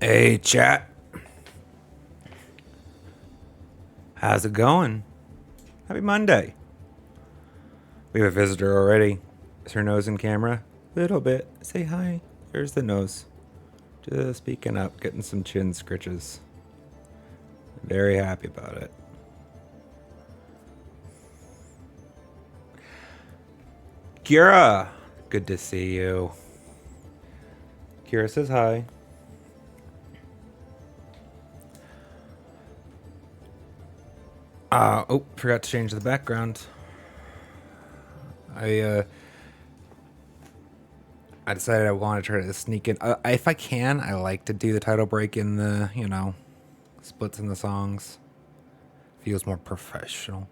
Hey, chat. How's it going? Happy Monday. We have a visitor already. Is her nose in camera? Little bit. Say hi. There's the nose. Just peeking up, getting some chin scritches. Very happy about it. Kira! Good to see you. Kira says hi. Oh, forgot to change the background. I decided I want to try to sneak in. If I can, I like to do the title break in the, splits in the songs. Feels more professional.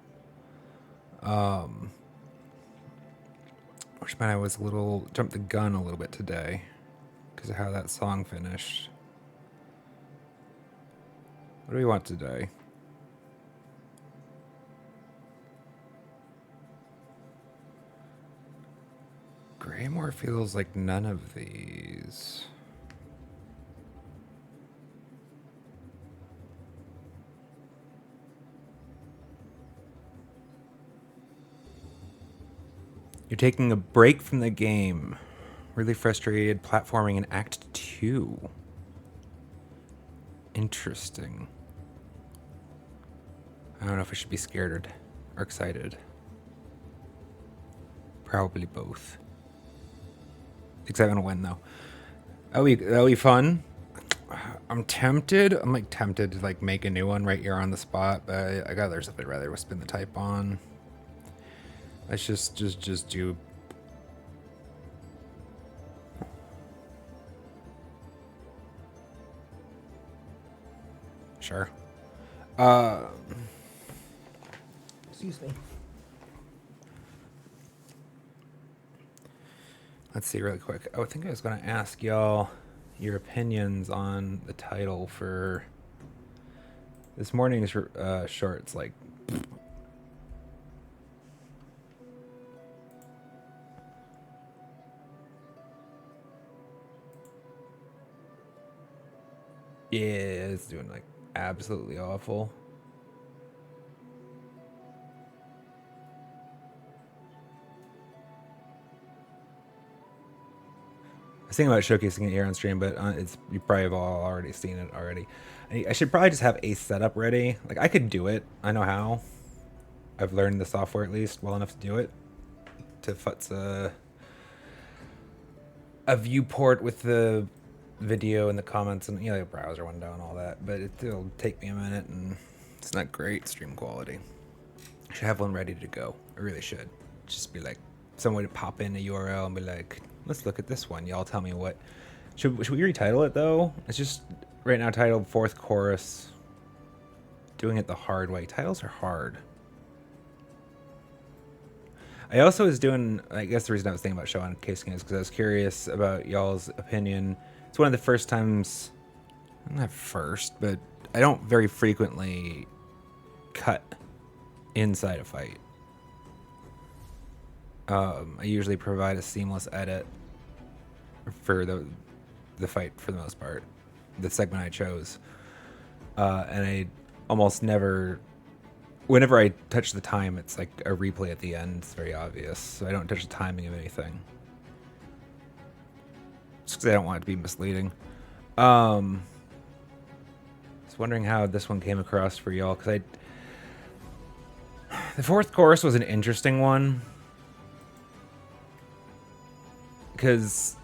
Which meant I was jumped the gun a little bit today because of how that song finished. What do we want today? Greymore feels like none of these. You're taking a break from the game. Really frustrated platforming in Act 2. Interesting. I don't know if I should be scared or excited. Probably both. Excitement to win, though. That'll be fun. I'm tempted. I'm tempted to make a new one right here on the spot, but I got there's something I'd rather spin the type on. Let's just do. Sure. Excuse me. Let's see really quick. Oh, I think I was going to ask y'all your opinions on the title for this morning's shorts. Yeah, it's doing absolutely awful. I was thinking about showcasing it here on stream, but you probably have all already seen it already. I should probably just have a setup ready. I could do it. I know how. I've learned the software at least well enough to do it. To futz a viewport with the video and the comments and the browser window and all that. But it'll take me a minute and it's not great stream quality. I should have one ready to go. I really should. Just be some way to pop in a URL and be like, let's look at this one. Y'all tell me what. Should we retitle it though? It's just right now titled Fourth Chorus. Doing it the hard way. Titles are hard. I also was doing, I guess the reason I was thinking about showcasing is because I was curious about y'all's opinion. It's one of the first times, not first, but I don't very frequently cut inside a fight. I usually provide a seamless edit for the fight for the most part, the segment I chose, and I almost never. Whenever I touch the time, it's like a replay at the end. It's very obvious, so I don't touch the timing of anything, just because I don't want it to be misleading. I was wondering how this one came across for y'all, because the fourth chorus was an interesting one. Because,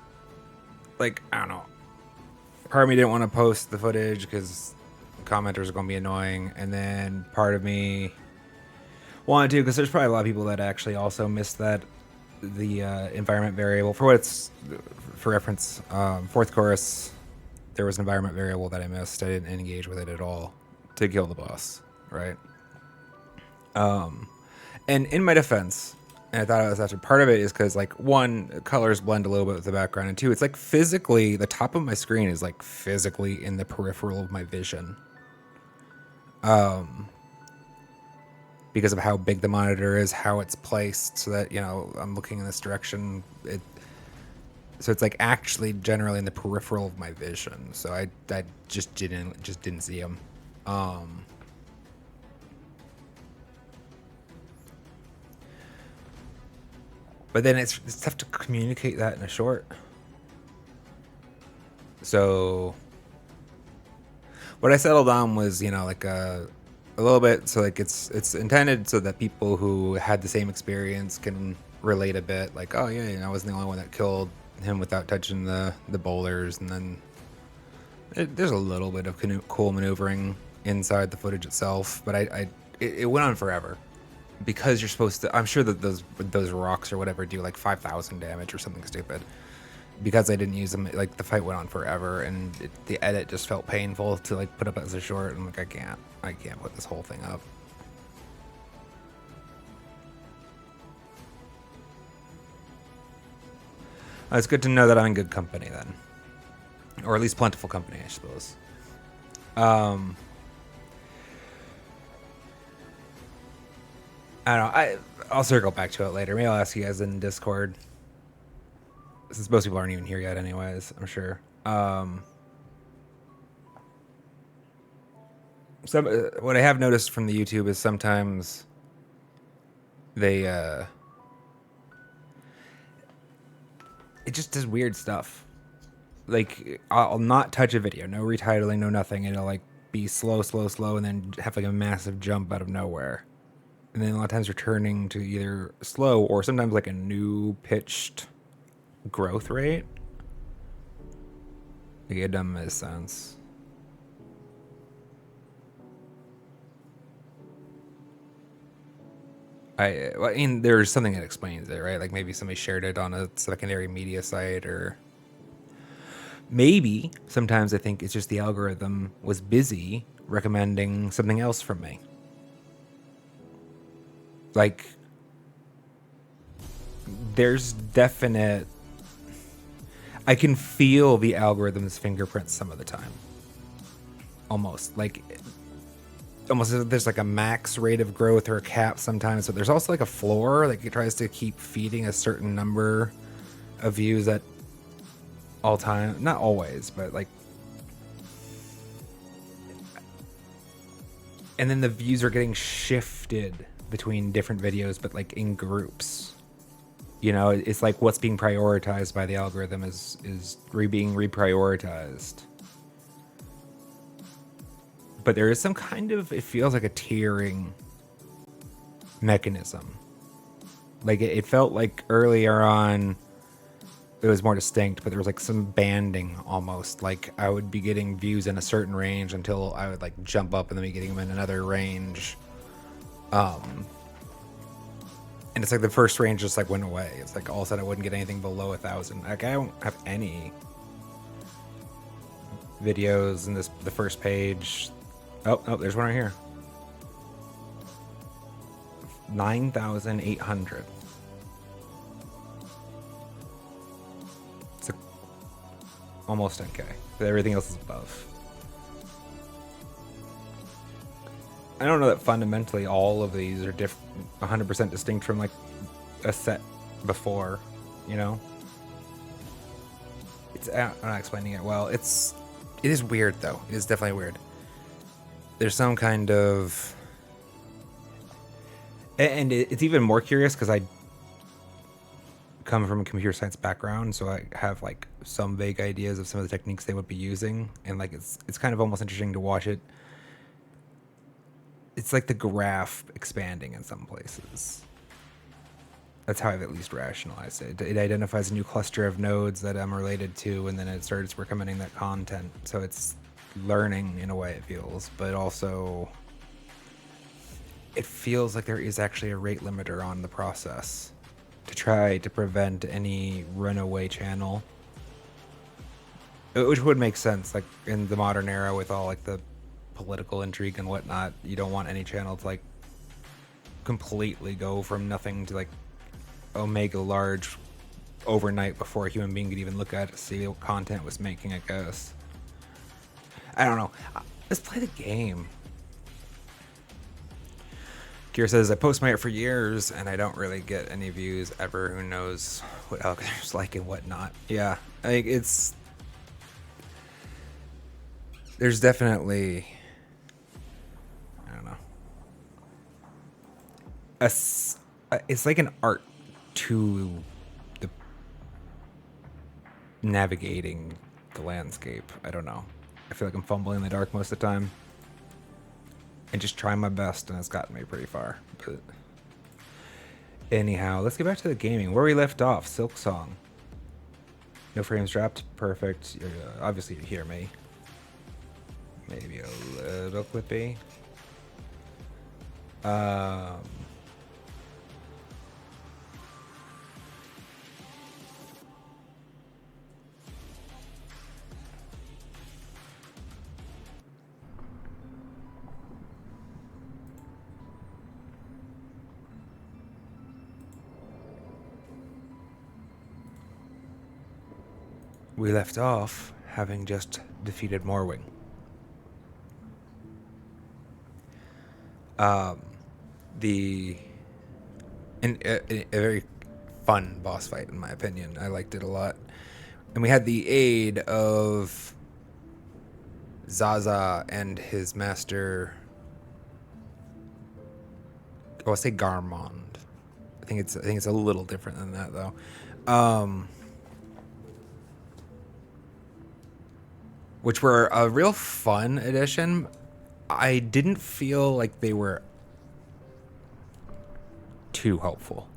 I don't know. Part of me didn't want to post the footage because commenters are going to be annoying. And then part of me wanted to because there's probably a lot of people that actually also missed the environment variable. For reference, fourth chorus, there was an environment variable that I missed. I didn't engage with it at all to kill the boss, right? And in my defense, and I thought it was actually part of it is because one, colors blend a little bit with the background, and two, it's physically the top of my screen is physically in the peripheral of my vision, because of how big the monitor is, how it's placed, so that I'm looking in this direction. So it's like actually generally in the peripheral of my vision. So I just didn't see them. But then it's tough to communicate that in a short. So what I settled on was, like a little bit. So like it's intended so that people who had the same experience can relate a bit. Like, oh yeah, I wasn't the only one that killed him without touching the boulders. And then there's a little bit of cool maneuvering inside the footage itself. But it went on forever. Because you're supposed to, I'm sure that those rocks or whatever do like 5,000 damage or something stupid. Because I didn't use them, like the fight went on forever, and the edit just felt painful to like put up as a short. I'm like, I can't put this whole thing up. It's good to know that I'm in good company then, or at least plentiful company, I suppose. I don't know. I'll circle back to it later. Maybe I'll ask you guys in Discord, since most people aren't even here yet anyways, I'm sure. What I have noticed from the YouTube is sometimes they it just does weird stuff. Like I'll not touch a video, no retitling, no nothing, and it'll like be slow, and then have like a massive jump out of nowhere. And then a lot of times returning to either slow or sometimes like a new pitched growth rate. Like it doesn't make sense. I mean, there's something that explains it, right? Like maybe somebody shared it on a secondary media site, or maybe sometimes I think it's just the algorithm was busy recommending something else from me. Like, there's definite... I can feel the algorithm's fingerprints some of the time. Almost. Like, almost there's like a max rate of growth or a cap sometimes, but there's also like a floor. Like, it tries to keep feeding a certain number of views at all time. Not always, but like... And then the views are getting shifted between different videos, but like in groups. It's like what's being prioritized by the algorithm is being reprioritized. But there is some kind of, it feels like a tiering mechanism. Like it felt like earlier on it was more distinct, but there was like some banding almost. Like I would be getting views in a certain range until I would like jump up and then be getting them in another range. And it's like the first range just like went away. It's like all of a sudden I wouldn't get anything below 1,000. Like I don't have any videos in the first page. Oh, there's one right here. 9,800. It's almost 10K, but everything else is above. I don't know that fundamentally all of these are 100% distinct from like a set before, It's I'm not explaining it well. It is weird though. It is definitely weird. There's some kind of, and it's even more curious because I come from a computer science background, so I have like some vague ideas of some of the techniques they would be using, and like it's kind of almost interesting to watch it. It's like the graph expanding in some places. That's how I've at least rationalized it. It identifies a new cluster of nodes that I'm related to, and then it starts recommending that content. So it's learning in a way, it feels, but also it feels like there is actually a rate limiter on the process to try to prevent any runaway channel. Which would make sense, like in the modern era with all like the political intrigue and whatnot. You don't want any channel to like completely go from nothing to like omega large overnight before a human being could even look at it to see what content it was making, I guess. I don't know. Let's play the game. Kira says, I post my art for years and I don't really get any views ever. Who knows what algorithms like and whatnot. Yeah, like it's... There's definitely... I don't know. It's like an art to the navigating the landscape. I don't know. I feel like I'm fumbling in the dark most of the time. And just trying my best, and it's gotten me pretty far. But anyhow, let's get back to the gaming. Where we left off, Silksong. No frames dropped. Perfect. Obviously, you hear me. Maybe a little clippy. We left off having just defeated Moorwing. A very fun boss fight, in my opinion. I liked it a lot. And we had the aid of Zaza and his master. Oh, I say Garmond. I think it's a little different than that, though. Which were a real fun addition. I didn't feel like they were too helpful.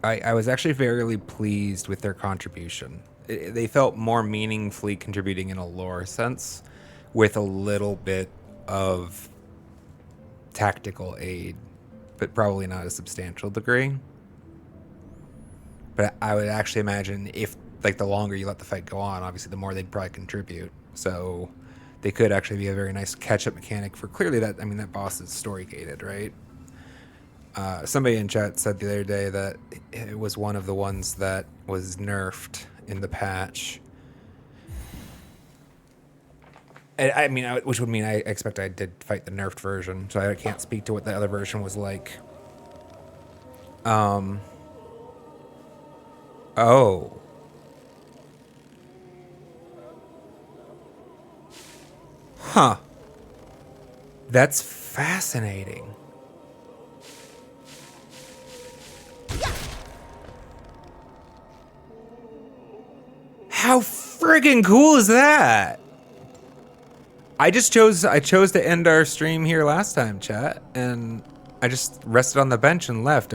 I was actually very pleased with their contribution. They felt more meaningfully contributing in a lore sense, with a little bit of tactical aid, but probably not a substantial degree. But I would actually imagine if, like, the longer you let the fight go on, obviously the more they'd probably contribute. So they could actually be a very nice catch-up mechanic for clearly that, I mean, that boss is story-gated, right? Somebody in chat said the other day that it was one of the ones that was nerfed in the patch. I mean, which would mean I expect I did fight the nerfed version, so I can't speak to what the other version was like. Oh. Huh. That's fascinating. How friggin' cool is that? I chose to end our stream here last time, chat, and I just rested on the bench and left.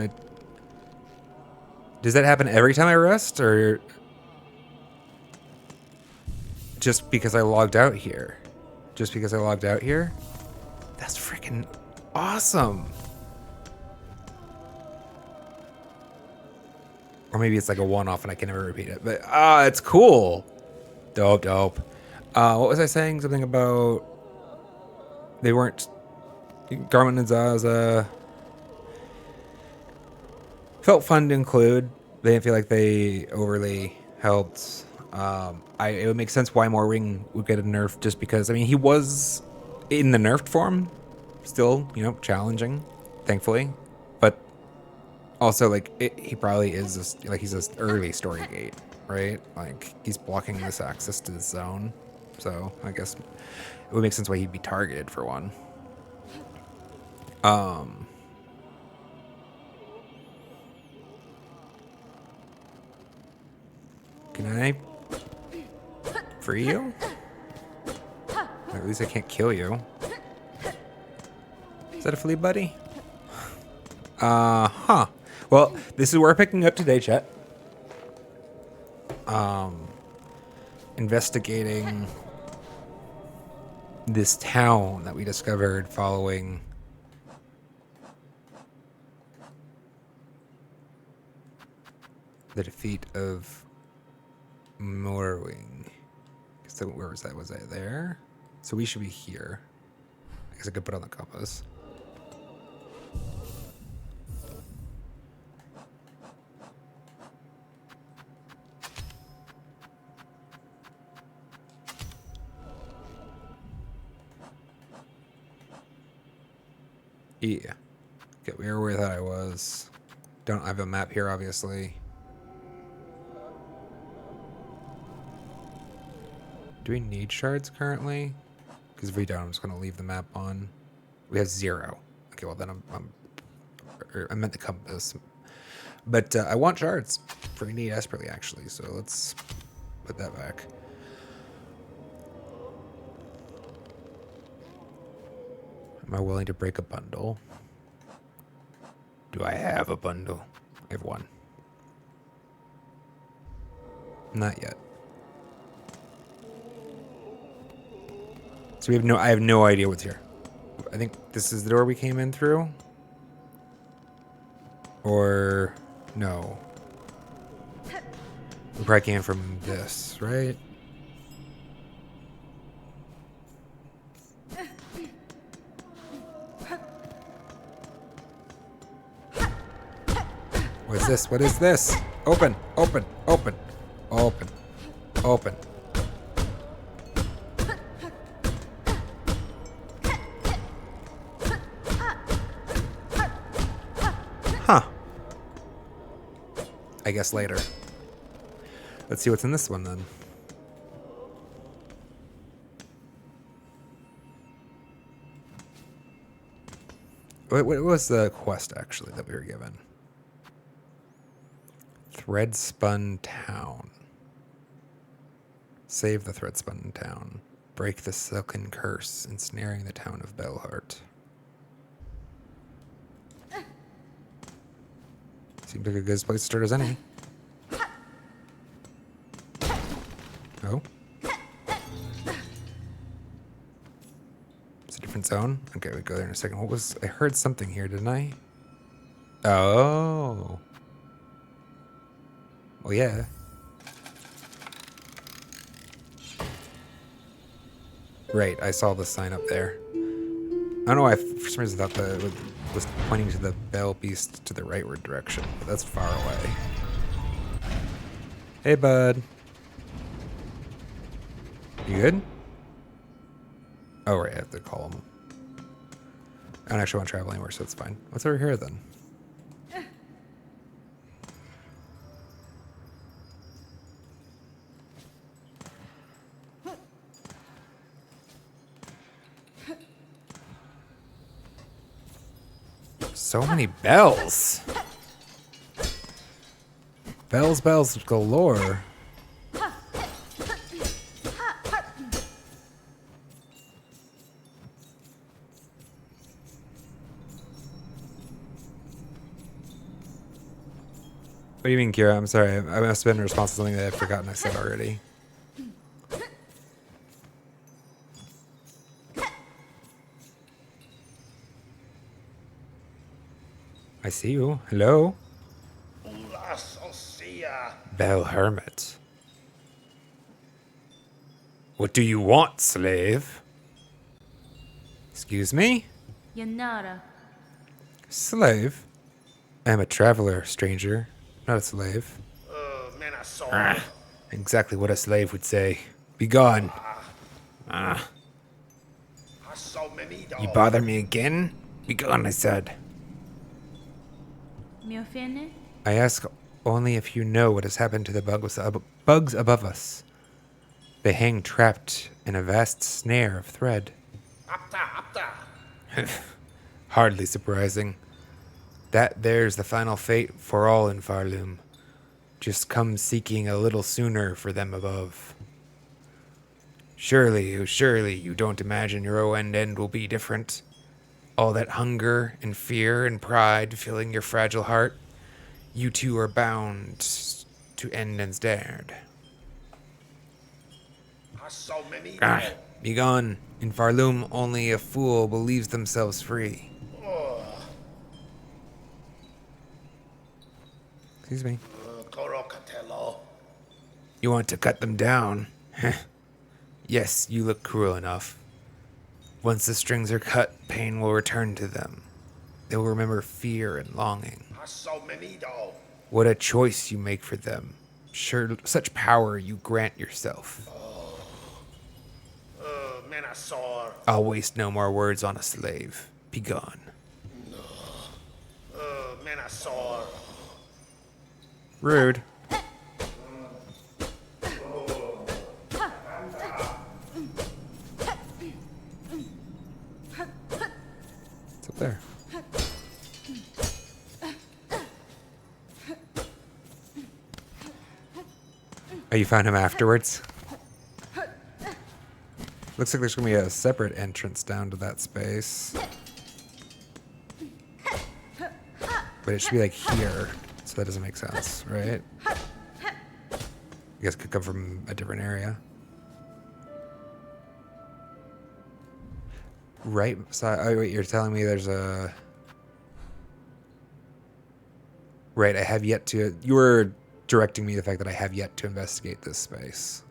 Does that happen every time I rest, or just because I logged out here? Just because I logged out here? That's freaking awesome. Or maybe it's like a one-off and I can never repeat it. But it's cool. Dope. What was I saying? Something about they weren't Garmin and Zaza. Felt fun to include. They didn't feel like they overly helped. It would make sense why Moorwing would get a nerf, just because, I mean, he was in the nerfed form, still, challenging, thankfully. But also, like, he probably is he's this early story gate, right? Like, he's blocking this access to the zone. So I guess it would make sense why he'd be targeted for one. Can I free you? Or at least I can't kill you. Is that a flea buddy? Huh. Well, this is where we're picking up today, chat. Investigating this town that we discovered following the defeat of Moorwing. So where was that? Was I there? So we should be here. I guess I could put on the compass. Yeah. Okay, we were where I thought I was. Don't have a map here, obviously. Do we need shards currently? Because if we don't, I'm just going to leave the map on. We have 0. Okay, well then I meant the compass. But I want shards. Pretty neat desperately, actually. So let's put that back. Am I willing to break a bundle? Do I have a bundle? I have 1. Not yet. So I have no idea what's here. I think this is the door we came in through. Or no. We probably came from this, right? What is this? What is this? Open, open, open, open, open. Huh. I guess later. Let's see what's in this one then. What was the quest actually that we were given? Threadspun Town. Save the Threadspun Town. Break the silken curse, ensnaring the town of Belhart. Seems like a good place to start as any. Oh. It's a different zone? Okay, we go there in a second. What was... I heard something here, didn't I? Oh. Well, yeah. Right, I saw the sign up there. I don't know why for some reason I thought that it was pointing to the Bell Beast to the rightward direction, but that's far away. Hey, bud. You good? Oh, right, I have to call him. I don't actually want to travel anywhere, so it's fine. What's over here, then? So many bells. Bells, bells galore. What do you mean, Kira? I'm sorry. I must have been in response to something that I've forgotten I said already. I see you. Hello? Bell Hermit. What do you want, slave? Excuse me? Yanara. Slave? I am a traveler, stranger, not a slave. Exactly what a slave would say. Be gone. You bother me again? Be gone, I said. Miofene? I ask only if you know what has happened to the bugs above us. They hang trapped in a vast snare of thread. Hardly surprising. That there's the final fate for all in Farloom. Just come seeking a little sooner for them above. Surely you don't imagine your own end will be different. All that hunger and fear and pride filling your fragile heart, you too are bound to end ensnared. Be gone. In Farloom, only a fool believes themselves free. Excuse me. You want to cut them down? Yes, you look cruel enough. Once the strings are cut, pain will return to them. They will remember fear and longing. What a choice you make for them. Sure, such power you grant yourself. I'll waste no more words on a slave. Be gone. Menasor. Rude. It's up there. Oh, you found him afterwards? Looks like there's gonna be a separate entrance down to that space. But it should be like here, so that doesn't make sense, right? You guys could come from a different area. Right side. Oh, wait, you're telling me there's a. Right, I have yet to. You were directing me the fact that I have yet to investigate this space.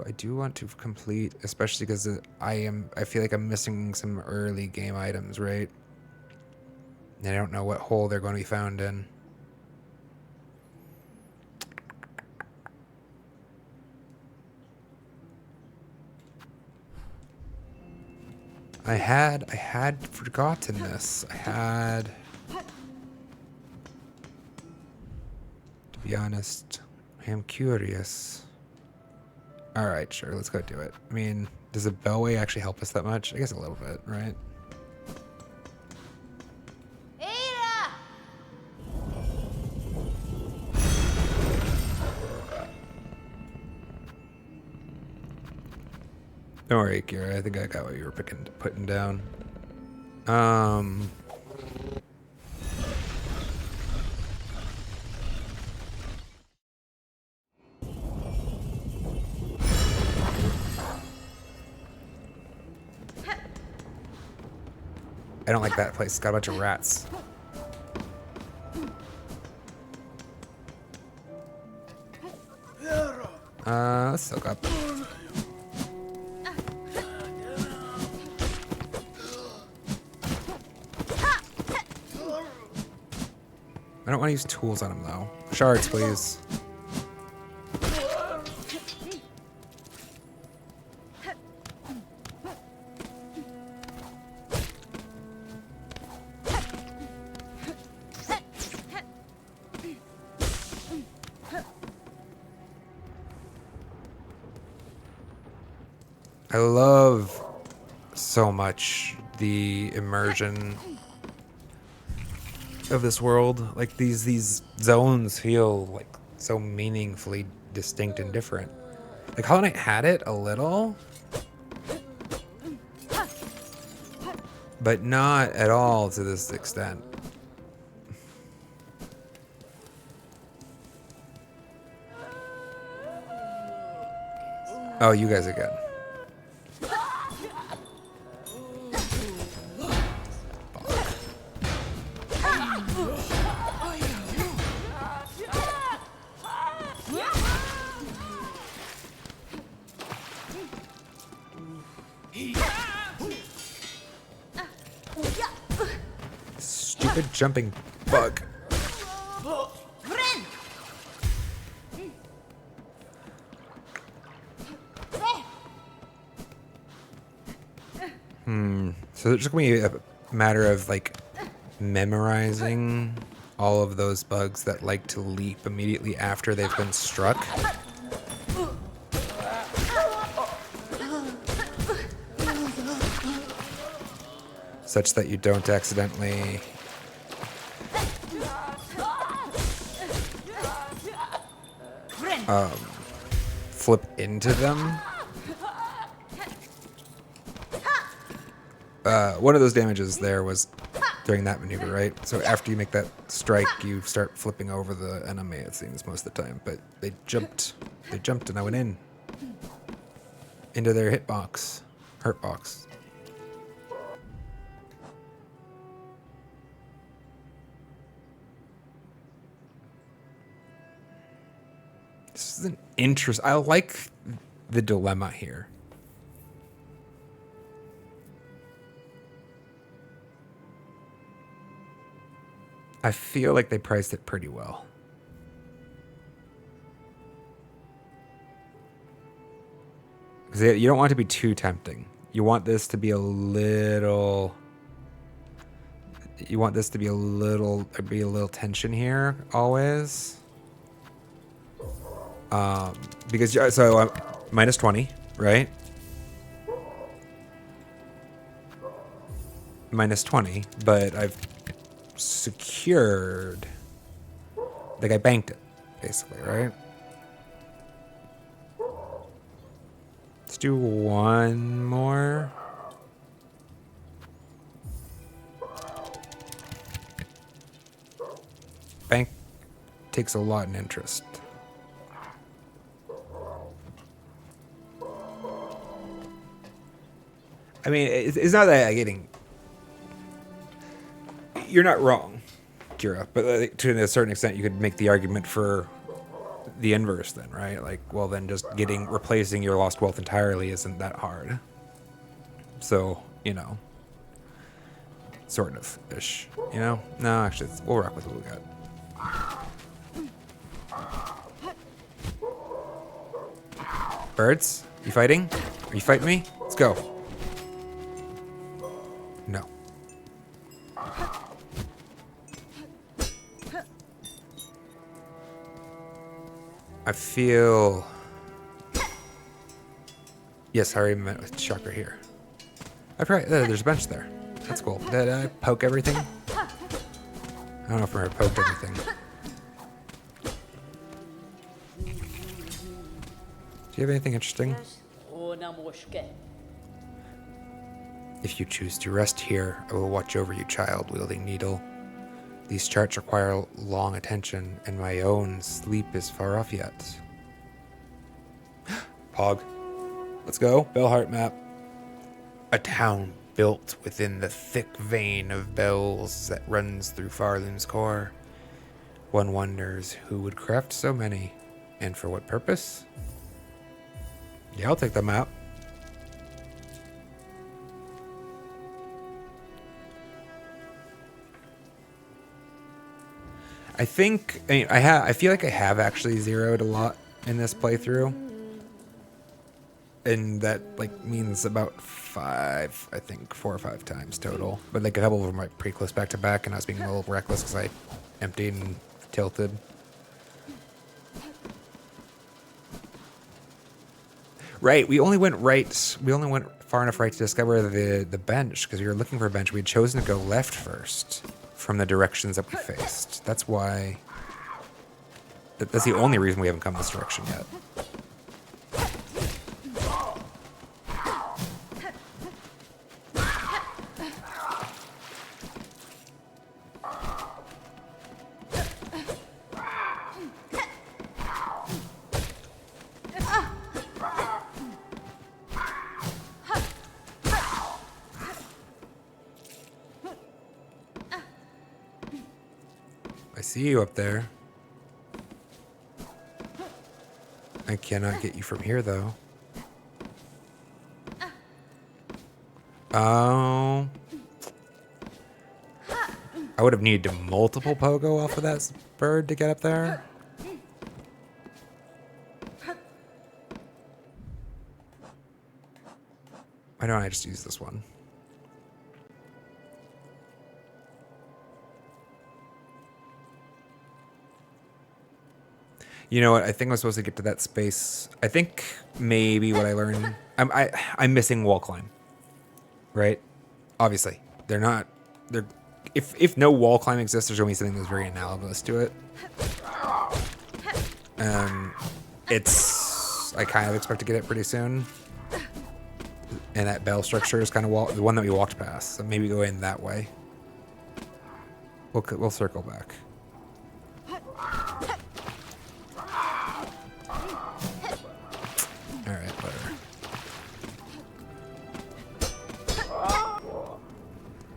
I do want to complete, especially because I feel like I'm missing some early game items, right? And I don't know what hole they're going to be found in. I had forgotten this. To be honest, I am curious. All right, sure, let's go do it. I mean, does the bellway actually help us that much? I guess a little bit, right? Ada! Don't worry, Kira. I think I got what you were putting down. I don't like that place. It's got a bunch of rats. Let's soak up. I don't want to use tools on him, though. Shards, please. I love so much the immersion of this world. Like these zones feel like so meaningfully distinct and different. Like Hollow Knight had it a little, but not at all to this extent. Oh, you guys again. Stupid jumping bug. So it's just gonna be a matter of like memorizing all of those bugs that like to leap immediately after they've been struck. Such that you don't accidentally flip into them. One of those damages there was during that maneuver, right? So after you make that strike, you start flipping over the enemy, it seems, most of the time. But they jumped and I went into their hurt box. This is an interest. I like the dilemma here. I feel like they priced it pretty well. Because you don't want it to be too tempting. You want this to be a little... You want this to be a little tension here, always. Because, so I'm minus 20, right? Minus 20, but I've secured, like I banked it, basically, right? Let's do one more. Bank takes a lot in interest. I mean, it's not that I'm getting... You're not wrong, Kira, but to a certain extent, you could make the argument for the inverse then, right? Like, well, then just replacing your lost wealth entirely isn't that hard. So, you know, sort of ish, you know? No, actually, we'll rock with what we got. Birds, you fighting? Are you fighting me? Let's go. No. I feel... Yes, I already met with Chakra here. I forgot, there's a bench there. That's cool. Did I poke everything? I don't know if I ever poked everything. Do you have anything interesting? If you choose to rest here, I will watch over you, child wielding needle. These charts require long attention, and my own sleep is far off yet. Pog. Let's go. Bellheart map. A town built within the thick vein of bells that runs through Farloom's core. One wonders who would craft so many, and for what purpose? Yeah, I'll take the map. I feel like I have actually zeroed a lot in this playthrough. And that like means about 4 or 5 times total. But like a couple of them are pretty close back to back, and I was being a little reckless because I emptied and tilted. Right, we only went far enough right to discover the bench, because we were looking for a bench. We had chosen to go left first from the directions that we faced. That's why... That's the only reason we haven't come this direction yet. I see you up there. I cannot get you from here, though. Oh. I would have needed to multiple pogo off of that bird to get up there. Why don't I just use this one? You know what? I think I'm supposed to get to that space. I think maybe what I learned... I'm missing wall climb. Right? Obviously. If no wall climb exists, there's only something that's very analogous to it. I kind of expect to get it pretty soon. And that bell structure is kind of the one that we walked past. So maybe go in that way. We'll circle back. Alright, whatever.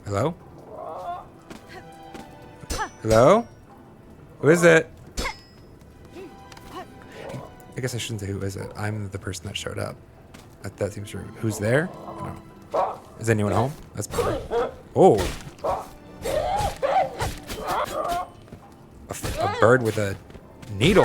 Hello? Hello? Who is it? I guess I shouldn't say who is it. I'm the person that showed up. That seems rude. Who's there? No. Is anyone home? That's better. Oh! A bird with a needle.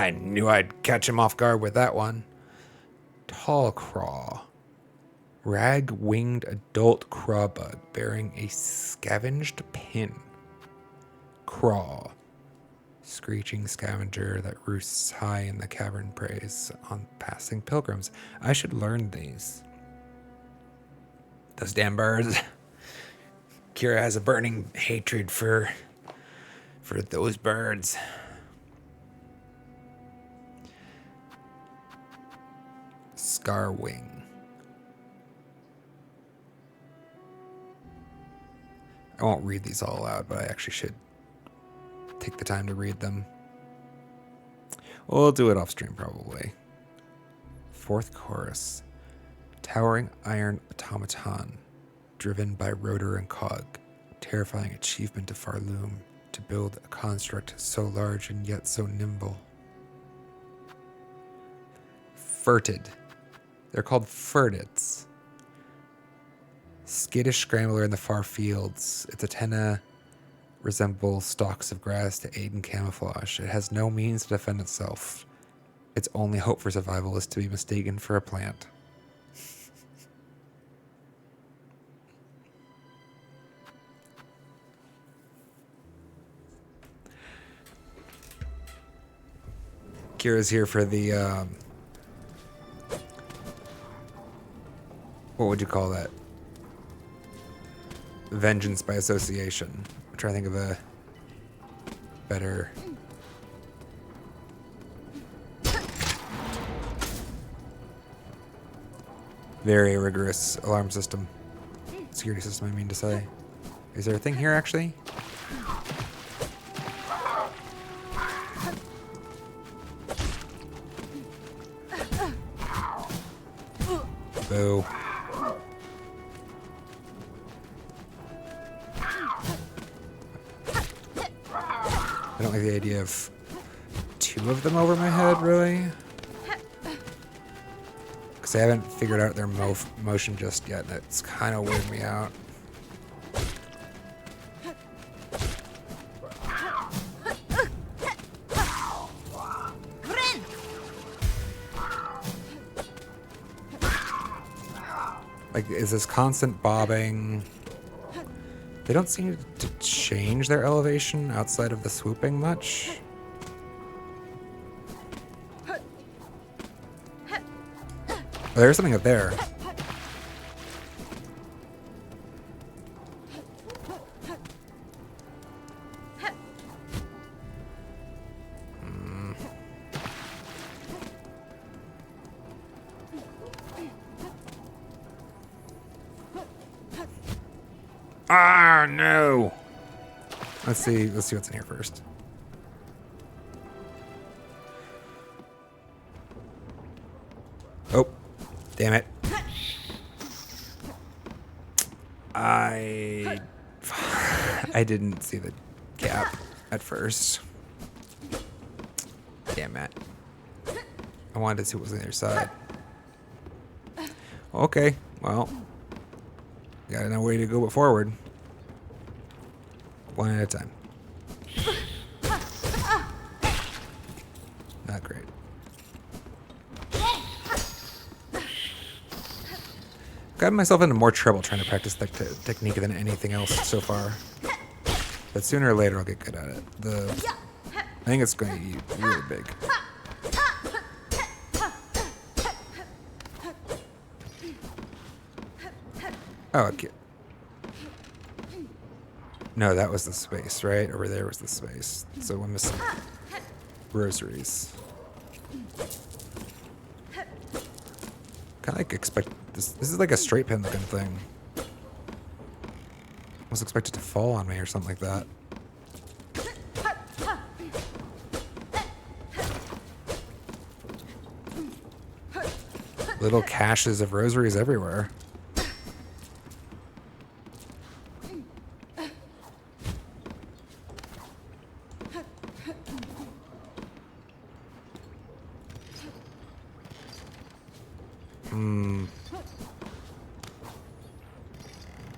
I knew I'd catch him off guard with that one. Tall craw. Rag-winged adult craw bug bearing a scavenged pin. Craw. Screeching scavenger that roosts high in the cavern preys on passing pilgrims. I should learn these. Those damn birds. Kira has a burning hatred for those birds. Scarwing. I won't read these all out, but I actually should take the time to read them. We'll do it off stream probably. Fourth chorus. Towering iron automaton, driven by rotor and cog. Terrifying achievement of Farloom to build a construct so large and yet so nimble. Furted. They're called furtits. Skittish scrambler in the far fields. Its antennae resemble stalks of grass to aid in camouflage. It has no means to defend itself. Its only hope for survival is to be mistaken for a plant. Kira's here for the, what would you call that? Vengeance by association. I'm trying to think of a better... Very rigorous alarm system. Security system, I mean to say. Is there a thing here, actually? Boo. I don't like the idea of two of them over my head, really. Because I haven't figured out their motion just yet, and it's kind of weirding me out. Like, is this constant bobbing? They don't seem to change their elevation outside of the swooping much. Oh, there's something up there. Ah, no. Let's see what's in here first. Oh, damn it. I didn't see the gap at first. Damn it. I wanted to see what was on the other side. Okay, well. Got no way to go but forward. One at a time. Not great. Gotten myself into more trouble trying to practice that technique than anything else so far. But sooner or later I'll get good at it. I think it's going to be really big. Oh, okay. No, that was the space, right? Over there was the space. So we're missing rosaries. Kind of like expect this. This is like a straight pin looking thing. I was expected to fall on me or something like that. Little caches of rosaries everywhere.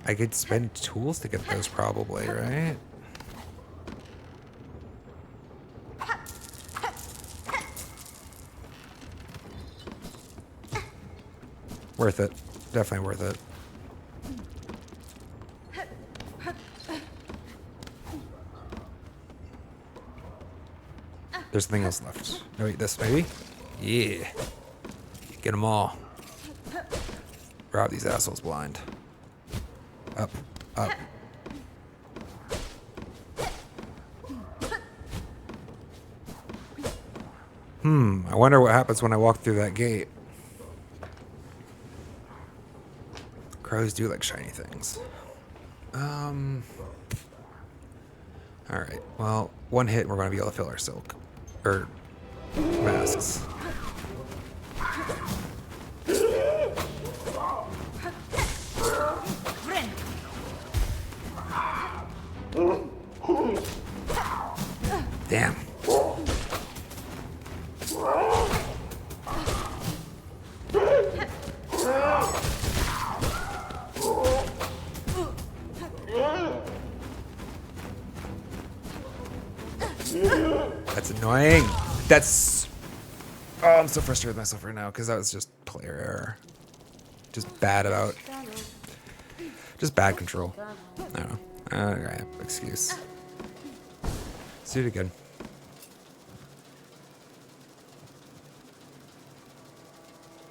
I could spend tools to get those probably, right? Worth it. Definitely worth it. There's nothing else left. No, wait, this maybe? Yeah. Get them all. Rob these assholes blind. Up. Up. I wonder what happens when I walk through that gate. Crows do like shiny things. Alright, well, one hit and we're going to be able to fill our silk. Or masks. Damn. That's annoying. That's... Oh, I'm so frustrated with myself right now because that was just player error. Just bad about... Just bad control. I don't know. Okay, excuse. Let's do it again.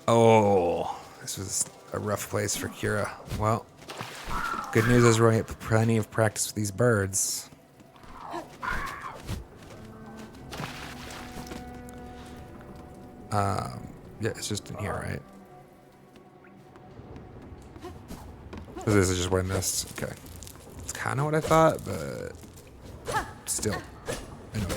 Oh, this was a rough place for Kira. Well, good news is we're going to get plenty of practice with these birds. Yeah, it's just in here, right? So this is just what I missed. Okay. It's kind of what I thought, but still. Anyway.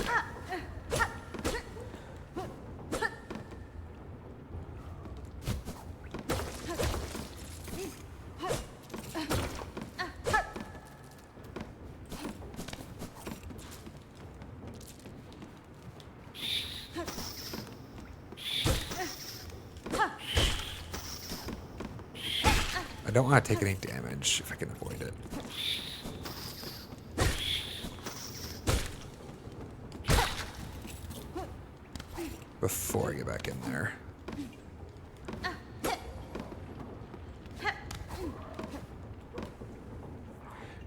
I don't want to take any damage if I can avoid it. Before I get back in there.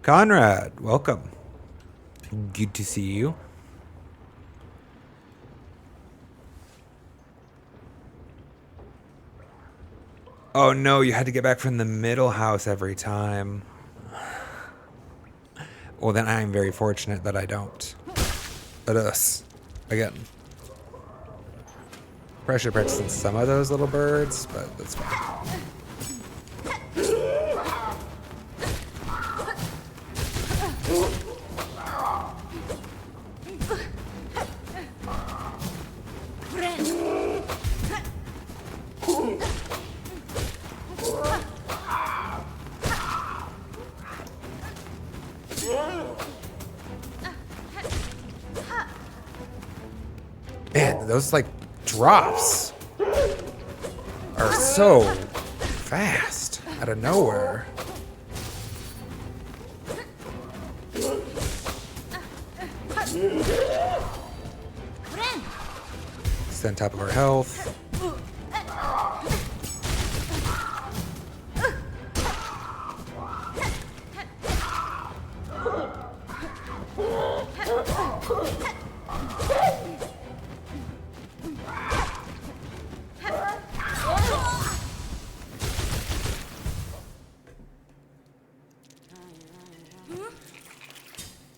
Conrad, welcome. Good to see you. Oh no, you had to get back from the middle house every time. Well, then I'm very fortunate that I don't. But us, again. Pressure practicing some of those little birds, but that's fine. Man, those like drops are so fast out of nowhere. Stay on top of our health.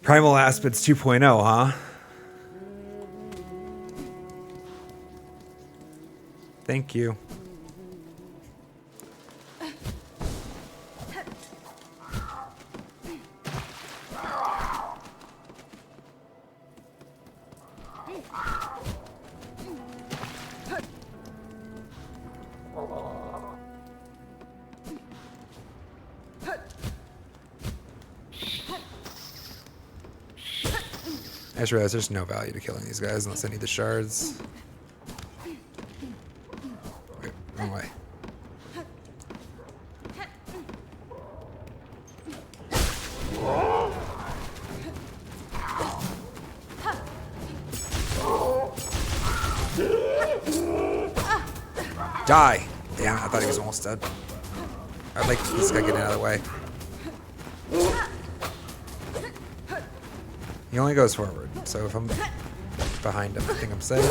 Primal Aspids 2.0, huh? Thank you. I just realized there's no value to killing these guys unless I need the shards. Wait, wrong way. Die. Yeah, I thought he was almost dead. I'd like this guy getting out of the way. He only goes forward, so if I'm behind him, I think I'm safe.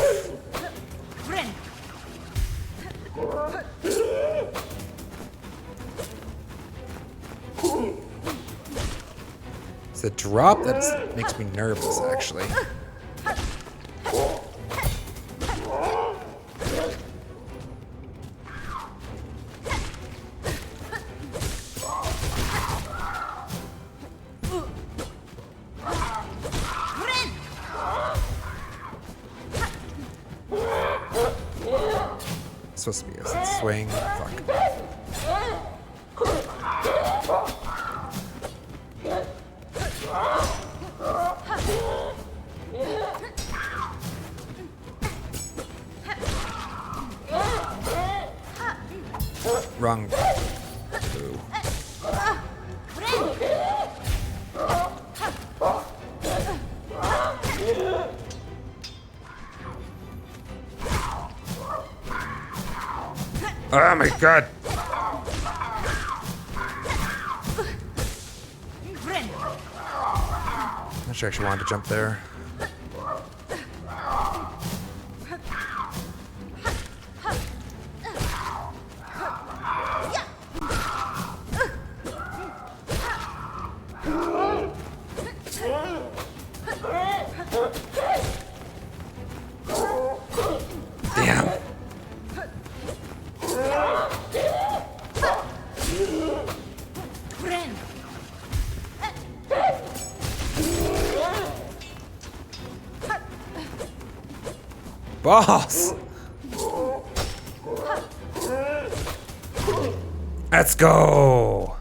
It's the drop that makes me nervous, actually. It's supposed to be a swing. Fuck. Wrong. Ooh. Oh my god! I'm not sure I actually wanted to jump there. Damn. Boss! Let's go!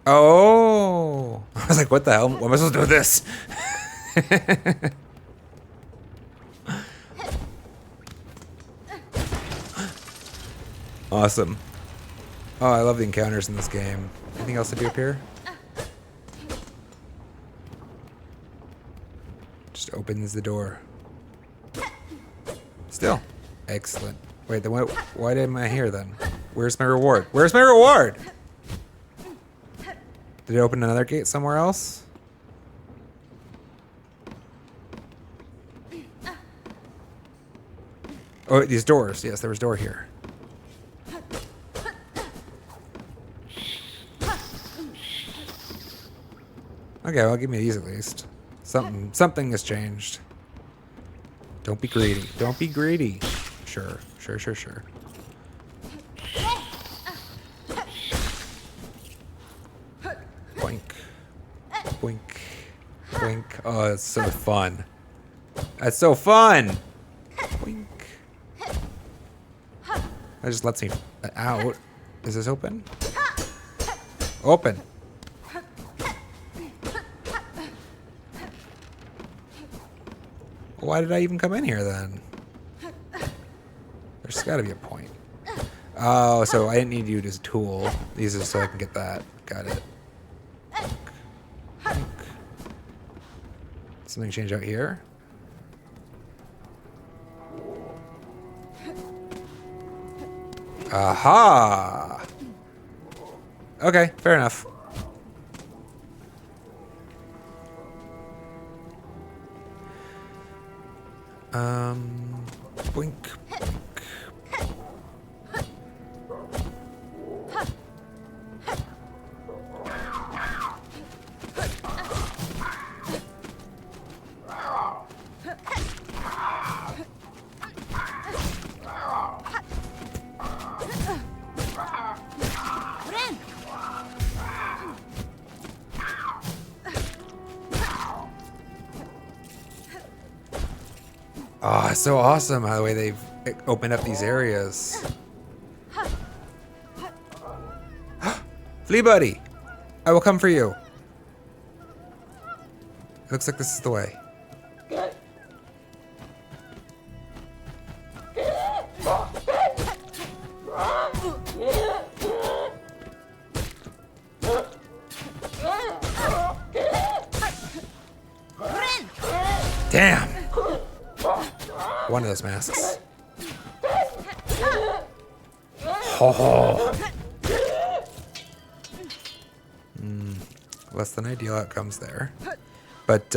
Oh! I was like, what the hell? What am I supposed to do with this? Awesome. Oh, I love the encounters in this game. Anything else to do up here? Just opens the door. Still. Excellent. Wait, then why am I here then? Where's my reward? Where's my reward? Did it open another gate somewhere else? Oh, these doors. Yes, there was a door here. Okay, well, give me these at least. Something has changed. Don't be greedy. Don't be greedy. Sure. Boink. Boink. Boink. Oh, that's so fun. That's so fun! Boink. That just lets me out. Is this open? Open. Why did I even come in here then? There's got to be a point. Oh, so I didn't need you as a tool. These are so I can get that. Got it. Something changed out here? Aha! Okay, fair enough. Boink, boink. Oh, it's so awesome how the way they've opened up these areas. Flea buddy, I will come for you. It looks like this is the way. Damn. One of those masks. Oh. Less than ideal outcomes there. But,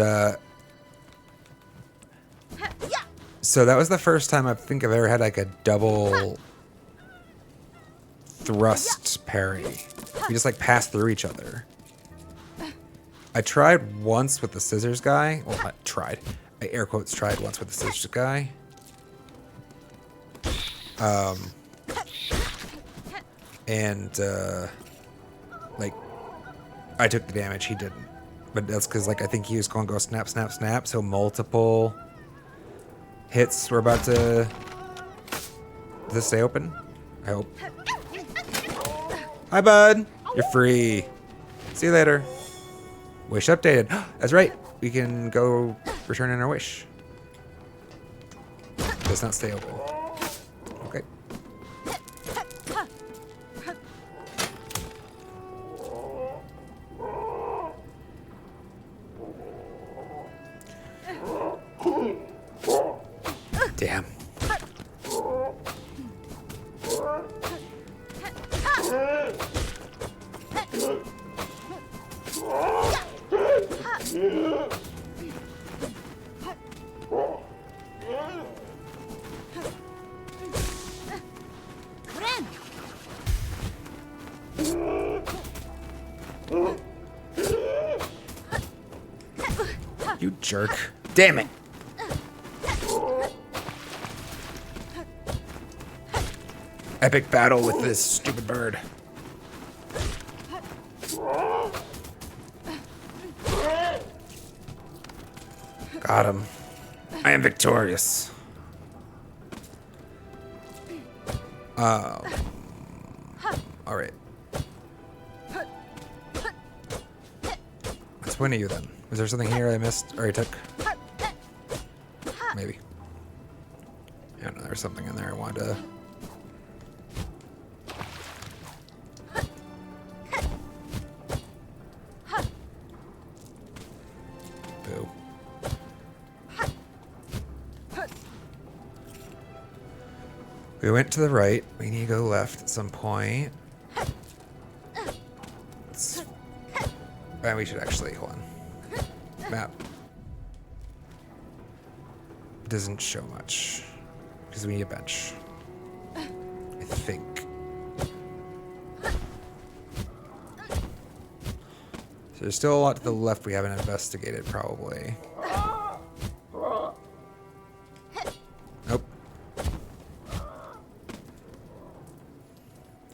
so that was the first time I think I've ever had like a double thrust parry. We just like pass through each other. I tried once with the scissors guy. Well, I tried. I air quotes tried once with the scissors guy. Like, I took the damage, he didn't. But that's because, like, I think he was going to go snap, snap, snap. So multiple hits were about to... Does this stay open? I hope. Hi, bud. You're free. See you later. Wish updated. That's right. We can go return in our wish. Does not stay open. Okay. Damn. You jerk. Damn it. Epic battle with this stupid bird. Got him. I am victorious. All right. Let's win you then. Was there something here I missed or I took? Maybe. I don't know. There's something in there I wanted to. Boo. We went to the right. We need to go left at some point. And we should actually, hold on. Map. Doesn't show much. Because we need a bench. I think. So there's still a lot to the left we haven't investigated, probably. Nope.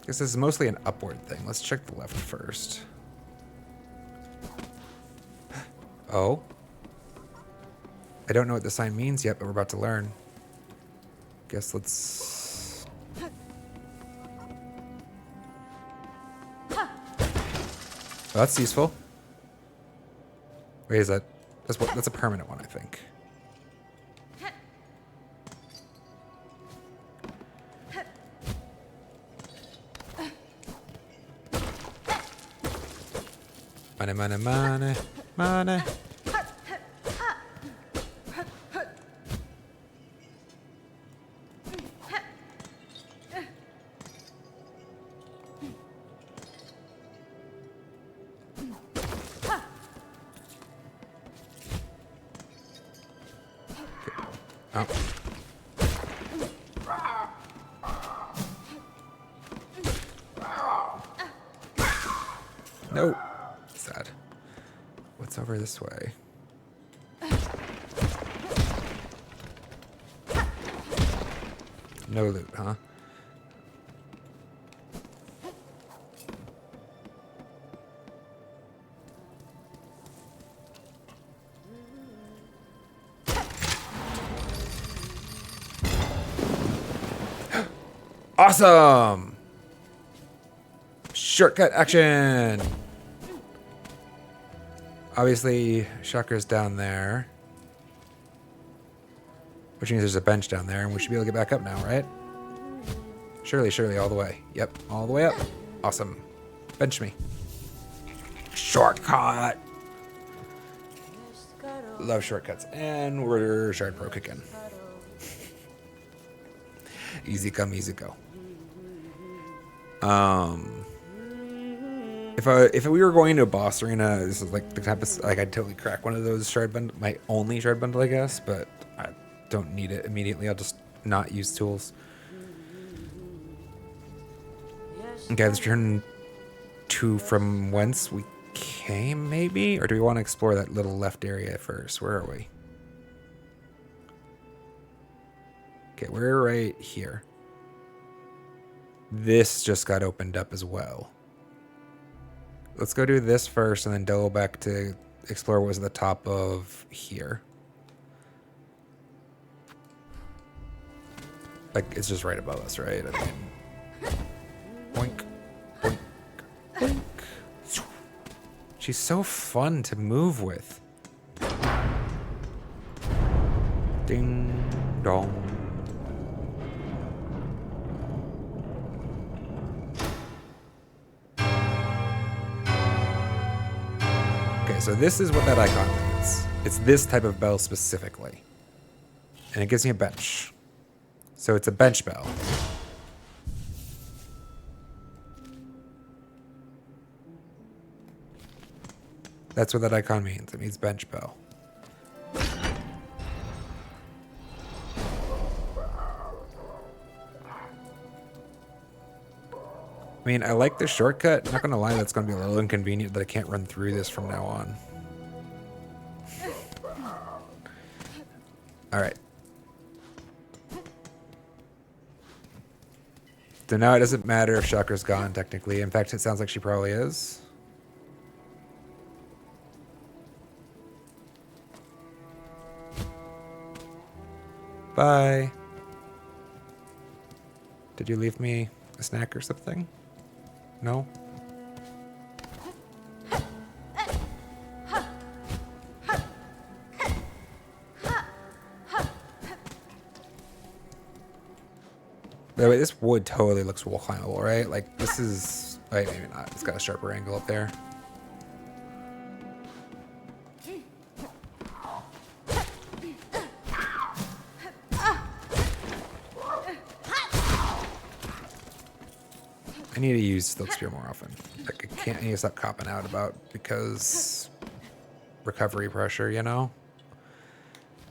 Guess this is mostly an upward thing. Let's check the left first. Oh. I don't know what the sign means yet, but we're about to learn. Guess let's... Oh, that's useful. Wait, is that... That's a permanent one, I think. Money, money, money, money. Oh. No. Sad. What's over this way? No loot, huh? Awesome! Shortcut action! Obviously, Chakra's down there. Which means there's a bench down there, and we should be able to get back up now, right? Surely, surely, all the way. Yep, all the way up. Awesome. Bench me. Shortcut! Love shortcuts. And we're shard broke again. Easy come, easy go. If we were going to a boss arena, this is like the type of like I'd totally crack one of those shard bundle, my only shard bundle, I guess. But I don't need it immediately. I'll just not use tools. Okay, let's return to from whence we came, maybe, or do we want to explore that little left area first? Where are we? Okay, we're right here. This just got opened up as well. Let's go do this first and then double back to explore what was at the top of here. Like, it's just right above us, right? I mean, boink, boink, boink. She's so fun to move with. Ding, dong. Okay, so this is what that icon means. It's this type of bell specifically. And it gives me a bench. So it's a bench bell. That's what that icon means. It means bench bell. I mean, I like the shortcut. Not gonna lie, that's gonna be a little inconvenient that I can't run through this from now on. Alright. So now it doesn't matter if Chakra's gone, technically. In fact, it sounds like she probably is. Bye. Did you leave me a snack or something? No? By the way, this wood totally looks wall climbable, right? Like, this is... Wait, maybe not. It's got a sharper angle up there. I need to use Silk Spear more often. Like, I need to stop copping out about because recovery pressure, you know?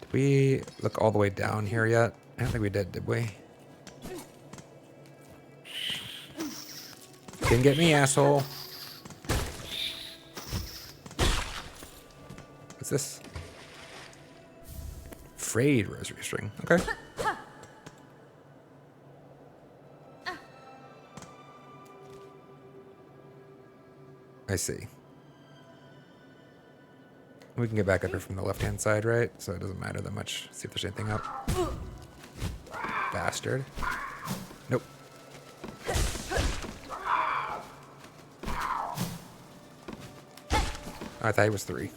Did we look all the way down here yet? I don't think we did we? Didn't get me, asshole. What's this? Frayed rosary string. Okay. I see. We can get back up here from the left-hand side, right? So it doesn't matter that much. See if there's anything up. Bastard. Nope. I thought it was 3.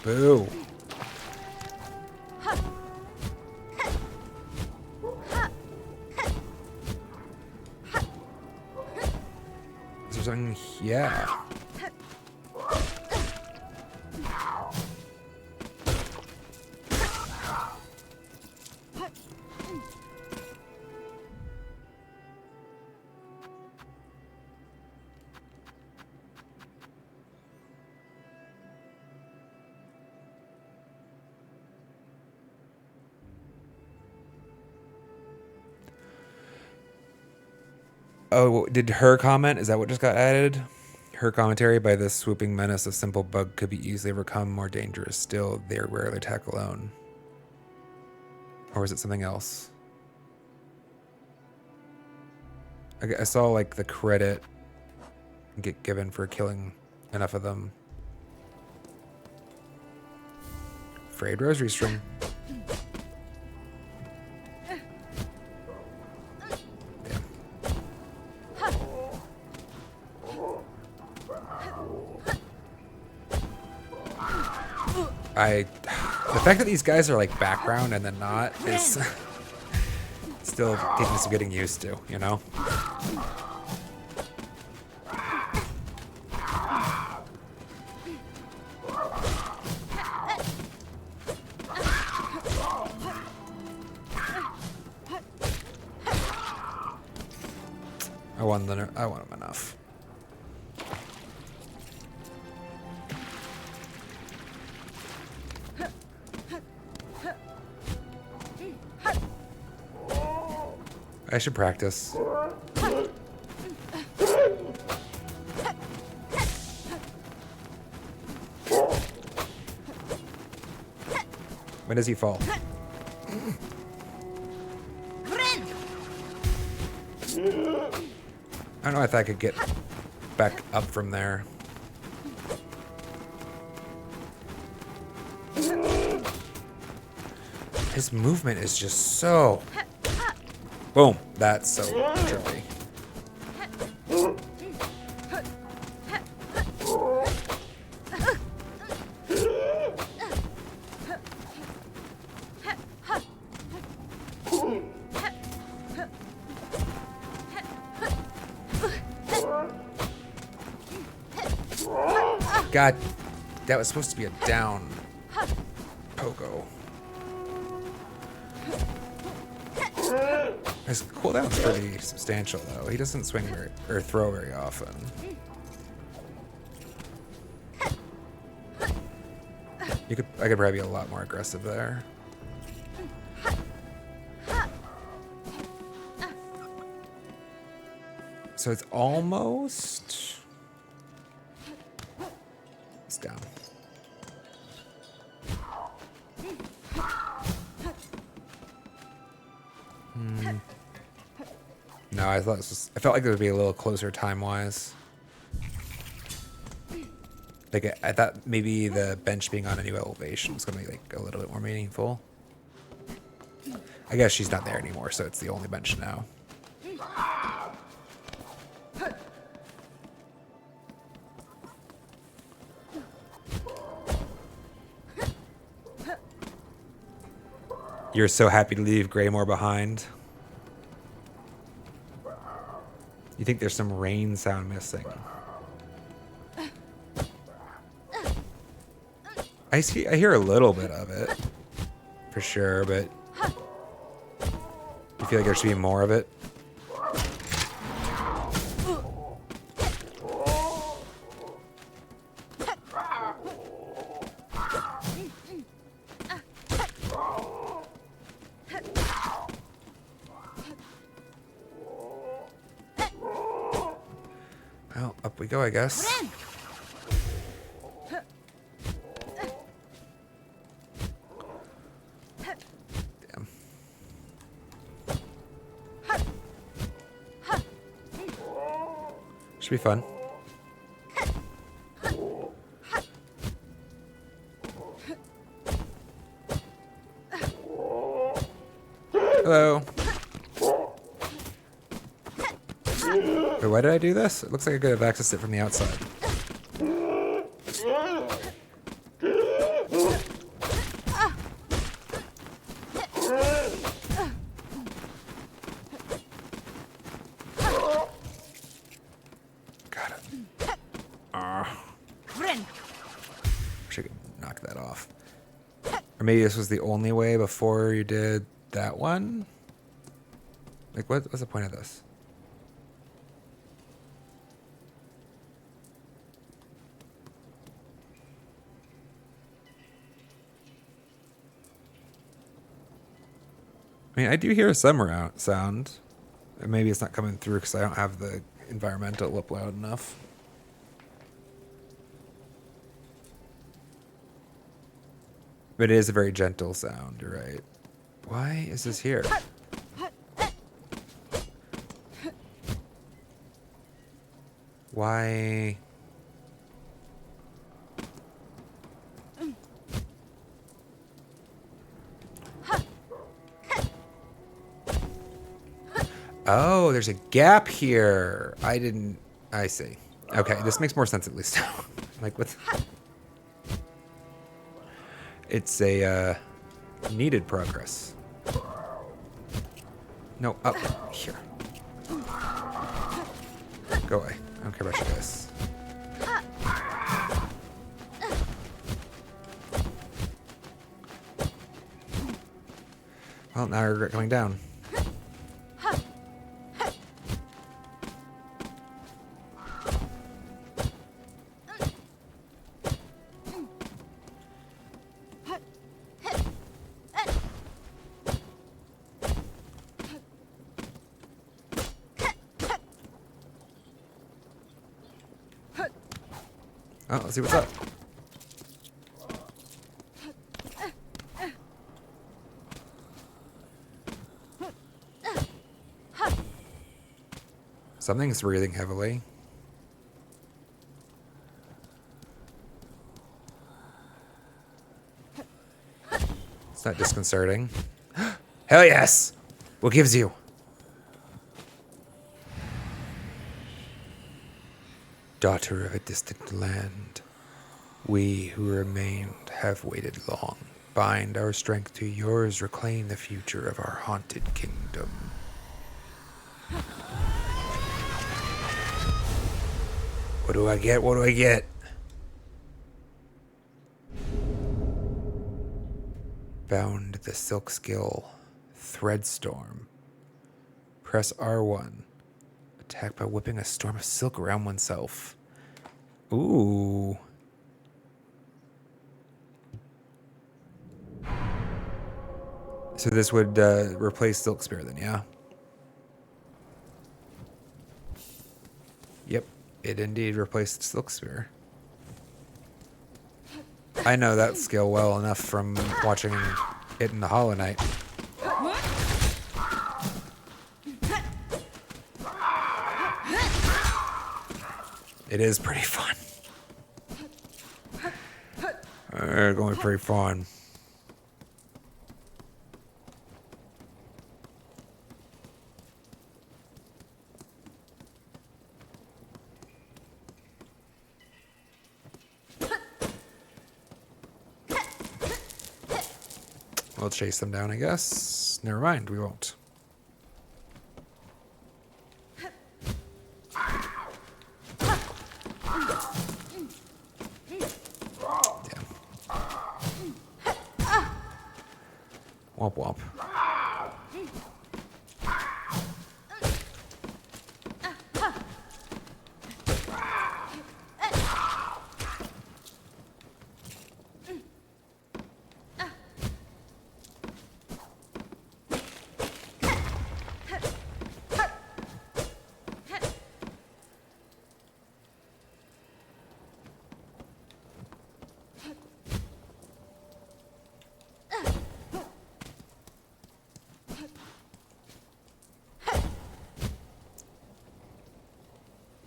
Boo. Is there something? Yeah. Oh, did her comment? Is that what just got added? Her commentary: by this swooping menace, a simple bug could be easily overcome. More dangerous still, they rarely attack alone. Or was it something else? I saw like the credit get given for killing enough of them. Frayed rosary string. The fact that these guys are like background and then not is still taking some getting used to, you know? I want him enough. I should practice. When does he fall? I don't know if I could get back up from there. His movement is just so... Boom. That's so trippy. God, that was supposed to be a down pogo. His cooldown's pretty substantial, though. He doesn't swing or throw very often. I could probably be a lot more aggressive there. So it's almost... It's down. No, I thought this was, I felt like it would be a little closer time-wise. Like, I thought maybe the bench being on a new elevation was going to be, like, a little bit more meaningful. I guess she's not there anymore, so it's the only bench now. You're so happy to leave Greymore behind. You think there's some rain sound missing? I hear a little bit of it, for sure, but you feel like there should be more of it? Well, up we go, I guess. Damn. Should be fun. Hello. Wait, why did I do this? It looks like I could have accessed it from the outside. Got it. Wish I could knock that off. Or maybe this was the only way before you did that one? Like, what's the point of this? I mean, I do hear some sound. Maybe it's not coming through because I don't have the environmental up loud enough. But it is a very gentle sound, you're right. Why is this here? Why? Oh, there's a gap here. I see. Okay, this makes more sense at least. Like, what? It's a needed progress. No, up here. Go away. I don't care about you guys. Well, now I regret coming down. Oh, let's see what's up. Something's breathing heavily. It's not disconcerting. Hell yes! What gives you? Daughter of a distant land, we who remained have waited long. Bind our strength to yours, reclaim the future of our haunted kingdom. What do I get? What do I get? Bound the silk skill. Threadstorm. Press R1. Attack by whipping a storm of silk around oneself. Ooh. So this would replace Silk Spear then, yeah? Yep, it indeed replaced Silk Spear. I know that skill well enough from watching it in the Hollow Knight. It is pretty fun. It's going to be pretty fun. We'll chase them down, I guess. Never mind, we won't. Damn. Womp womp.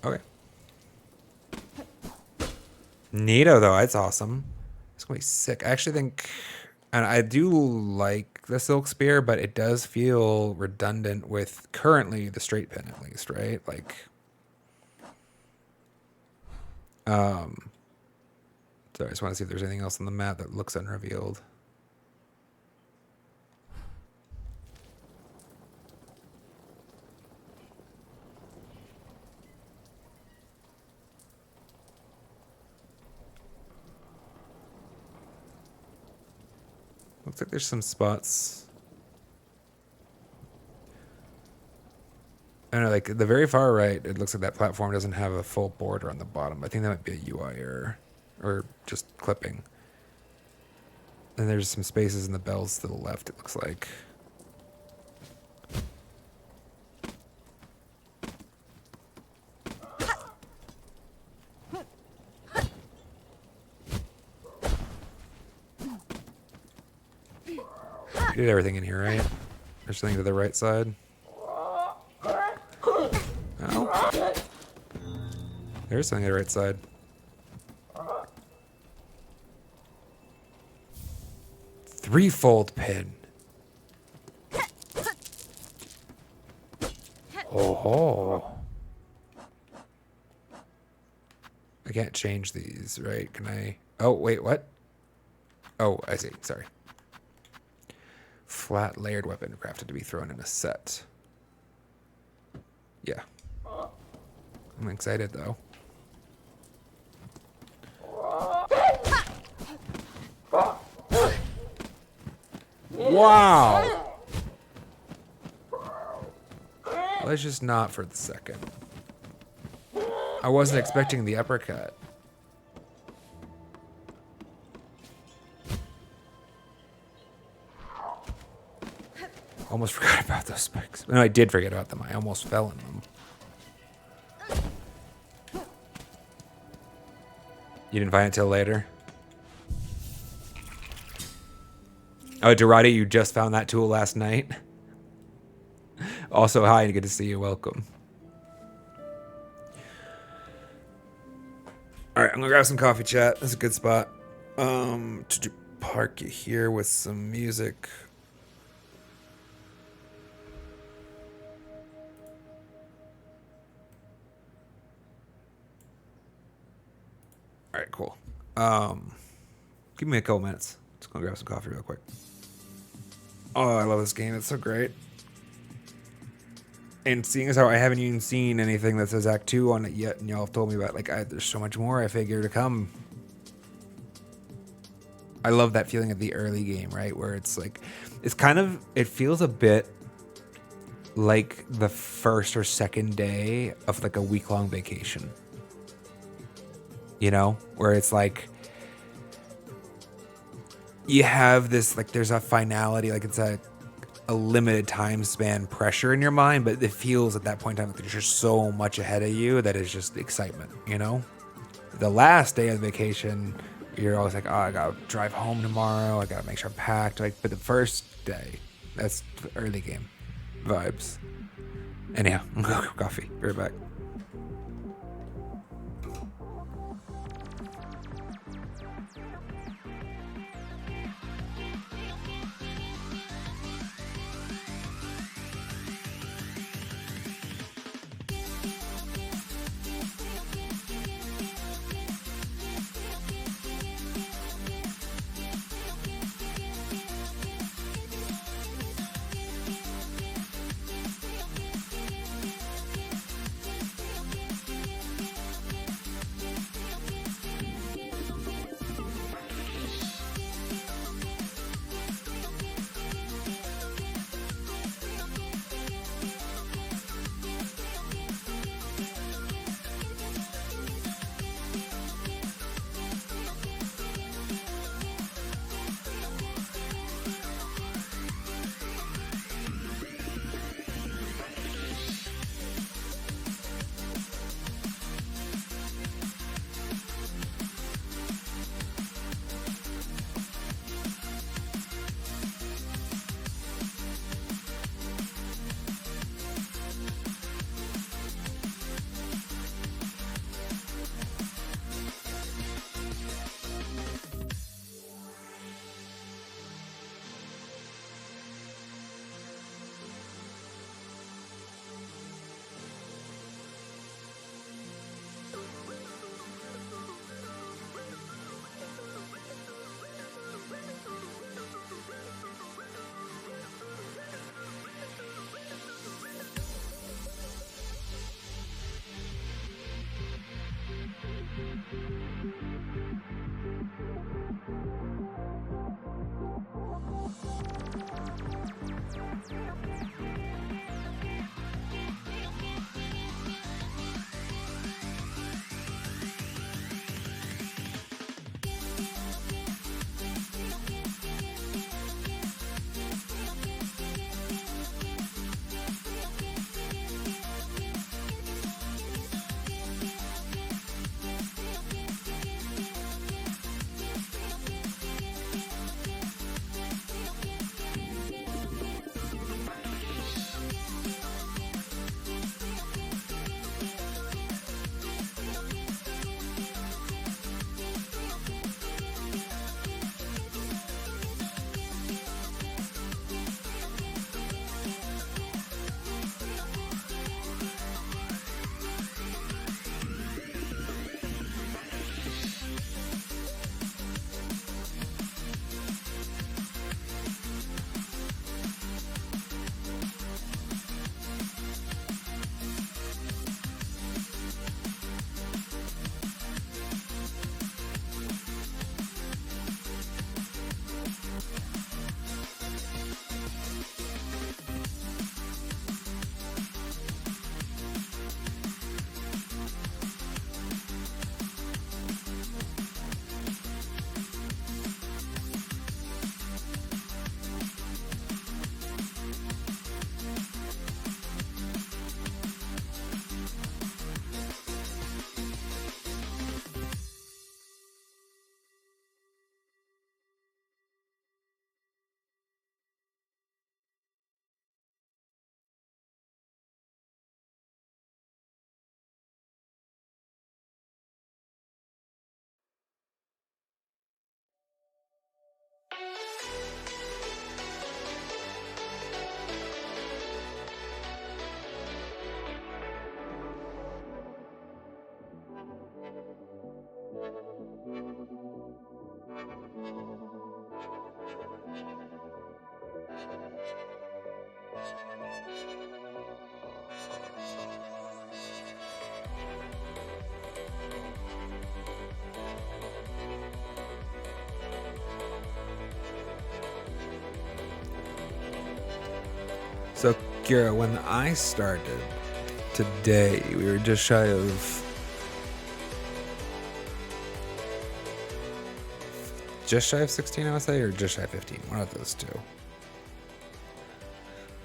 Okay. Neato, though. That's awesome. It's going to be sick. I actually think... And I do like the Silk Spear, but it does feel redundant with currently the straight pin, at least, right? Like... So I just want to see if there's anything else on the map that looks unrevealed. Looks like there's some spots. I don't know, like the very far right, it looks like that platform doesn't have a full border on the bottom. I think that might be a UI error or just clipping. And there's some spaces in the bells to the left, it looks like. You did everything in here, right? There's something to the right side. Oh. There's something to the right side. Threefold pin. Oh. I can't change these, right? Can I? Oh, wait, what? Oh, I see. Sorry. Flat layered weapon crafted to be thrown in a set. Yeah. I'm excited though. Wow. Let's just not for the second. I wasn't expecting the uppercut. Almost forgot about those spikes. No, I did forget about them. I almost fell in them. You didn't find it till later? Oh, Dorati, you just found that tool last night? Also, hi, and good to see you. Welcome. All right, I'm gonna grab some coffee, chat. That's a good spot. To park you here with some music. All right, cool. Give me a couple minutes. Just gonna grab some coffee real quick. Oh, I love this game. It's so great. And seeing as how I haven't even seen anything that says Act 2 on it yet, and y'all have told me about, like, there's so much more I figure to come. I love that feeling of the early game, right? Where it's like, it's kind of, it feels a bit like the first or second day of like a week-long vacation. You know? Where it's like, you have this, like, there's a finality, like it's a limited time span pressure in your mind, but it feels at that point in time like there's just so much ahead of you that is just excitement, you know? The last day of the vacation, you're always like, oh, I gotta drive home tomorrow, I gotta make sure I'm packed. Like, but the first day, that's the early game vibes. Anyhow, coffee. Be right back. So, Kira, when I started today, we were just shy of... Just shy of 16, I would say, or just shy of 15. One of those two.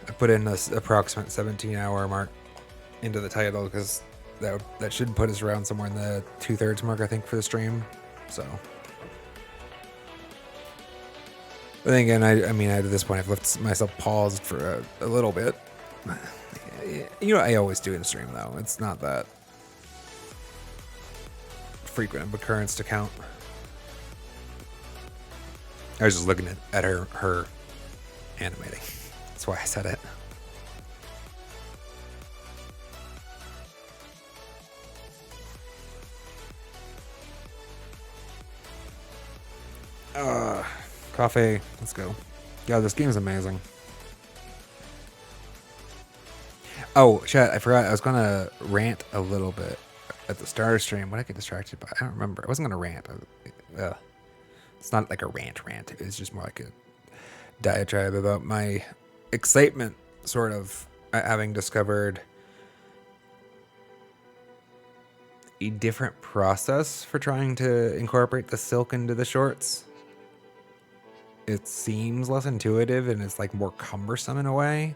I put in this approximate 17-hour mark into the title because that should put us around somewhere in the 2/3 mark, I think, for the stream. So... But then again, I mean, at this point, I've left myself paused for a little bit. You know, I always do in stream, though. It's not that frequent of occurrence to count. I was just looking at her animating. That's why I said it. Coffee. Let's go. Yeah, this game is amazing. Oh, chat, I forgot. I was going to rant a little bit at the start of stream. What did I get distracted by? I don't remember. I wasn't going to rant. It's not like a rant. It was just more like a diatribe about my excitement, sort of, at having discovered a different process for trying to incorporate the silk into the shorts. It seems less intuitive and it's like more cumbersome in a way,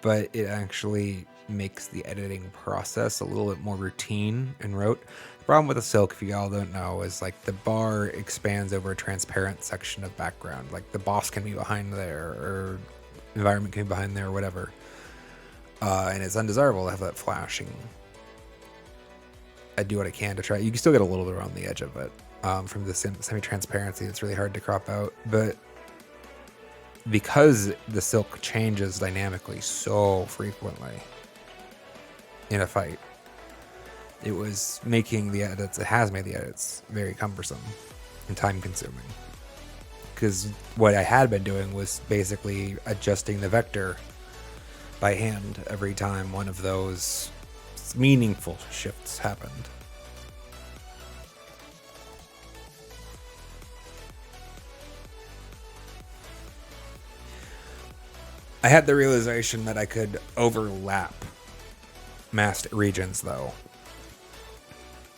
but it actually makes the editing process a little bit more routine and rote. The problem with the silk, if you all don't know, is like the bar expands over a transparent section of background. Like the boss can be behind there, or environment can be behind there, or whatever. And it's undesirable to have that flashing. I do what I can to try. You can still get a little bit around the edge of it. From the semi-transparency, it's really hard to crop out. But because the silk changes dynamically so frequently in a fight, it was making the edits, it has made the edits very cumbersome and time-consuming. Because what I had been doing was basically adjusting the vector by hand every time one of those meaningful shifts happened. I had the realization that I could overlap masked regions, though.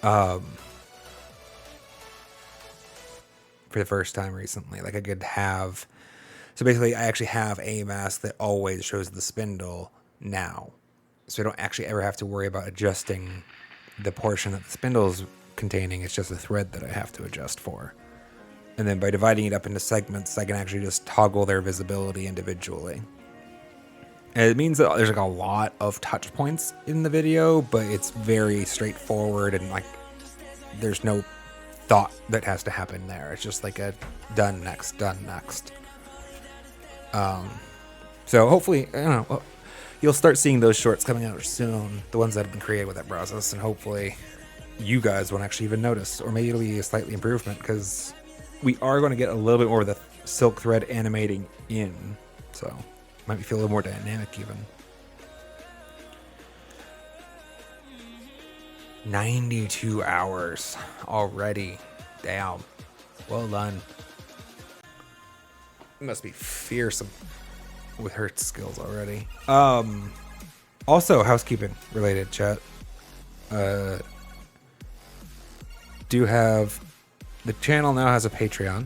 For the first time recently. Like, I could have... So basically, I actually have a mask that always shows the spindle now. So I don't actually ever have to worry about adjusting the portion that the spindle is containing. It's just a thread that I have to adjust for. And then by dividing it up into segments, I can actually just toggle their visibility individually. And it means that there's like a lot of touch points in the video, but it's very straightforward and like there's no thought that has to happen there. It's just like a done next. So hopefully, I don't know, you'll start seeing those shorts coming out soon, the ones that have been created with that process, and hopefully you guys won't actually even notice, or maybe it'll be a slightly improvement, because we are going to get a little bit more of the silk thread animating in, so might feel a little more dynamic even. 92 hours already. Damn. Well done. Must be fearsome with her skills already. Also, housekeeping related, chat. Do have... The channel now has a Patreon.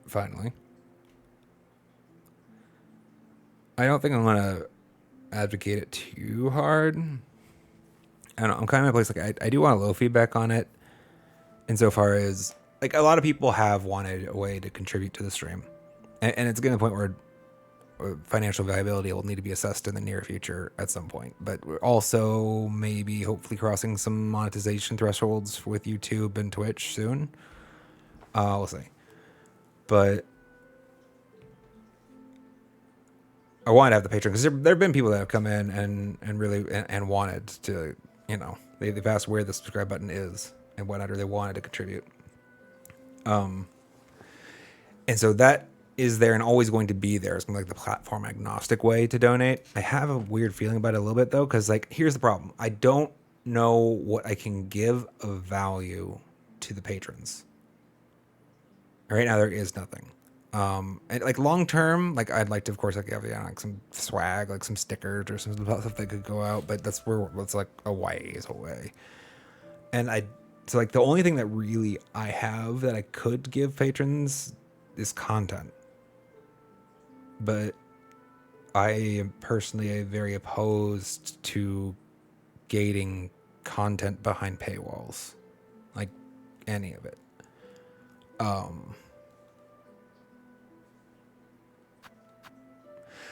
Finally. I don't think I'm gonna advocate it too hard. I don't know, I'm kind of in a place like I do want a low feedback on it, insofar as like a lot of people have wanted a way to contribute to the stream, and it's getting to the point where financial viability will need to be assessed in the near future at some point. But we're also maybe hopefully crossing some monetization thresholds with YouTube and Twitch soon. We'll see. But I want to have the Patreon because there have been people that have come in and really and wanted to, you know, they've asked where the subscribe button is and whatnot, or they wanted to contribute. And so that is there and always going to be there. It's going to be like the platform agnostic way to donate. I have a weird feeling about it a little bit though, because like here's the problem: I don't know what I can give of value to the patrons. Right now there is nothing. And like long term, like I'd like to, of course, like have like some swag, like some stickers or some stuff that could go out, but that's like a ways away. And so like the only thing that really I have that I could give patrons is content. But I am personally very opposed to gating content behind paywalls, like any of it.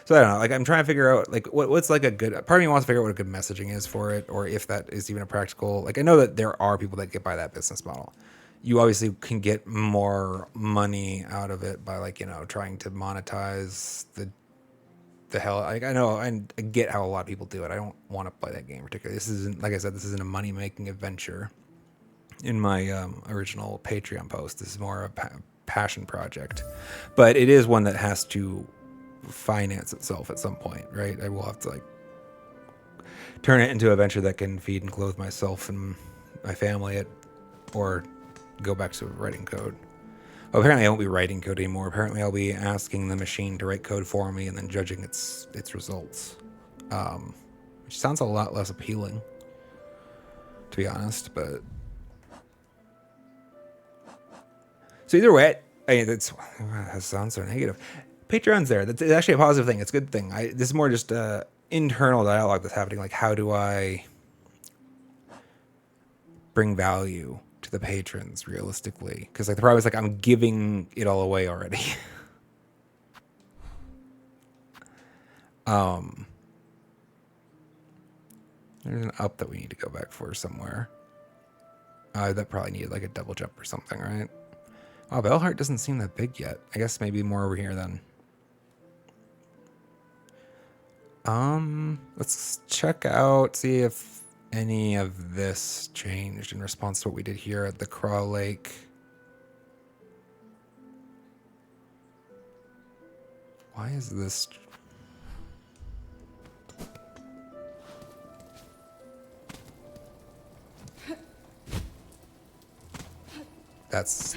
So I don't know. Like I'm trying to figure out like what's like a good. Part of me wants to figure out what a good messaging is for it, or if that is even a practical. Like I know that there are people that get by that business model. You obviously can get more money out of it by like trying to monetize the hell. Like I know I get how a lot of people do it. I don't want to play that game particularly. This isn't, like I said, this isn't a money making adventure. In my original Patreon post, this is more a passion project, but it is one that has to finance itself at some point, right? I will have to like turn it into a venture that can feed and clothe myself and my family or go back to writing code. Well, apparently I won't be writing code anymore. Apparently I'll be asking the machine to write code for me and then judging its results, which sounds a lot less appealing, to be honest. But so either way, that sounds so negative. Patreon's there. That's actually a positive thing. It's a good thing. This is more just internal dialogue that's happening. Like, how do I bring value to the patrons realistically? Because like the problem is like I'm giving it all away already. There's an up that we need to go back for somewhere. That probably needed like a double jump or something, right? Oh, Bellheart doesn't seem that big yet. I guess maybe more over here then. Let's check out, see if any of this changed in response to what we did here at the Craw Lake. Why is this?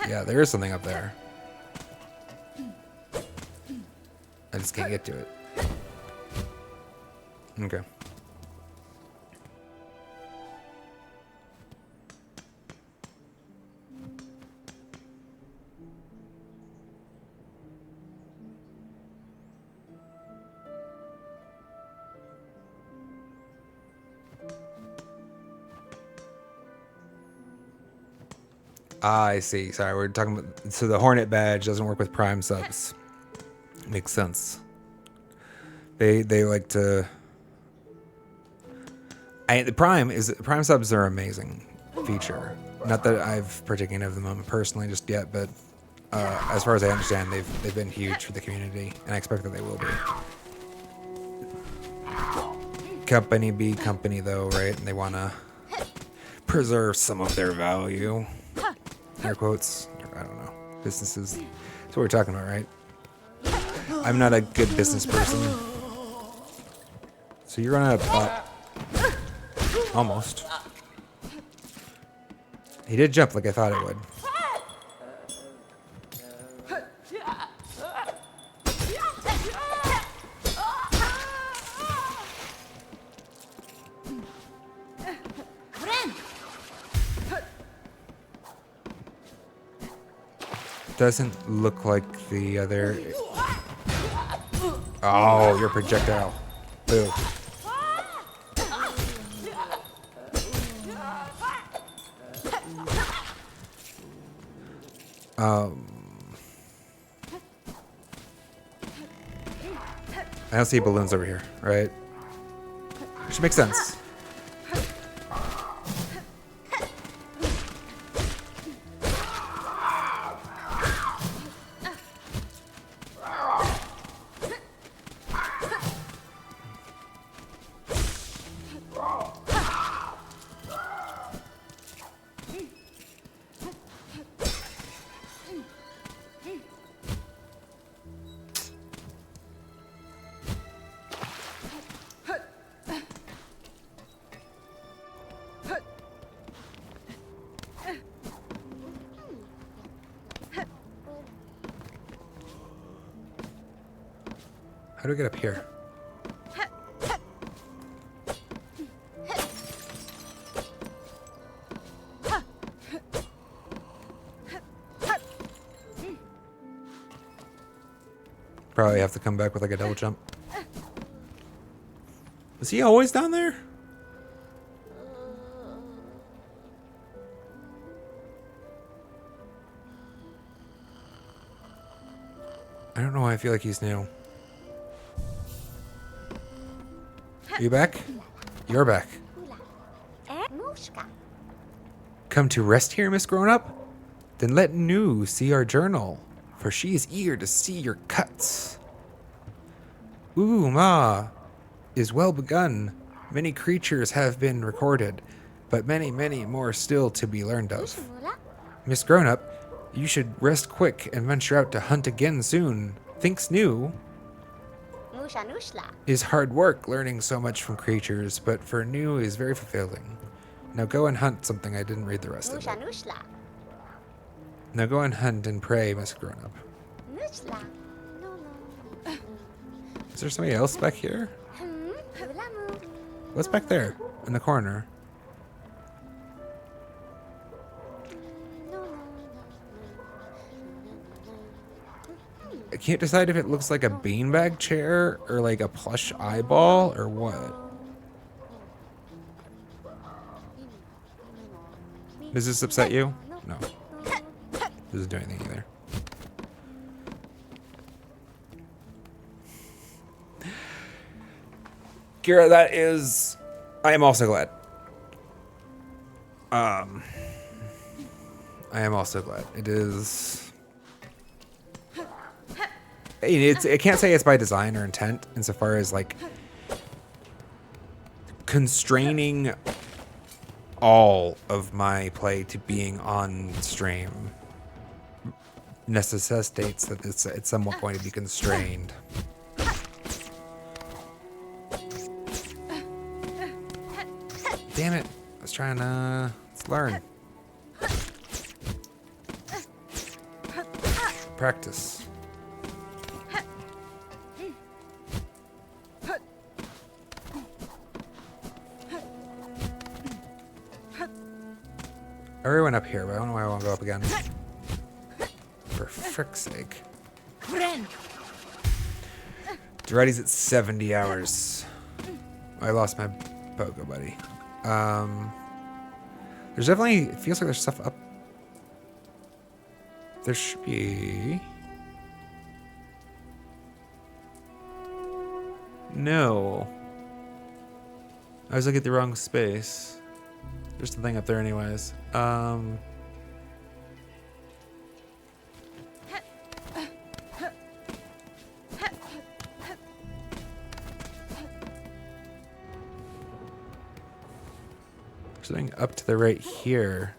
Yeah, there is something up there. I just can't get to it. Okay. I see. Sorry, we're talking about... So the Hornet badge doesn't work with Prime subs. Makes sense. They like to... the Prime subs are an amazing feature. Not that I've partaken of them personally just yet, but as far as I understand, they've been huge for the community, and I expect that they will be. Company be company though, right? And they want to preserve some of their value. Air quotes. I don't know. Businesses. That's what we're talking about, right? I'm not a good business person. So you're gonna... almost. He did jump like I thought it would. Doesn't look like the other... Oh, your projectile. Boo. I don't see balloons over here, right? Which makes sense. How do I get up here? Probably have to come back with like a double jump. Is he always down there? I don't know why I feel like he's new. You back? You're back. Come to rest here, Miss Grown-Up? Then let New see our journal, for she is eager to see your cuts. Ooh, Ma is well begun. Many creatures have been recorded, but many, many more still to be learned of. Miss Grown-Up, you should rest quick and venture out to hunt again soon. Thinks New is hard work learning so much from creatures, but for New is very fulfilling. Now go and hunt something. I didn't read the rest of it. Now go and hunt and pray, Miss Grown-Up. Is there somebody else back here? What's back there in the corner? I can't decide if it looks like a beanbag chair or like a plush eyeball or what. Does this upset you? No. Doesn't do anything either. Kira, that is... I am also glad. I am also glad. It is... I can't say it's by design or intent insofar as like constraining all of my play to being on stream necessitates that it's somewhat going to be constrained. Damn it. I was trying to... Let's learn. Practice. I already went up here, but I don't know why I won't go up again. For frick's sake. Durati's at 70 hours. I lost my Pogo buddy. There's definitely... It feels like there's stuff up. There should be... No. I was looking at the wrong space. There's the thing up there anyways. Something up to the right here.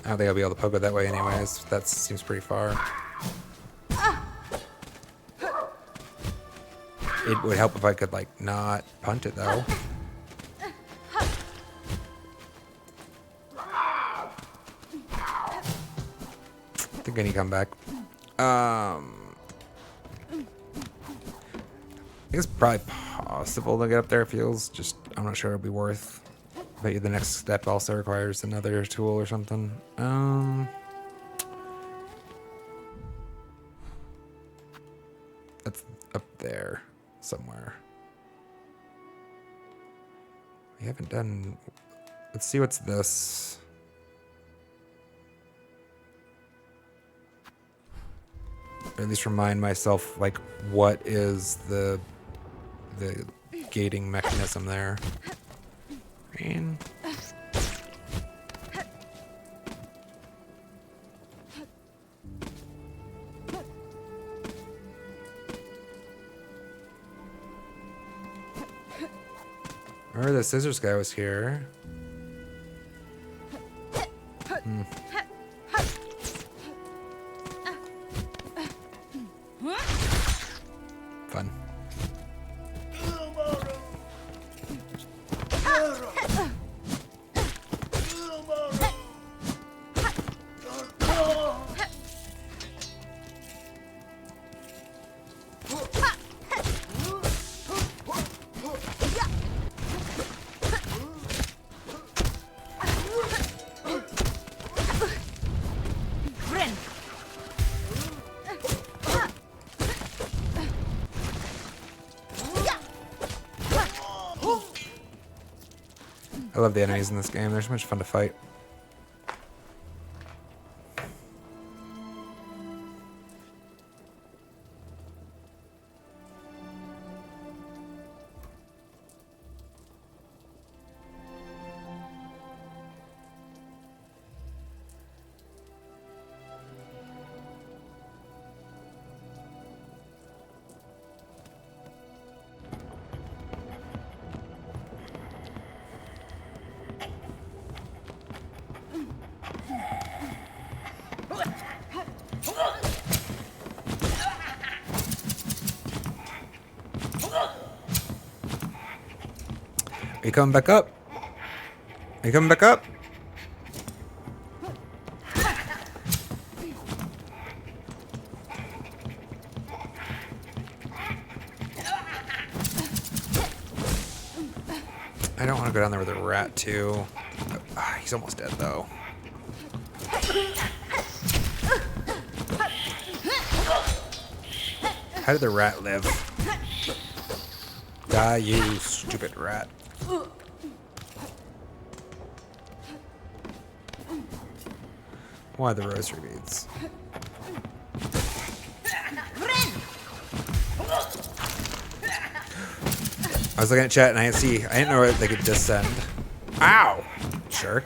I don't think I'll be able to poke it that way anyways. That seems pretty far. It would help if I could, like, not punt it, though. I think I need to come back. I think it's probably possible to get up there. It feels just... I'm not sure it'll be worth... But the next step also requires another tool or something. That's up there somewhere. We haven't done... Let's see what's this. Or at least remind myself, like, what is the gating mechanism there. Green. Remember the scissors guy was here. I love the enemies in this game. They're so much fun to fight. Are you coming back up? Are you coming back up? I don't want to go down there with a rat too. He's almost dead though. How did the rat live? Die, you stupid rat. Why the rosary beads? I was looking at chat and I didn't know where they could descend. Ow! Jerk.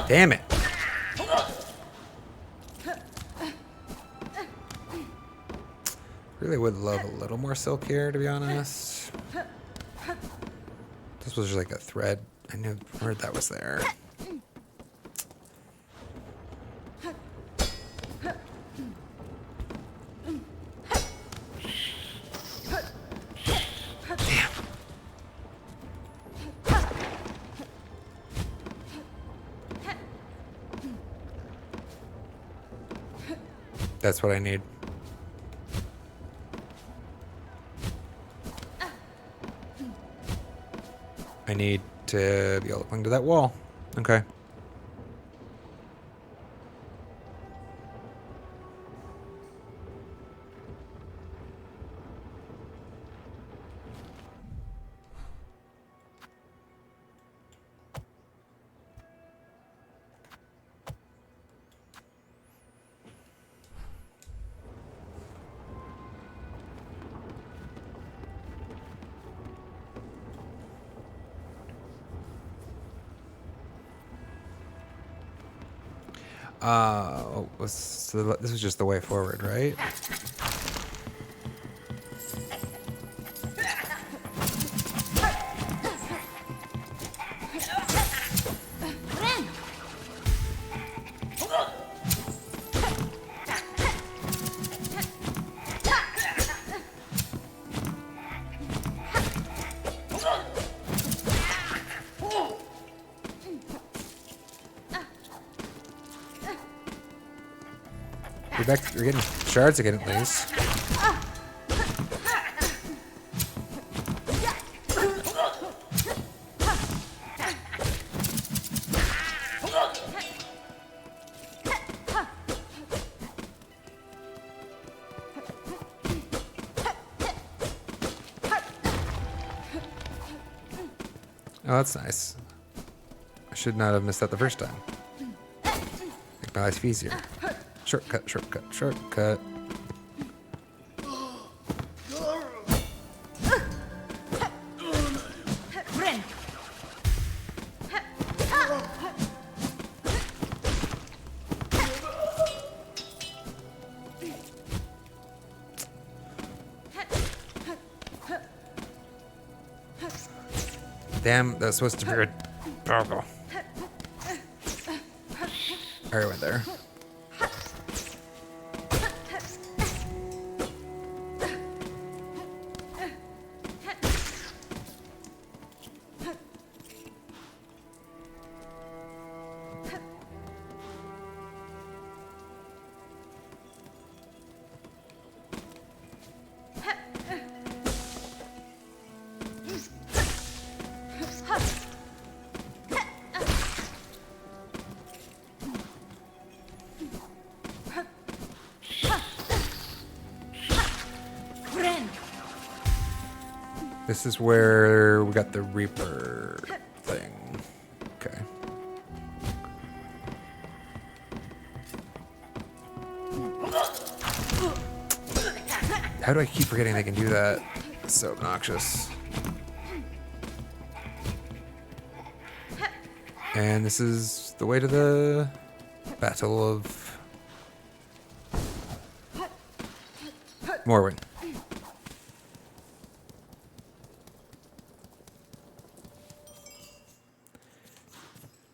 Damn it. Really would love a little more silk here, to be honest. This was just like a thread. I knew heard that was there. Damn. That's what I need. I need to be able to cling to that wall. Okay. This was just the way forward, right? We're getting shards again at least. Oh, that's nice. I should not have missed that the first time. Make my life easier. Shortcut, shortcut, shortcut. Damn, that's supposed to be a toggle. I already went there. This is where we got the Reaper thing. Okay. How do I keep forgetting they can do that? It's so obnoxious. And this is the way to the Battle of Moorwing.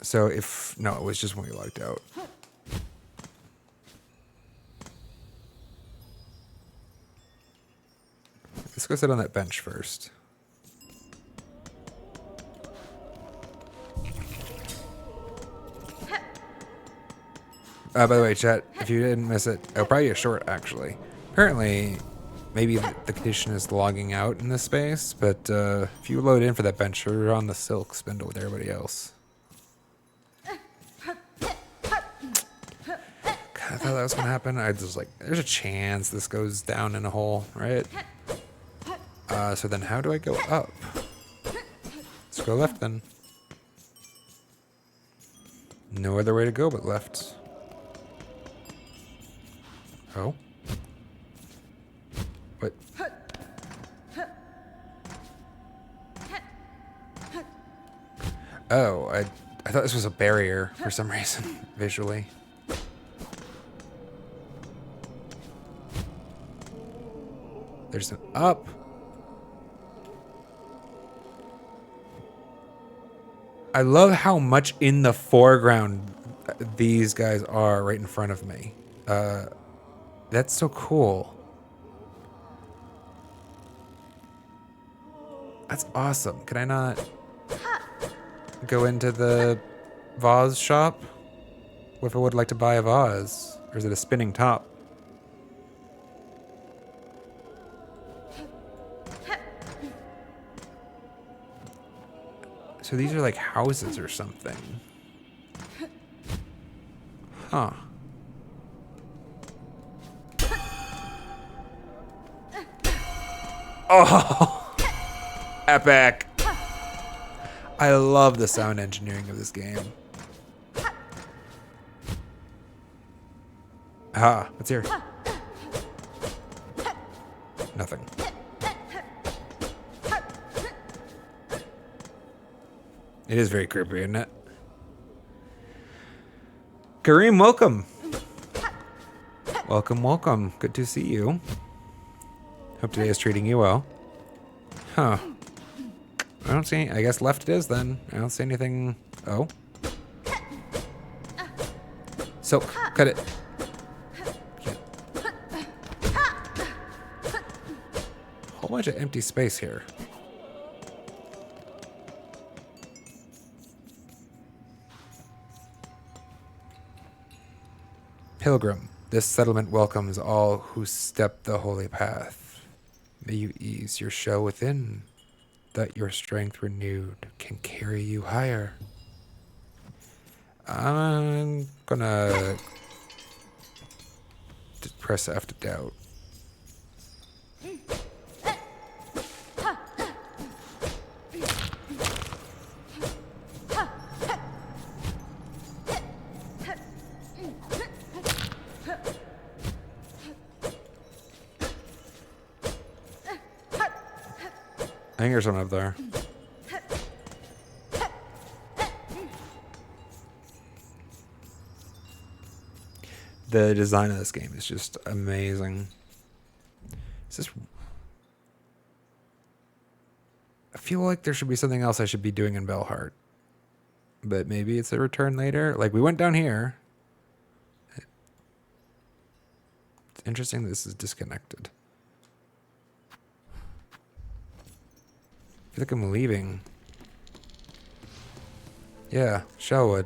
So if, no, it was just when we logged out. Let's go sit on that bench first. By the way, chat, if you didn't miss it, it'll probably be a short, actually. Apparently, maybe the condition is logging out in this space, but if you load in for that bench, you're on the silk spindle with everybody else. God, I thought that was going to happen. I was like, there's a chance this goes down in a hole, right? So then how do I go up? Let's go left then. No other way to go but left. Oh? What? Oh, I thought this was a barrier for some reason, visually. There's an up. I love how much in the foreground these guys are right in front of me. That's so cool. That's awesome. Can I not go into the vase shop? What if I would like to buy a vase? Or is it a spinning top? So these are like houses or something. Huh. Oh! Epic! I love the sound engineering of this game. Ah, what's here? Nothing. It is very creepy, isn't it? Kareem, welcome. Welcome, welcome. Good to see you. Hope today is treating you well. Huh. I don't see any, I guess left it is then. I don't see anything. Oh. Silk, cut it. Can't. Whole bunch of empty space here. Pilgrim, this settlement welcomes all who step the holy path. May you ease your shell within, that your strength renewed can carry you higher. I'm gonna press F to doubt. I think there's one up there. The design of this game is just amazing. Is this... I feel like there should be something else I should be doing in Bellheart. But maybe it's a return later. Like, we went down here. It's interesting that this is disconnected. I feel like I'm leaving. Yeah, Shellwood.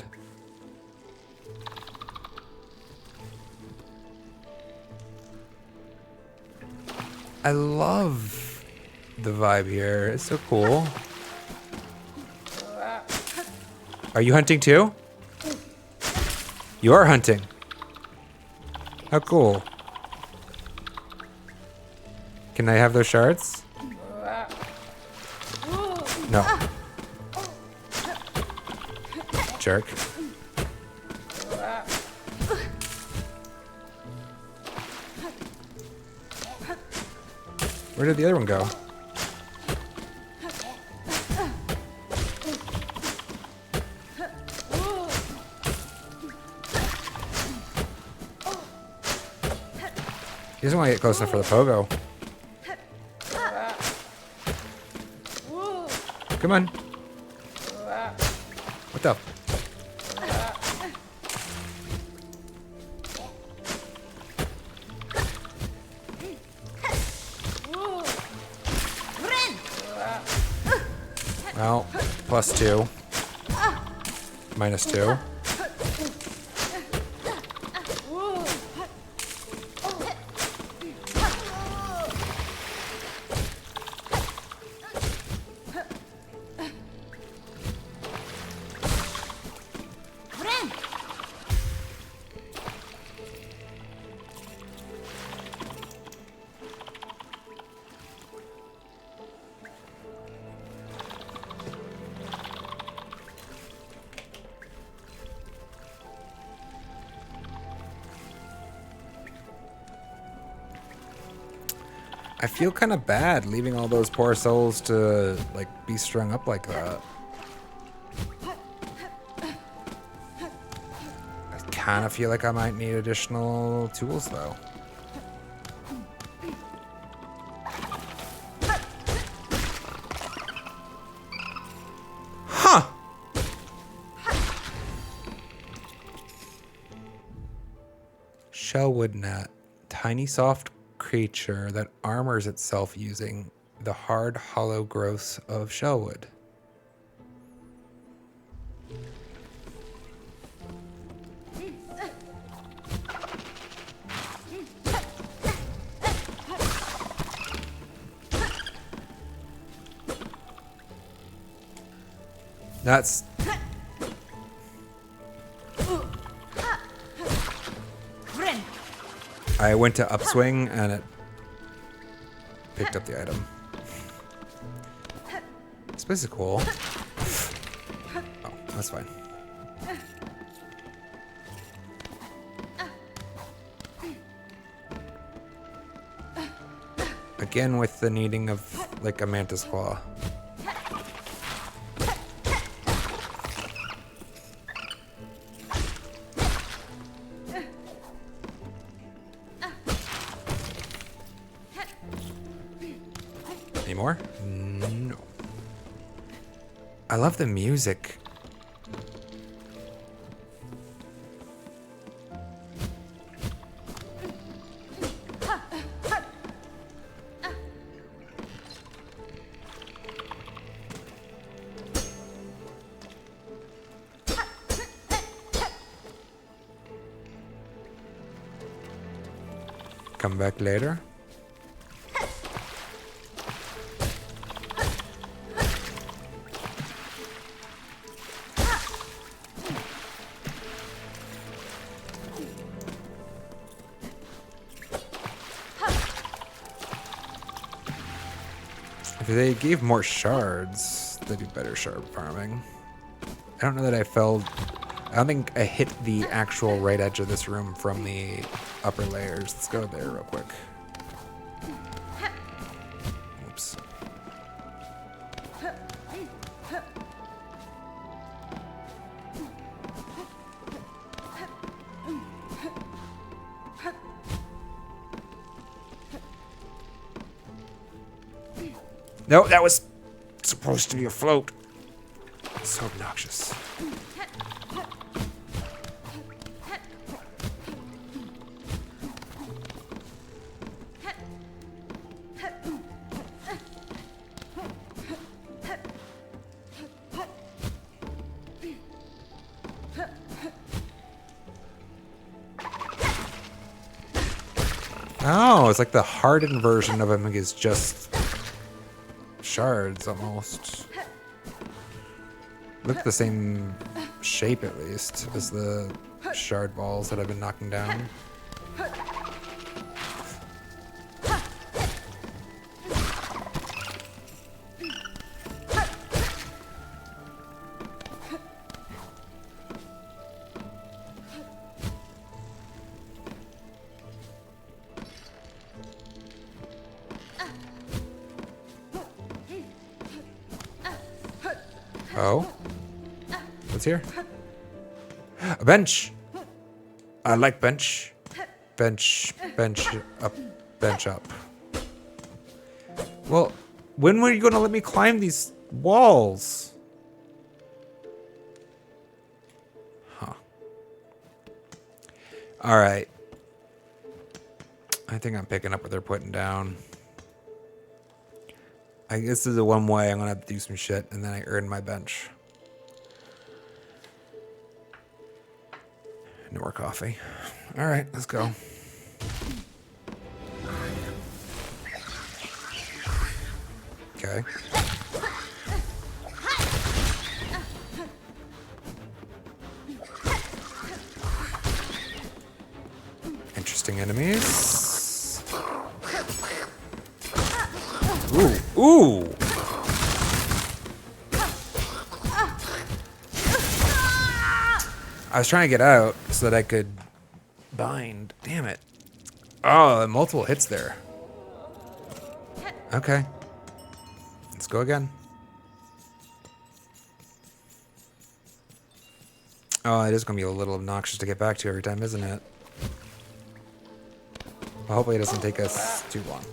I love the vibe here. It's so cool. Are you hunting too? You are hunting. How cool. Can I have those shards? No. Jerk. Where did the other one go? He doesn't want to get close enough for the pogo. Come on. What the? Well, +2. -2. I feel kind of bad leaving all those poor souls to, like, be strung up like that. I kind of feel like I might need additional tools, though. Huh! Shellwood gnat. Tiny, soft creature that armors itself using the hard, hollow growths of shellwood. That's... I went to upswing and it picked up the item. This place is cool. Oh, that's fine. Again with the needing of like a mantis claw. Any more? No. I love the music. Come back later. If they gave more shards, they'd do better shard farming. I don't know that I fell... I don't think I hit the actual right edge of this room from the upper layers. Let's go there real quick. Oops. No, that was supposed to be a float. So obnoxious. Oh, it's like the hardened version of him is just shards almost. Look the same shape at least as the shard balls that I've been knocking down. Oh? What's here? A bench! I like bench. Bench, bench up. Well, when were you going to let me climb these walls? Huh. Alright. I think I'm picking up what they're putting down. I guess this is the one way I'm going to have to do some shit, and then I earn my bench. No more coffee. Alright, let's go. Okay. Interesting enemies. Ooh, ooh! I was trying to get out so that I could bind. Damn it. Oh, multiple hits there. Okay. Let's go again. Oh, it is going to be a little obnoxious to get back to every time, isn't it? Well, hopefully it doesn't take us too long.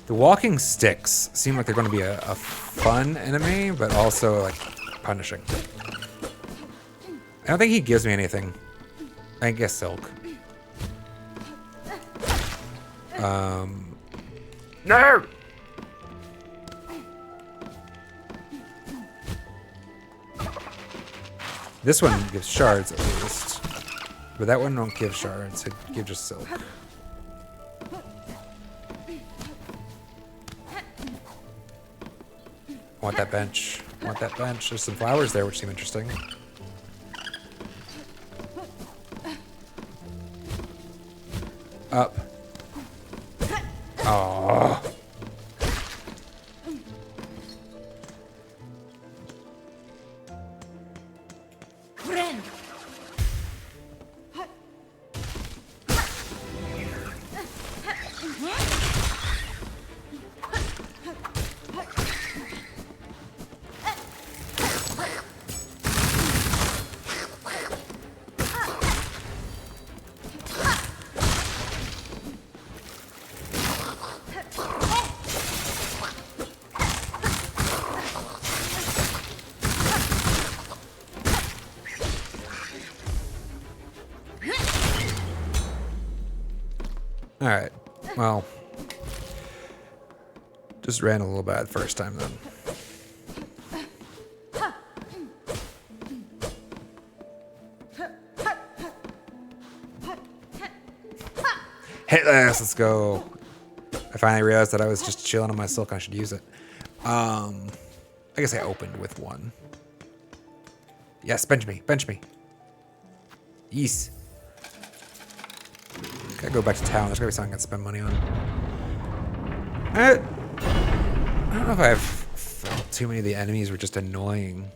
The walking sticks seem like they're going to be a fun enemy, but also like punishing. I don't think he gives me anything. I guess silk. No! This one gives shards at least. But that one don't give shards, it gives just silk. I want that bench. I want that bench. There's some flowers there which seem interesting. Up. Oh. Alright, well, just ran a little bad first time then. Hit this, let's go. I finally realized that I was just chilling on my silk, I should use it. I guess I opened with one. Yes, bench me, bench me. Yes. Gotta go back to town. There's gotta be something I can spend money on. I don't know if I've felt too many of the enemies were just annoying.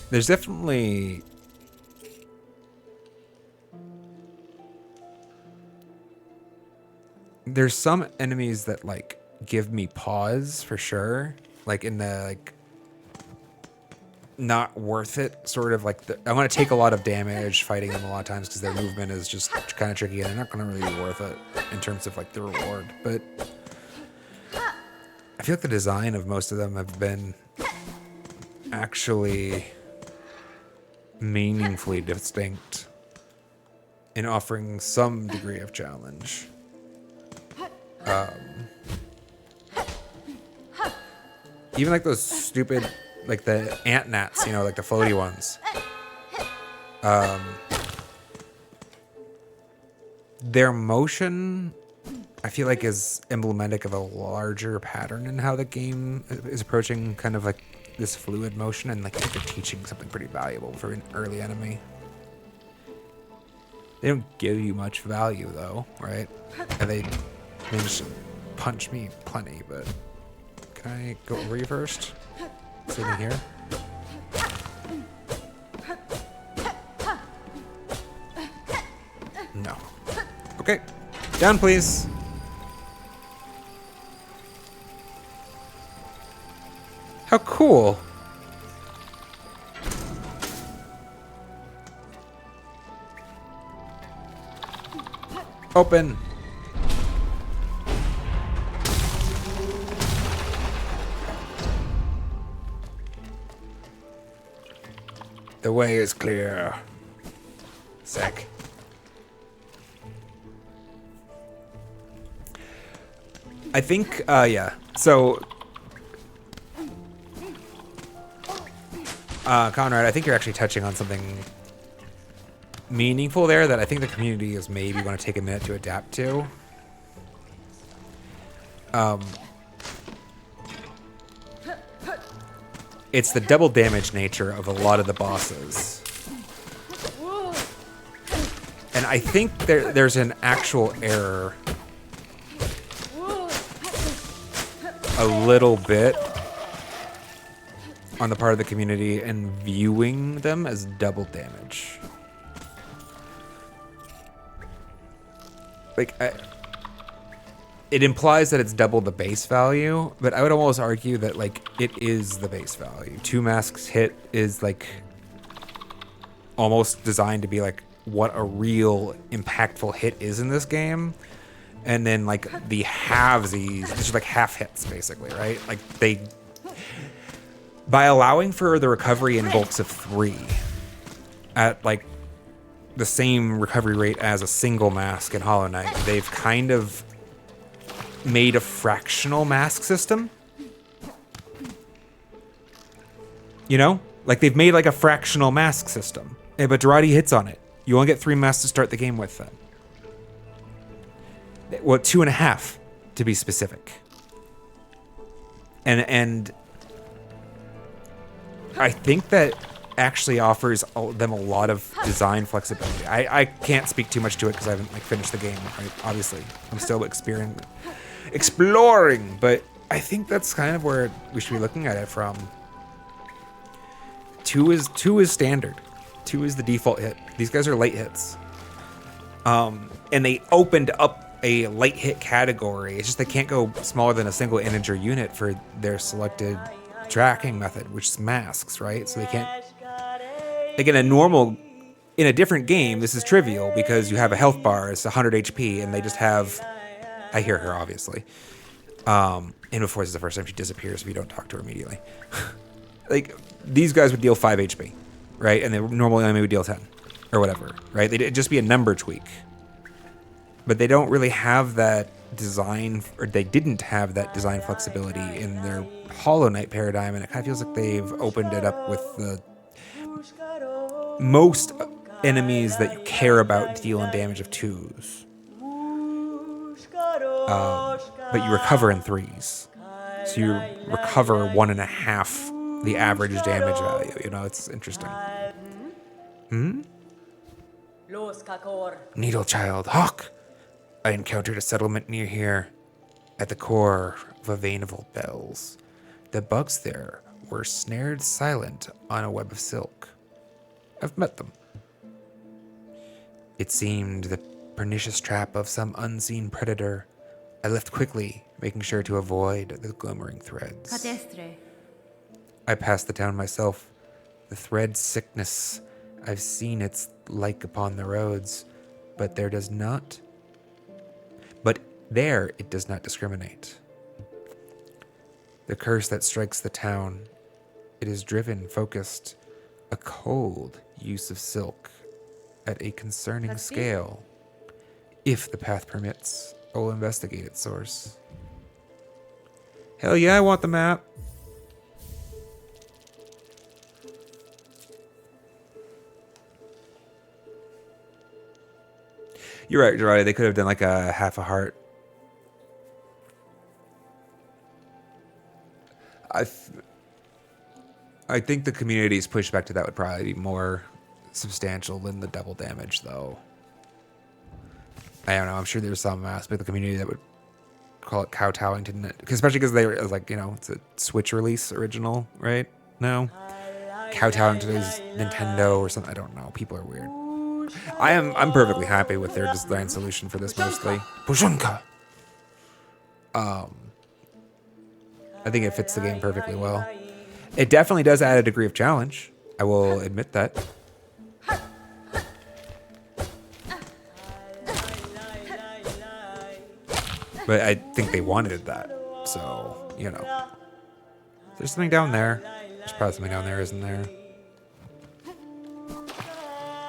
There's definitely... There's some enemies that, like, give me pause, for sure. Like, in the, like... not worth it, sort of like I want to take a lot of damage fighting them a lot of times because their movement is just kind of tricky and they're not going to really be worth it in terms of like the reward. But I feel like the design of most of them have been actually meaningfully distinct in offering some degree of challenge. Even like those stupid, like the ant gnats, you know, like the floaty ones. Their motion, I feel like, is emblematic of a larger pattern in how the game is approaching kind of like this fluid motion, and like I think they're teaching something pretty valuable for an early enemy. They don't give you much value though, right? And they just punch me plenty, but can I go over you first? Sitting here. No. Okay. Down, please. How cool. Open. The way is clear. Sick. I think, yeah. So, Conrad, I think you're actually touching on something meaningful there that I think the community is maybe going to take a minute to adapt to. It's the double damage nature of a lot of the bosses. And I think there's an actual error a little bit on the part of the community in viewing them as double damage. Like, it implies that it's double the base value, but I would almost argue that, like, it is the base value. 2 masks hit is, like, almost designed to be, like, what a real impactful hit is in this game. And then, like, the halvesies, it's just, like, half hits, basically, right? Like, they... By allowing for the recovery in bulks of 3 at, like, the same recovery rate as a single mask in Hollow Knight, they've kind of made a fractional mask system. You know? Like, they've made, like, a fractional mask system. Yeah, but Durati hits on it. You only get 3 masks to start the game with, then. Well, 2.5, to be specific. And I think that actually offers them a lot of design flexibility. I can't speak too much to it because I haven't, like, finished the game, right? Obviously. I'm still exploring, but I think that's kind of where we should be looking at it from. 2 is standard. 2 is the default hit. These guys are late hits. And they opened up a light hit category. It's just they can't go smaller than a single integer unit for their selected tracking method, which is masks, right? So they can't... Like, in a different game, this is trivial because you have a health bar, it's 100 HP, and they just have... I hear her, obviously. And before this is the first time she disappears if you don't talk to her immediately. Like, these guys would deal 5 HP, right? And they normally only would deal 10, or whatever, right? It'd just be a number tweak. But they don't really have that design, or they didn't have that design flexibility in their Hollow Knight paradigm, and it kind of feels like they've opened it up with the most enemies that you care about dealing damage of 2s. But you recover in 3s. So you recover 1.5 the average damage value. You know, it's interesting. Needle Child. Hawk! I encountered a settlement near here, at the core of a vein of old bells. The bugs there were snared silent on a web of silk. I've met them. It seemed the pernicious trap of some unseen predator. I left quickly, making sure to avoid the glimmering threads. I passed the town myself. The thread sickness, I've seen its like upon the roads, but there does not... But there it does not discriminate. The curse that strikes the town, it is driven, focused, a cold use of silk at a concerning scale. If the path permits, I will investigate its source. Hell yeah, I want the map. You're right, Gerardi. They could have done like a half a heart. I think the community's pushback to that would probably be more substantial than the double damage, though. I don't know. I'm sure there's some aspect of the community that would call it kowtowing to, especially because they were like, it's a Switch release original, right? No, kowtowing to this Nintendo or something. I don't know. People are weird. I'm perfectly happy with their design solution for this mostly. Pushunka. I think it fits the game perfectly well. It definitely does add a degree of challenge. I will admit that. But I think they wanted that. So, There's something down there. There's probably something down there, isn't there?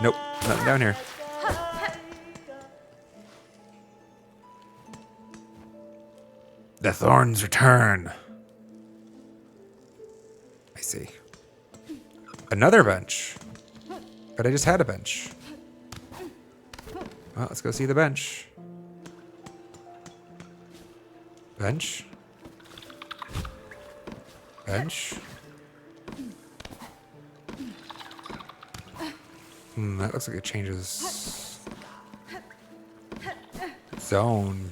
Nope, nothing down here. The thorns return. I see. Another bench. But I just had a bench. Well, let's go see the bench. Bench. Bench. That looks like it changes zone.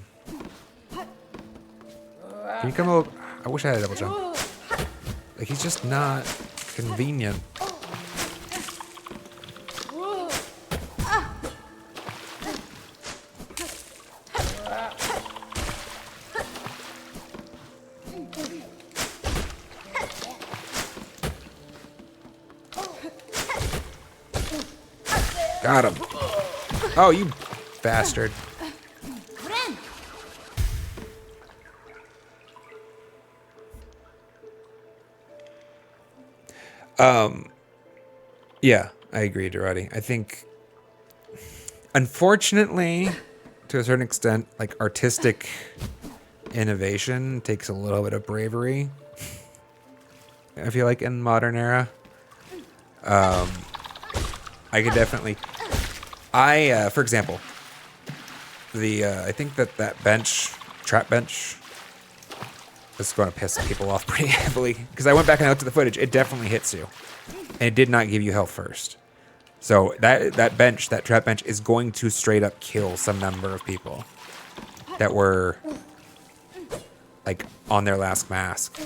Can you come over? I wish I had a double jump. Like, he's just not convenient. Got him. Oh, you bastard. Yeah, I agree, Durati. I think, unfortunately, to a certain extent, like, artistic innovation takes a little bit of bravery. I feel like in modern era. I could definitely... for example, I think that bench, trap bench, is going to piss people off pretty heavily. Because I went back and I looked at the footage. It definitely hits you. And it did not give you health first. So that bench, that trap bench, is going to straight up kill some number of people that were, like, on their last mask.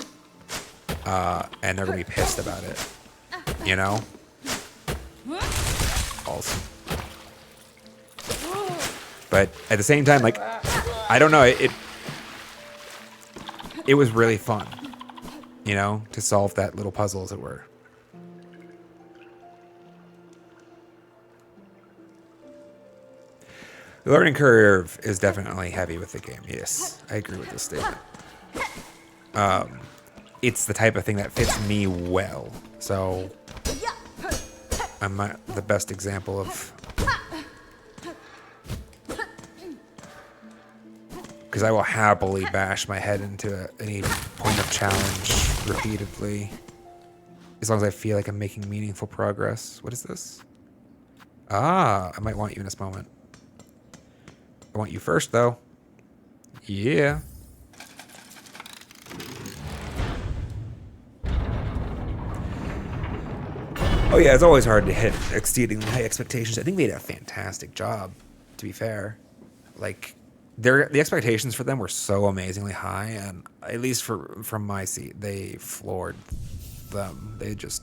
And they're going to be pissed about it. You know? Awesome. But at the same time, like, I don't know, it was really fun, to solve that little puzzle, as it were. The learning curve is definitely heavy with the game. Yes, I agree with this statement. It's the type of thing that fits me well. So I'm not the best example of... Because I will happily bash my head into any point of challenge repeatedly. As long as I feel like I'm making meaningful progress. What is this? Ah, I might want you in this moment. I want you first, though. Yeah. Oh, yeah, it's always hard to hit exceedingly high expectations. I think they did a fantastic job, to be fair. Like, the expectations for them were so amazingly high, and at least from my seat, they floored them. They just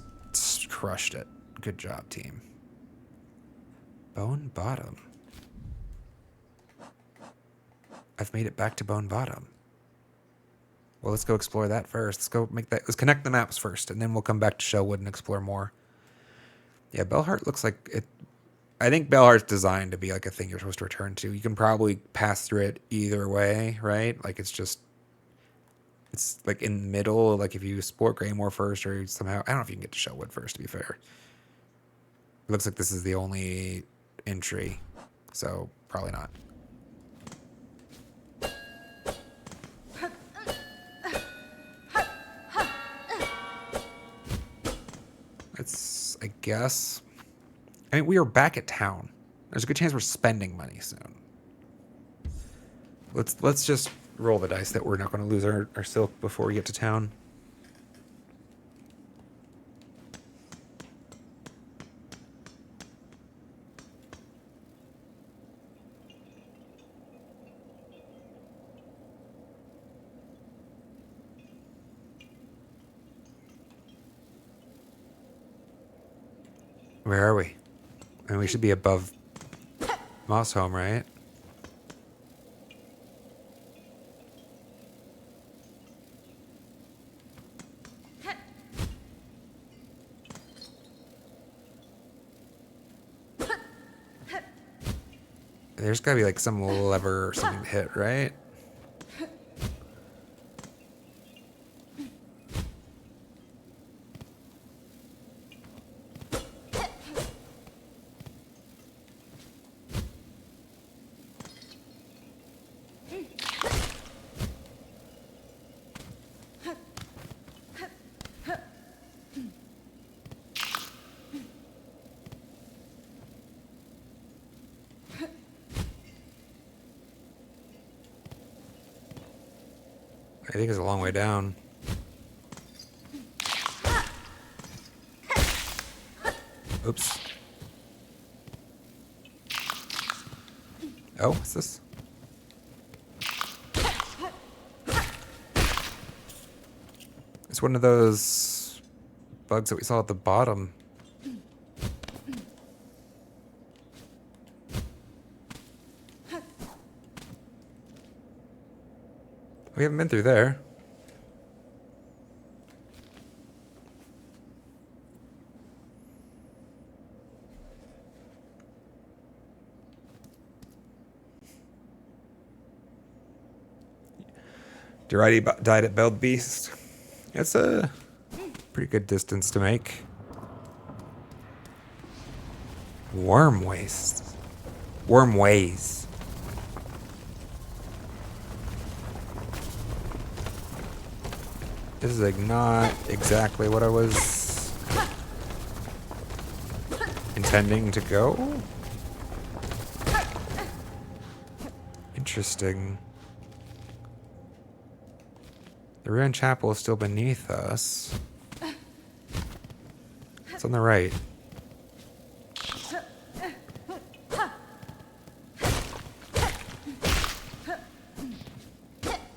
crushed it. Good job, team. Bone Bottom. I've made it back to Bone Bottom. Well, let's go explore that first. Let's connect the maps first, and then we'll come back to Shellwood and explore more. Yeah, Bellheart looks like it. I think Bellheart's designed to be like a thing you're supposed to return to. You can probably pass through it either way, right? Like, it's like in the middle. Like, if you explore Greymore first, or somehow, I don't know if you can get to Shellwood first, to be fair. It looks like this is the only entry, so probably not. I guess. I mean, we are back at town. There's a good chance we're spending money soon. Let's just roll the dice that we're not going to lose our silk before we get to town. Where are we? And we should be above Moss Home, right? There's gotta be like some lever or something to hit, right? I think it's a long way down. Oops. Oh, what's this? It's one of those bugs that we saw at the bottom. We haven't been through there. Durati died at Belled Beast. It's a pretty good distance to make. Worm waste. Worm ways. This is like not exactly what I was intending to go. Interesting. The ruined chapel is still beneath us. It's on the right.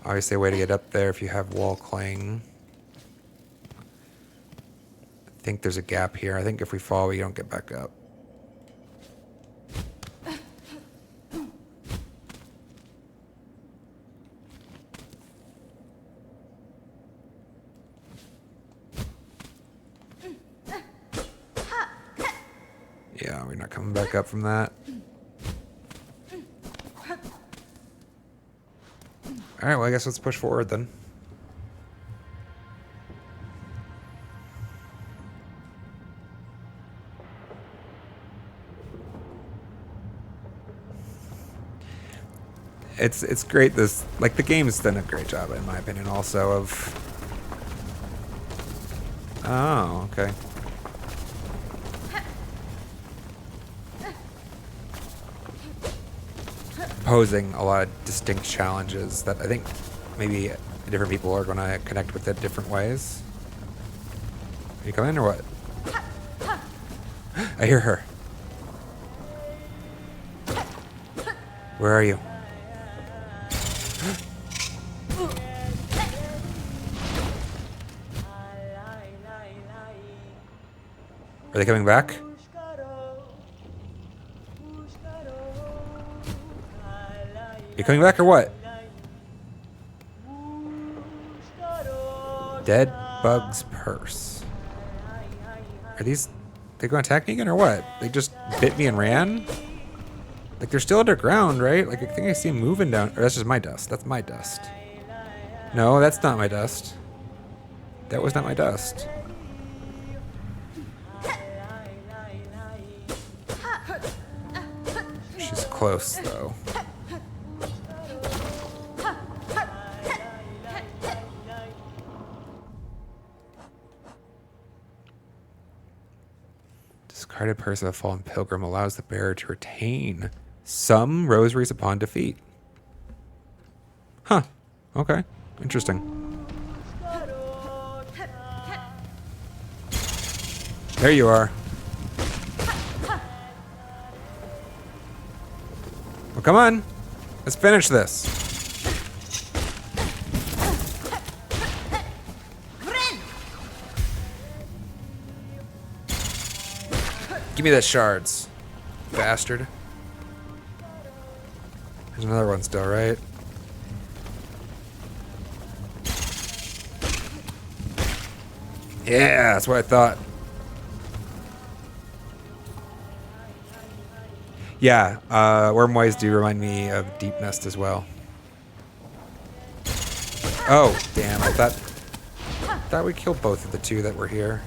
Obviously a way to get up there if you have wall cling. I think there's a gap here. I think if we fall, we don't get back up. Yeah, we're not coming back up from that. Alright, well I guess let's push forward then. It's great, this, like, the game's done a great job in my opinion also of... Oh, okay. Posing a lot of distinct challenges that I think maybe different people are going to connect with it different ways. Are you coming or what? I hear her. Where are you? Are they coming back? You coming back or what? Dead Bug's Purse. Are these... They gonna attack me again or what? They just bit me and ran? Like, they're still underground, right? Like, I think I see them moving down. Or that's just my dust. That's my dust. No, that's not my dust. That was not my dust. She's close, though. Discarded purse of a fallen pilgrim allows the bearer to retain some rosaries upon defeat. Huh. Okay. Interesting. There you are. Well, come on. Let's finish this. Give me the shards, bastard. There's another one still, right? Yeah, that's what I thought. Yeah, wormwise do remind me of Deep Nest as well. Oh, damn, I thought we killed both of the two that were here.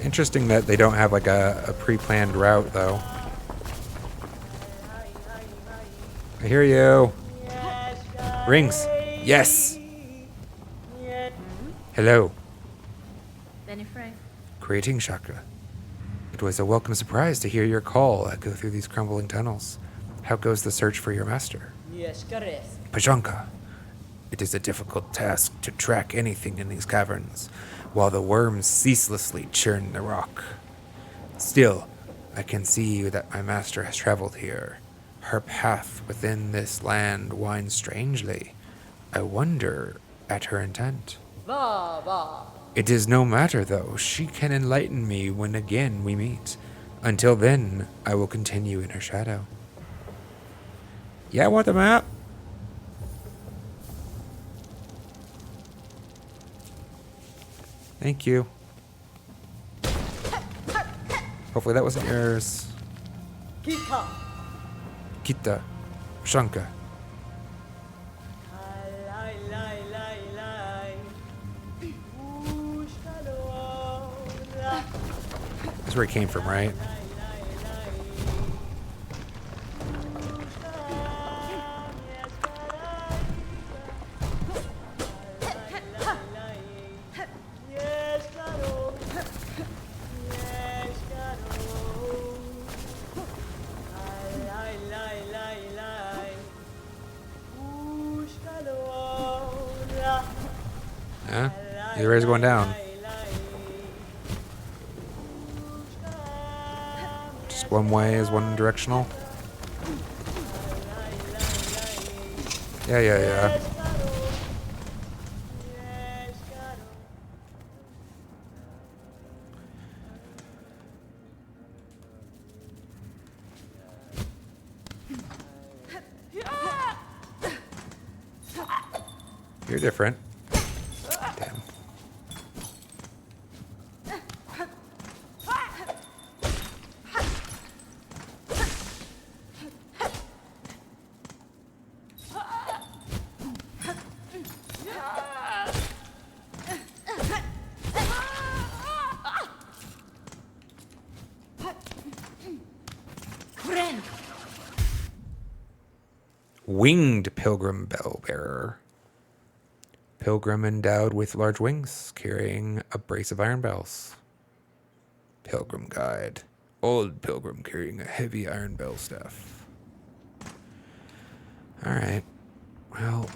Interesting that they don't have like a pre-planned route though. I hear you. Rings. Yes. Hello. Benny Frank. Greeting, Chakra. It was a welcome surprise to hear your call echo through these crumbling tunnels. How goes the search for your master? Yes, correct. Pashanka. It is a difficult task to track anything in these caverns, while the worms ceaselessly churn the rock. Still, I can see that my master has traveled here. Her path within this land winds strangely. I wonder at her intent. Va, va. It is no matter, though. She can enlighten me when again we meet. Until then, I will continue in her shadow. Yeah, I want the map. Thank you. Hopefully that wasn't yours. Kita. Kita. Shanka. Lai, lai, lai, lai. Ushkalola. That's where he came from, right? Lai, lai, lai. Ushka, yes, lai, lai, lai. Yes, karo. Yes, karo. Lai, lai, lai, lai. Ushkalola. Yeah? Either way's going down. Just one way is one directional. Yeah. You're different. Damn. Winged pilgrim bell bearer. Pilgrim endowed with large wings, carrying a brace of iron bells. Pilgrim guide. Old pilgrim carrying a heavy iron bell staff. Alright. Well.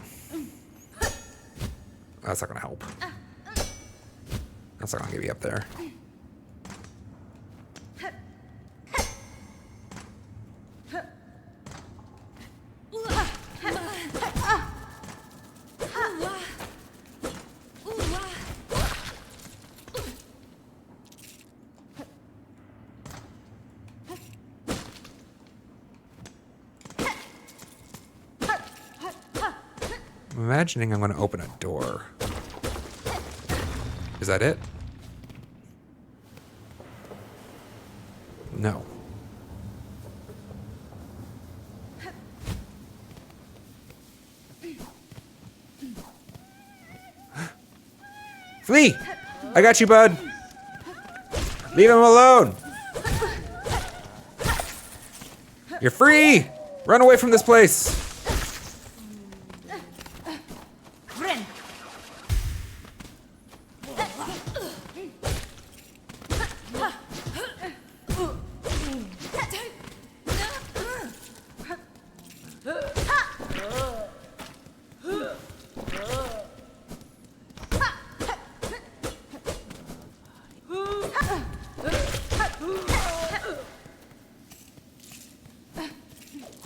That's not gonna help. That's not gonna get me up there. I'm imagining I'm going to open a door. Is that it? No. Flee! I got you, bud. Leave him alone. You're free. Run away from this place.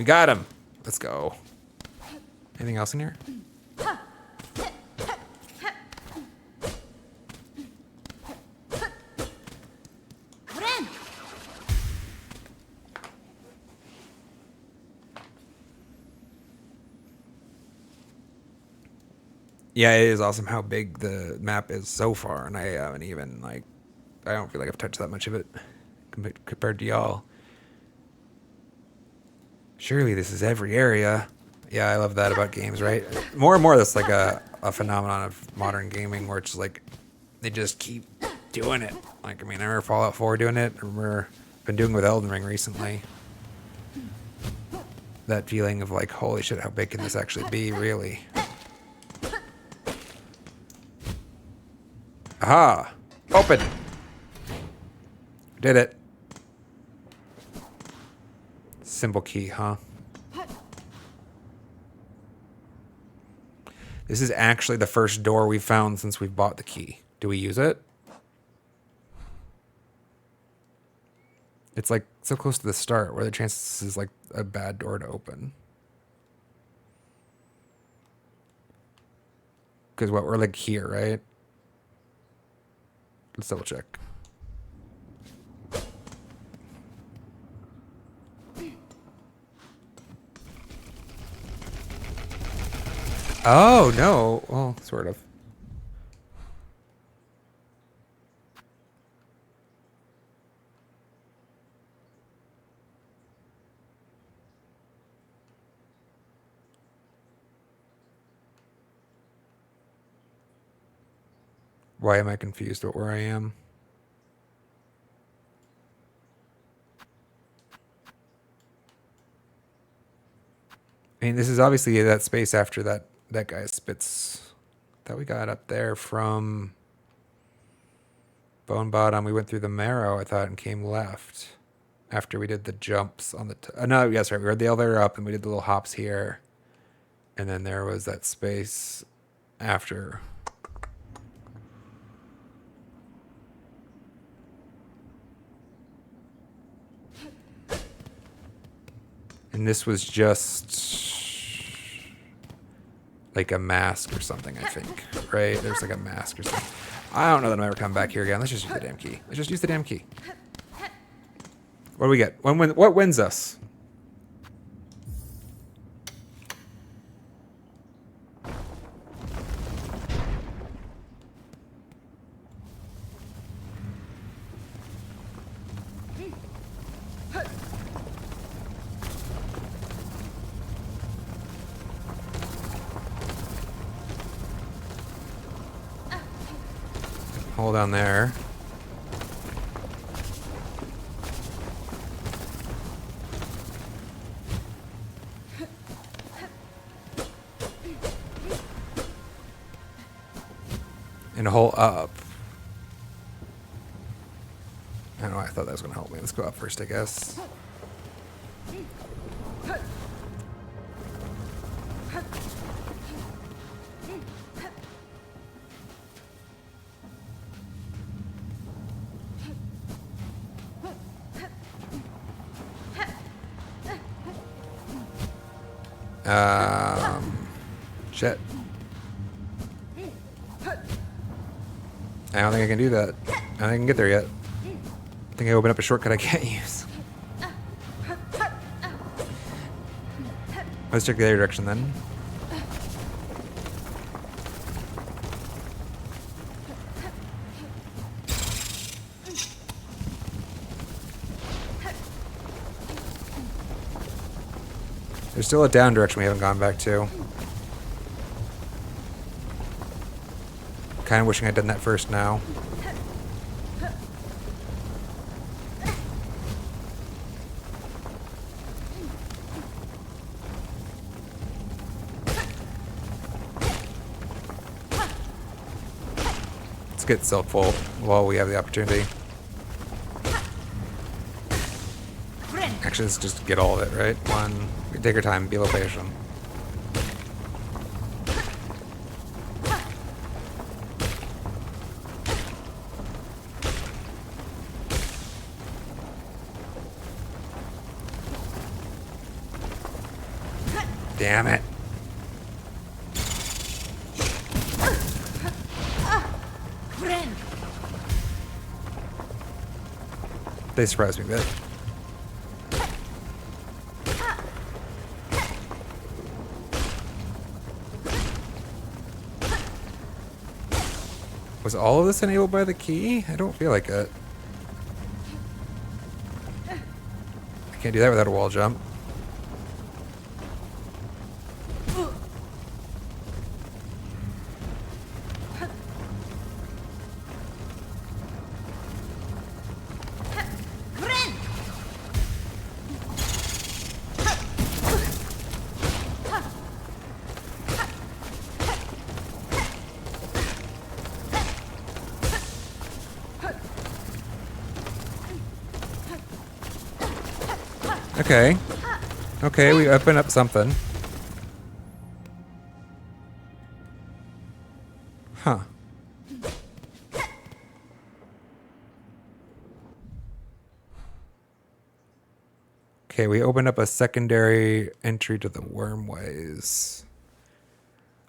We got him. Let's go. Anything else in here? Yeah, it is awesome how big the map is so far, and I haven't even, like, I don't feel like I've touched that much of it compared to y'all. Surely this is every area. Yeah, I love that about games, right? More and more, that's like a phenomenon of modern gaming where it's like they just keep doing it. Like, I mean, I remember Fallout 4 doing it. I remember been doing it with Elden Ring recently. That feeling of like, holy shit, how big can this actually be, really? Aha! Open! Did it. Symbol key, huh? This is actually the first door we've found since we've bought the key. Do we use it? It's like so close to the start. What are the chances this is like a bad door to open? Because what, we're like here, right? Let's double check. Oh, no. Well, sort of. Why am I confused about where I am? I mean, this is obviously that space after that guy spits that we got up there from Bone Bottom. We went through the marrow, I thought, and came left after we did the jumps on the... no, yes, right. We rode the elevator up and we did the little hops here. And then there was that space after... And this was just like a mask or something, I think, right? There's like a mask or something. I don't know that I'm ever coming back here again. Let's just use the damn key. Let's just use the damn key. What do we get? What wins us? Hold down there. And hole up. I don't know, I thought that was going to help me. Let's go up first, I guess. Shit. I don't think I can do that. I don't think I can get there yet. I think I opened up a shortcut I can't use. Let's check the other direction then. There's still a down direction we haven't gone back to. Kind of wishing I'd done that first now. Let's get self full while we have the opportunity. Actually, let's just get all of it, right? Take our time, be a little patient. Damn it. They surprised me a bit. Was all of this enabled by the key? I don't feel like it. I can't do that without a wall jump. Okay. Okay, we open up something. Huh. Okay, we opened up a secondary entry to the wormways.